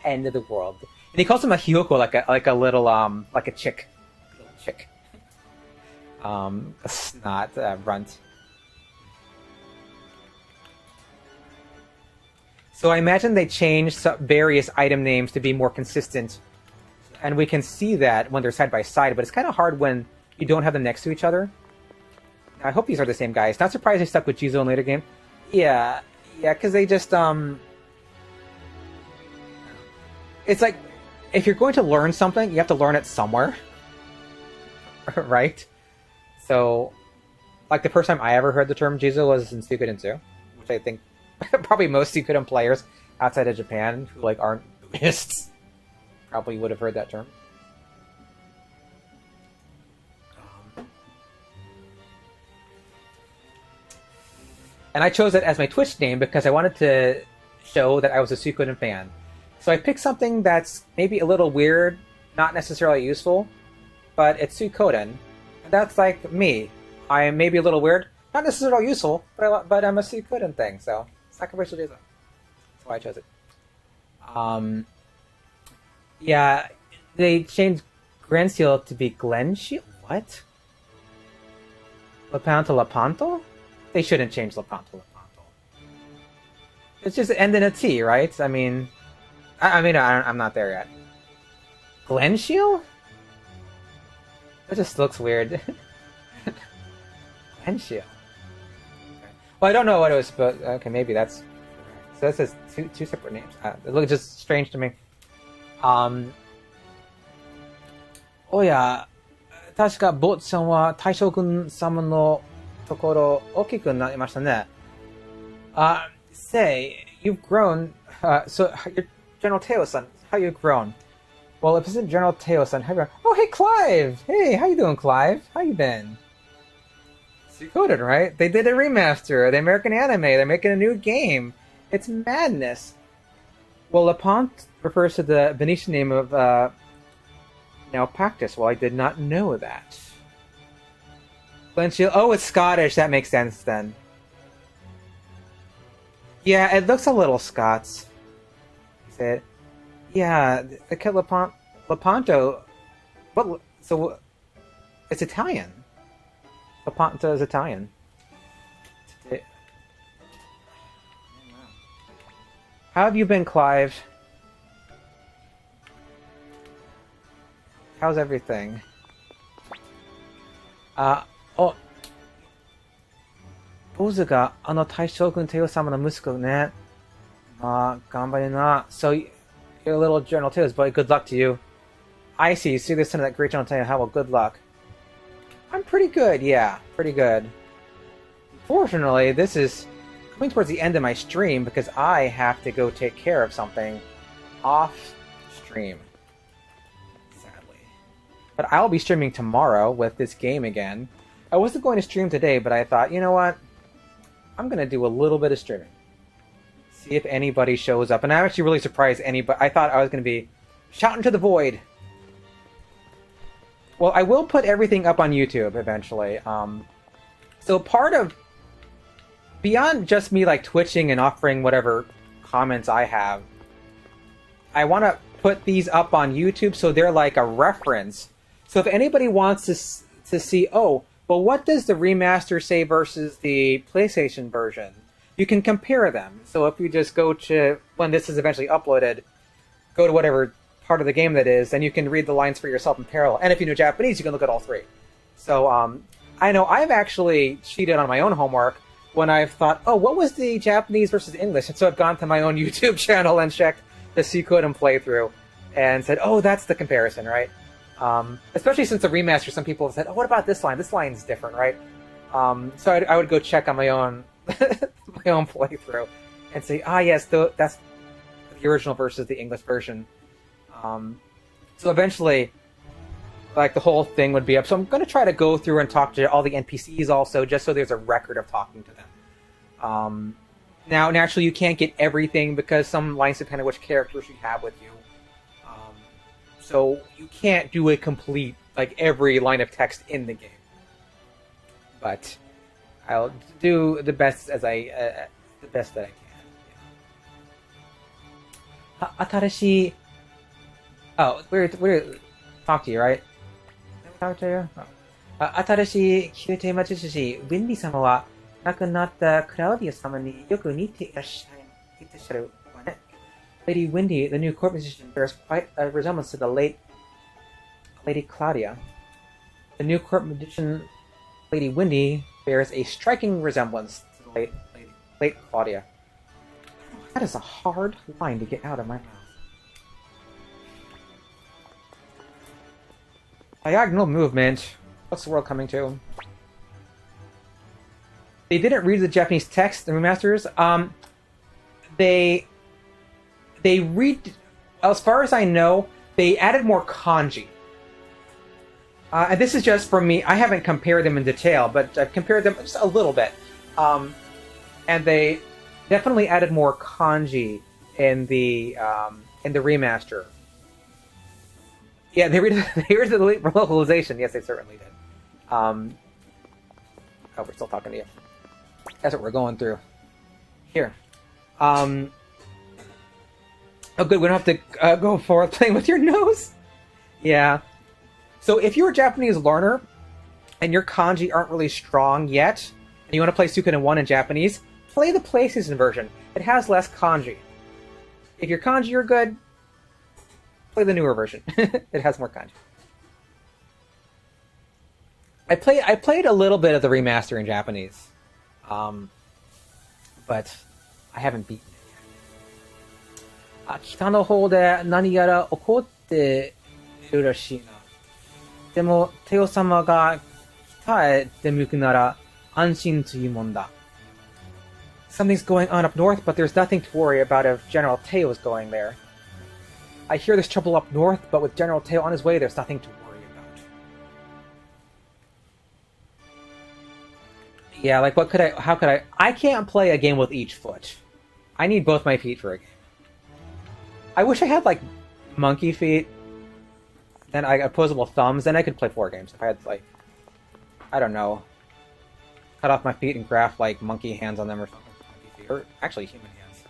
end of the world. And he calls him a hiyoko, like a little like a chick, a snot runt. So I imagine they changed various item names to be more consistent, and we can see that when they're side by side. But it's kind of hard when you don't have them next to each other. I hope these are the same guys. Not surprised they stuck with Jizo in later game. Yeah, because they just it's like if you're going to learn something, you have to learn it somewhere, right? So, like the first time I ever heard the term Jizo was in Suikoden 2, which I think probably most Suikoden players outside of Japan who like aren't Buddhists probably would have heard that term. And I chose it as my Twitch name because I wanted to show that I was a Suikoden fan. So I picked something that's maybe a little weird, not necessarily useful, but it's Suikoden. And that's like me. I am maybe a little weird, not necessarily useful, but I'm a Suikoden thing, so sacrificial Jizo. That's why I chose it. Yeah, they changed Grenseal to be Glenshield? What? Lepanto Lepanto? They shouldn't change Lepanto Lepanto. It's just end in a T, right? I mean, I'm not there yet. Glenshield? That just looks weird. Glenshield. Well, I don't know what it was, but okay, maybe that's... So that says two separate names. It looks just strange to me. Oh yeah, 確かボッチさんは大将軍様のところ大きくなりましたね。Say, you've grown. So, General Teo-san, how you grown? Well, if it's in General Teo-san, how you grown? Oh, hey, Clive! Hey, how you doing, Clive? How you been? Suikoden, right? They did a remaster, the American anime. They're making a new game. It's madness. Well, Lepant refers to the Venetian name of Naupactus. Well, I did not know that. Glenshield. Oh, it's Scottish. That makes sense then. Yeah, it looks a little Scots. He said, yeah, the kid Lepanto. What? So, it's Italian. Lepanto is Italian. How have you been, Clive? How's everything? Oh. 坊主が大将軍テオ様の息子ね。頑張りな. So, you're a little General Teos, but good luck to you. I see. You see the son of that great General Teo. How well, good luck. I'm pretty good, yeah. Pretty good. Fortunately, this is coming towards the end of my stream because I have to go take care of something off stream. Sadly. But I'll be streaming tomorrow with this game again. I wasn't going to stream today, but I thought, you know what? I'm going to do a little bit of streaming. See if anybody shows up. And I'm actually really surprised anybody. I thought I was going to be shouting to the void. Well, I will put everything up on YouTube eventually. So part of... Beyond just me like twitching and offering whatever comments I have, I want to put these up on YouTube so they're like a reference. So if anybody wants to see, oh, well, what does the remaster say versus the PlayStation version? You can compare them. So if you just go to, when this is eventually uploaded, go to whatever part of the game that is, then you can read the lines for yourself in parallel. And if you know Japanese, you can look at all three. So I know I've actually cheated on my own homework when I've thought, oh, what was the Japanese versus English? And so I've gone to my own YouTube channel and checked the Suikoden playthrough and said, oh, that's the comparison, right? Especially since the remaster, some people have said, oh, what about this line? This line's different, right? So I would go check on my own my own playthrough and say, yes, that's the original versus the English version. So eventually, like, the whole thing would be up. So I'm going to try to go through and talk to all the NPCs also, just so there's a record of talking to them. Now, naturally, you can't get everything because some lines depend on which characters you have with you. so you can't do a complete, like, every line of text in the game. But I'll do the best that I can. Atarashi. Oh, we're talk to you, right? Talk to you. Oh. 新しい宮廷魔術師ウィンディ様は亡くなったクラウディア様によく似ていらっしゃるわね。Lady Windy, the new court musician, bears quite a resemblance to the late Lady Claudia. The new court musician, Lady Windy, bears a striking resemblance to the late Claudia. That is a hard line to get out of my mouth. Diagonal movement. What's the world coming to? They didn't read the Japanese text, the remasters. They read, as far as I know, they added more kanji. And this is just from me. I haven't compared them in detail, but I've compared them just a little bit. And they definitely added more kanji in the remaster. Yeah, they read the localization. Yes, they certainly did. Oh, we're still talking to you. That's what we're going through. Here. Oh, good. We don't have to go forward playing with your nose. Yeah. So if you're a Japanese learner and your kanji aren't really strong yet, and you want to play Suikoden 1 in Japanese, play the PlayStation version. It has less kanji. If your kanji are good, play the newer version. It has more kanji. I played a little bit of the remaster in Japanese, but I haven't beaten it yet. 北の方で何やら起こっているらしいな。でも、テオ様が北へ出向くなら安心というもんだ。Something's going on up north, but there's nothing to worry about if General Teo is going there. I hear there's trouble up north, but with General Teo on his way, there's nothing to worry about. Yeah, like how could I can't play a game with each foot. I need both my feet for a game. I wish I had, like, monkey feet, then opposable thumbs, then I could play 4 games. If I had, like, I don't know, cut off my feet and graft, like, monkey hands on them or something. Or actually human hands.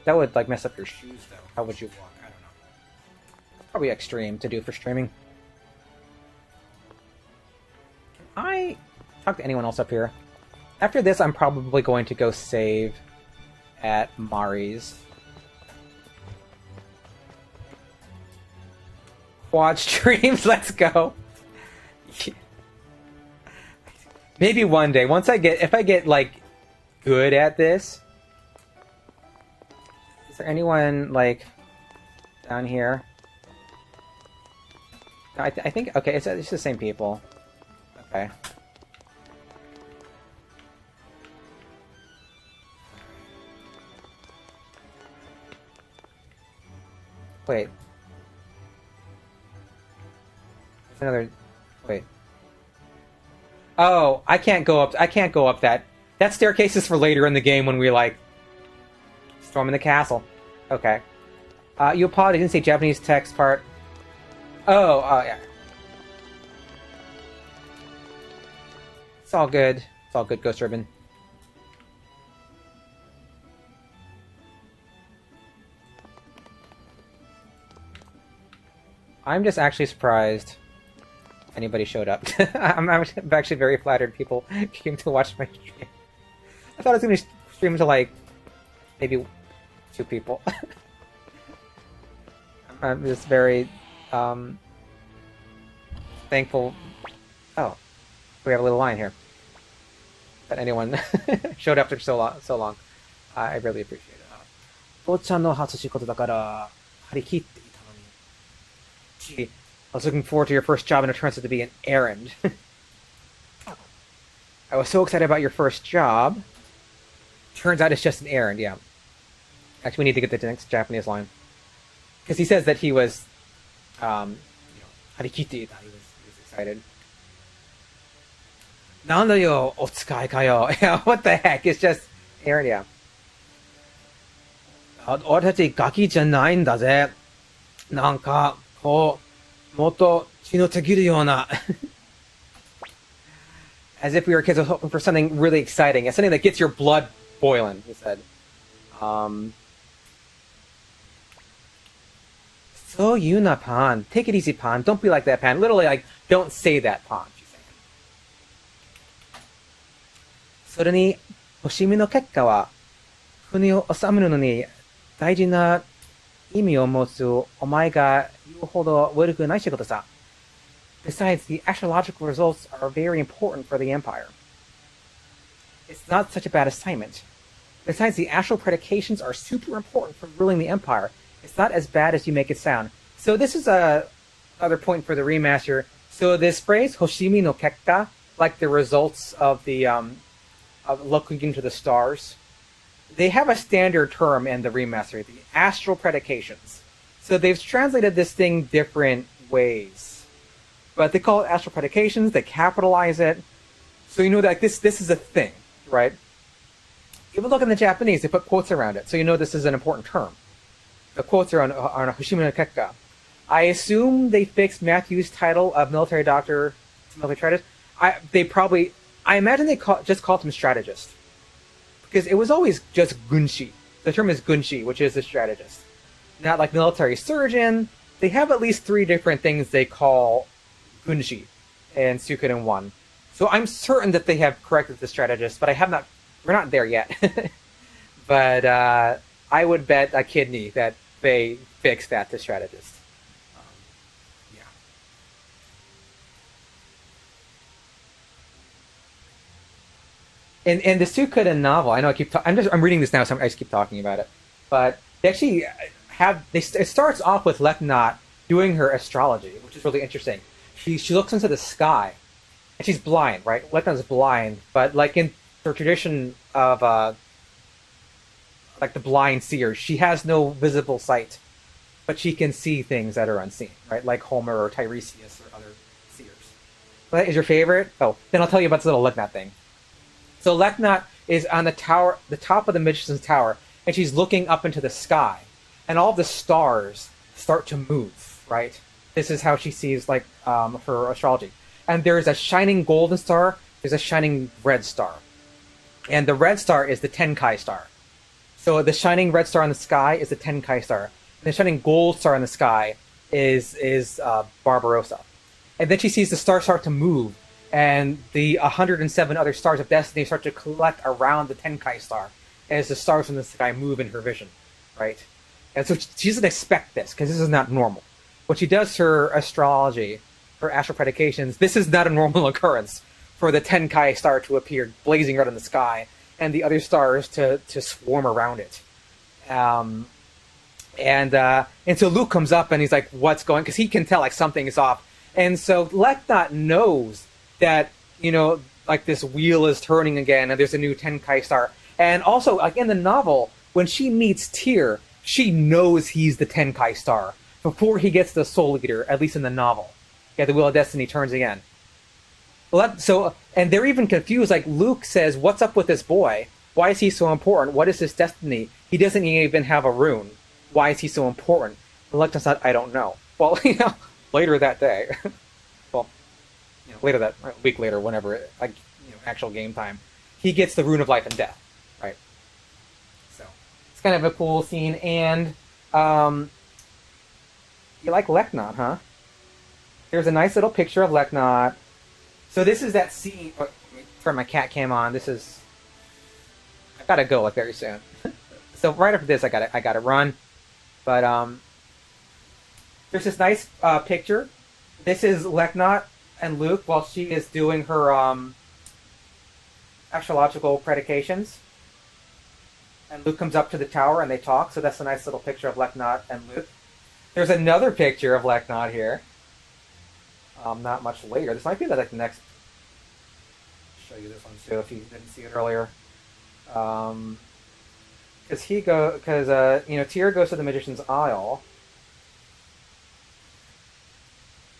That would like mess up your shoes though. How would you walk? I don't know. Probably extreme to do for streaming. Can I talk to anyone else up here? After this, I'm probably going to go save at Mari's. Quad streams, let's go. Maybe one day. If I get like good at this. Is there anyone, like, down here? I think, okay, it's the same people. Okay. Wait. There's another, wait. Oh, I can't go up that. That staircase is for later in the game when we, like, storming the castle. Okay. You apologize, I didn't say Japanese text part. Oh, yeah. It's all good. It's all good, Ghost Ribbon. I'm just actually surprised anybody showed up. I'm actually very flattered people came to watch my stream. I thought I was going to stream to, like, maybe 2 people. I'm just very thankful. Oh, we have a little line here. That anyone showed up for so long. I really appreciate it. 父ちゃんの初仕事だから張り切っていたのに。Gee, I was looking forward to your first job and it turns out to be an errand. I was so excited about your first job. Turns out it's just an errand, yeah. Actually, we need to get the next Japanese line. Because he says that he was, harikite, he was excited. Nanda yo, otsukai ka yo. Yeah, what the heck? It's just errand, yeah. 俺たちガキじゃないんだぜ。なんか、こう、もっと血のたぎるような as if we were kids hoping for something really exciting, something that gets your blood boiling, he said. So Yuna, Pan. Take it easy, Pan. Don't be like that, Pan. Literally, like, don't say that, Pan, she's saying. それに、星見の結果は、船を収めるのに大事な意味を持つお前が言うほど悪くない仕事さ。Besides, the astrological results are very important for the Empire. It's not such a bad assignment. Besides, the astral predications are super important for ruling the Empire. It's not as bad as you make it sound. So this is another point for the remaster. So this phrase, Hoshimi no Kekka, like the results of the of looking into the stars, they have a standard term in the remaster, the astral predications. So they've translated this thing different ways. But they call it astral predications, they capitalize it. So you know that this is a thing, right? Even look in the Japanese, they put quotes around it, so you know this is an important term. The quotes are on Hoshimi no Kekka. I assume they fixed Matthew's title of military doctor to military strategist. I imagine they just called him strategist. Because it was always just gunshi. The term is gunshi, which is the strategist. Not like military surgeon. They have at least 3 different things they call gunshi in Suikoden 1. So I'm certain that they have corrected the strategist, but we're not there yet. But I would bet a kidney that they fixed that to strategist. Yeah. In the Suikoden novel, I know I'm reading this now, so I just keep talking about it. But they actually it starts off with Leknat doing her astrology, which is really interesting. She looks into the sky, and she's blind, right? Leknat's blind, but like in the tradition of like the blind seer, she has no visible sight, but she can see things that are unseen, right? Like Homer or Tiresias or other seers. Well, that is your favorite? Oh, then I'll tell you about this little Leknat thing. So Leknat is on the tower, the top of the magician's tower, and she's looking up into the sky, and all the stars start to move, right? This is how she sees like her astrology. And there's a shining golden star, there's a shining red star. And the red star is the Tenkai star. So the shining red star in the sky is the Tenkai star. And the shining gold star in the sky is Barbarossa. And then she sees the stars start to move, and the 107 other stars of destiny start to collect around the Tenkai star as the stars in the sky move in her vision, right? And so she doesn't expect this, because this is not normal. When she does her astrology, her astral predications, this is not a normal occurrence for the Tenkai star to appear blazing red in the sky and the other stars to swarm around it. And so Luke comes up and he's like, what's going, because he can tell like something is off. And so Leknat knows that, you know, like this wheel is turning again and there's a new Tenkai star. And also, like in the novel, when she meets Tyr, she knows he's the Tenkai star before he gets the Soul Eater, at least in the novel. Yeah, the Wheel of Destiny turns again. And they're even confused. Like Luke says, "What's up with this boy? Why is he so important? What is his destiny? He doesn't even have a rune. Why is he so important?" And Leknat's not, "I don't know." Well, you know, later that day, well, you know, later that a week later, whenever like actual game time, he gets the rune of life and death, right? So it's kind of a cool scene. And you like Leknat, huh? Here's a nice little picture of Leknat. So this is that scene. Oh, turn my cat cam on. This is. I gotta go like very soon. So right after this, I gotta run. But there's this nice picture. This is Leknat and Luke while she is doing her astrological predications. And Luke comes up to the tower and they talk. So that's a nice little picture of Leknat and Luke. There's another picture of Leknat here. Not much later. This might be like the next. I'll show you this one too if you didn't see it earlier. Because Tyr goes to the Magician's Isle.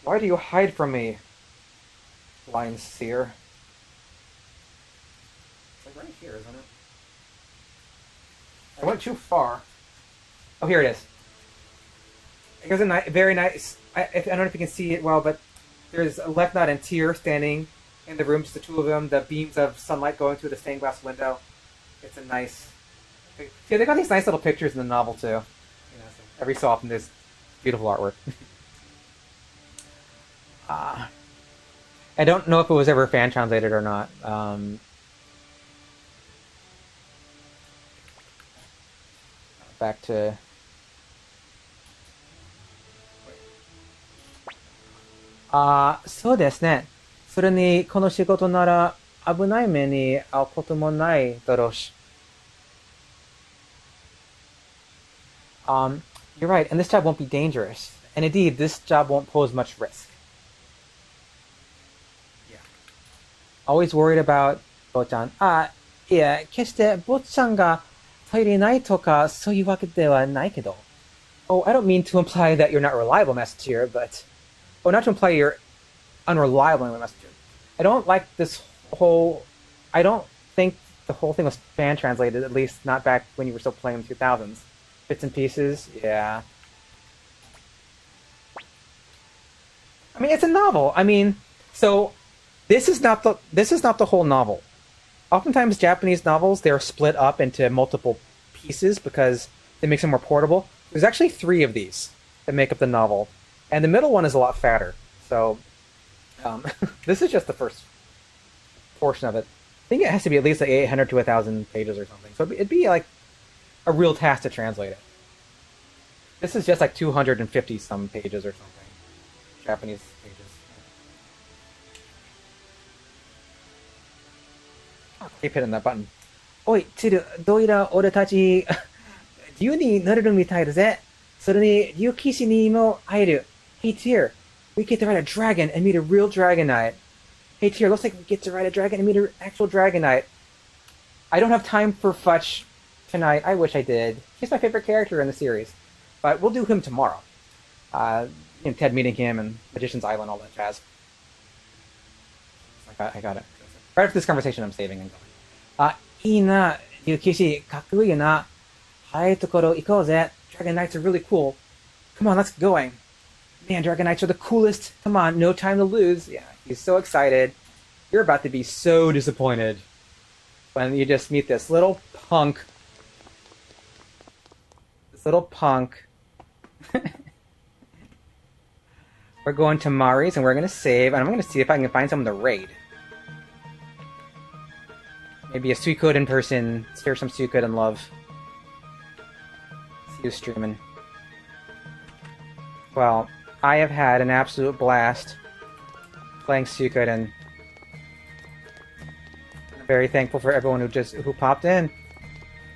Why do you hide from me, Lion Seer? It's like right here, isn't it? I went too far. Oh, here it is. There's a very nice. I don't know if you can see it well, but there's a left nut and Tyr standing in the room, just the two of them. The beams of sunlight going through the stained glass window. It's a nice. Yeah, they got these nice little pictures in the novel too. You know, so every so often there's beautiful artwork. I don't know if it was ever fan translated or not. Back to.そうですね。それに、この仕事なら危ない目に遭うこともないだろうし。You're right, and this job won't be dangerous. And indeed, this job won't pose much risk.
Yeah.
Always worried about 坊ちゃん。いや、決して坊ちゃんが頼りないとかそういうわけではないけど。Oh, I don't mean to imply that you're not reliable, Master, but... Oh, not to imply you're unreliable, Master. I don't like this whole... I don't think the whole thing was fan translated, at least not back when you were still playing in the 2000s. Bits and pieces, yeah. I mean, it's a novel. I mean, so this is not the whole novel. Oftentimes, Japanese novels, they're split up into multiple pieces because it makes them more portable. There's actually 3 of these that make up the novel, and the middle one is a lot fatter. So this is just the first portion of it. I think it has to be at least like 800 to 1,000 pages or something. So it'd be like a real task to translate it. This is just like 250 some pages or something. Japanese pages. Keep hitting that button. Oi, Chiru, どういら俺たち竜になれるみたいだぜ。それに竜騎士にも会える。Hey Tyr, we get to ride a dragon and meet a real dragon knight. Hey Tyr, looks like we get to ride a dragon and meet an actual dragon knight. I don't have time for Futch tonight. I wish I did. He's my favorite character in the series. But we'll do him tomorrow. Ted meeting him and Magician's Island, all that jazz. I got it. Right after this conversation, I'm saving and going. いいな、竜騎士、かっこいいな。早いところ行こうぜ。Dragon Knights are really cool. Come on, let's get going. Man, Dragon Knights are the coolest. Come on, no time to lose. Yeah, he's so excited. You're about to be so disappointed when you just meet this little punk. This little punk. We're going to Mari's and we're going to save, and I'm going to see if I can find someone to raid. Maybe a Suikoden person, share some Suikoden love. See you streaming. Well, I have had an absolute blast playing Suikoden. I'm very thankful for everyone who popped in,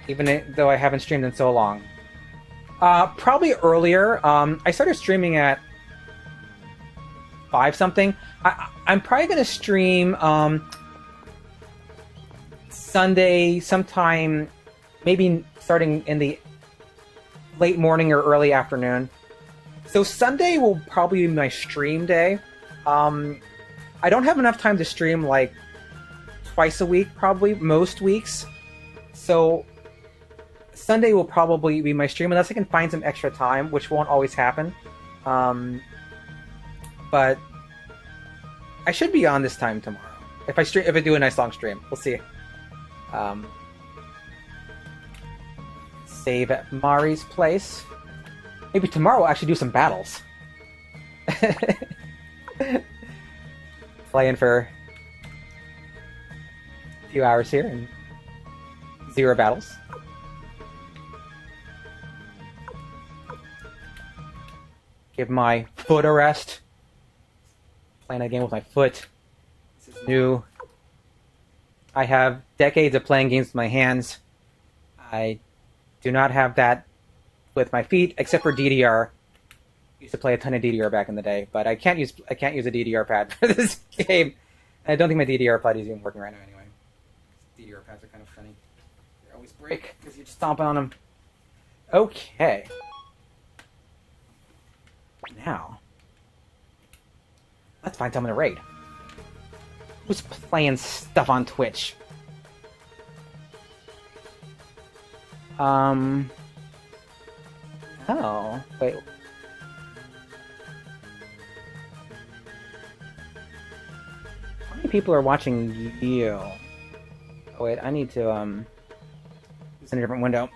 even though I haven't streamed in so long. Probably earlier. I started streaming at 5 something. I'm probably gonna stream Sunday sometime, maybe starting in the late morning or early afternoon. So Sunday will probably be my stream day. I don't have enough time to stream like twice a week, probably most weeks. So Sunday will probably be my stream unless I can find some extra time, which won't always happen. But I should be on this time tomorrow if I do a nice long stream. We'll see. Save at Mari's place. Maybe tomorrow we'll actually do some battles. Playing for a few hours here and 0 battles. Give my foot a rest. Playing a game with my foot. This is new. I have decades of playing games with my hands. I do not have that with my feet, except for DDR. I used to play a ton of DDR back in the day, but I can't use a DDR pad for this game. I don't think my DDR pad is even working right now anyway. DDR pads are kind of funny. They always break because you just stomp on them. Okay. Now, let's find someone to raid. Who's playing stuff on Twitch? Oh, wait. many people are watching you? Oh wait, I need to it's in a different window.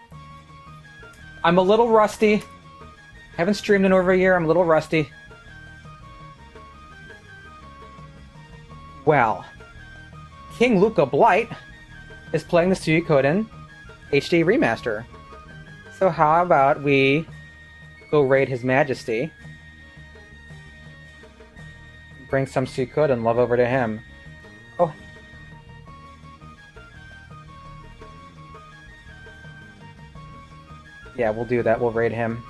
I'm a little rusty. Haven't streamed in over a year. I'm a little rusty. Well, King Luca Blight is playing the Suikoden HD remaster. So how about we go raid His Majesty? Bring some Suikoden love over to him. Oh. Yeah, we'll do that. We'll raid him.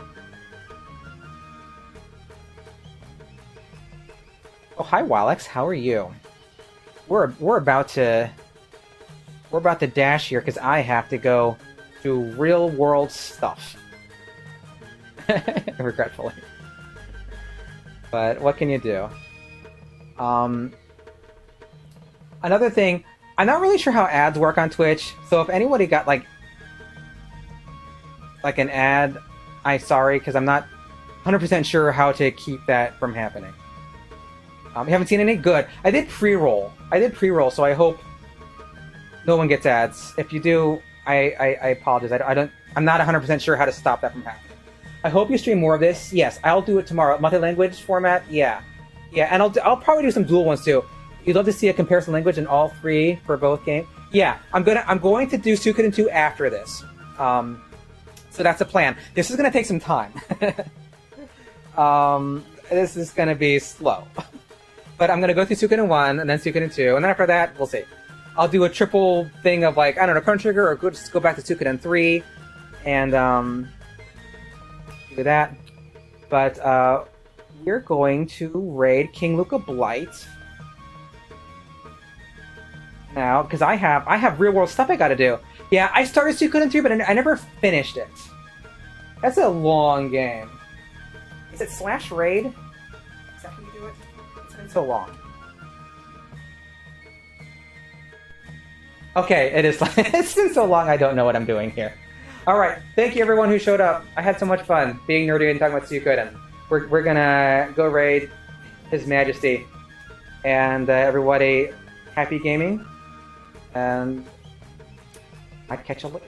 Oh, hi, Walex. How are you? We're about to dash here because I have to go do real world stuff. Regretfully. But what can you do? Another thing, I'm not really sure how ads work on Twitch, so if anybody got like an ad, I'm sorry, because I'm not 100% sure how to keep that from happening. You haven't seen any? Good. I did pre-roll, so I hope no one gets ads. If you do, I apologize. I'm not 100% sure how to stop that from happening. I hope you stream more of this. Yes, I'll do it tomorrow. Multi-language format? Yeah, and I'll probably do some dual ones too. You'd love to see a comparison language in all three for both games? Yeah, I'm going to do Suikoden 2 after this. So that's a plan. This is gonna take some time. This is gonna be slow. But I'm gonna go through Suikoden 1 and then Suikoden 2, and then after that, we'll see. I'll do a triple thing of like, I don't know, Chrono Trigger, or just go back to Suikoden 3 and do that. But we're going to raid King Luca Blight now, because I have real world stuff I gotta do. Yeah, I started Suikoden 3, but I never finished it. That's a long game. Is it /raid? Is that how you do it? It's been so long. Okay, it is. It's been so long I don't know what I'm doing here. Alright, thank you everyone who showed up. I had so much fun being nerdy and talking about Suikoden. We're gonna go raid His Majesty. And everybody, happy gaming. And I'd catch you later.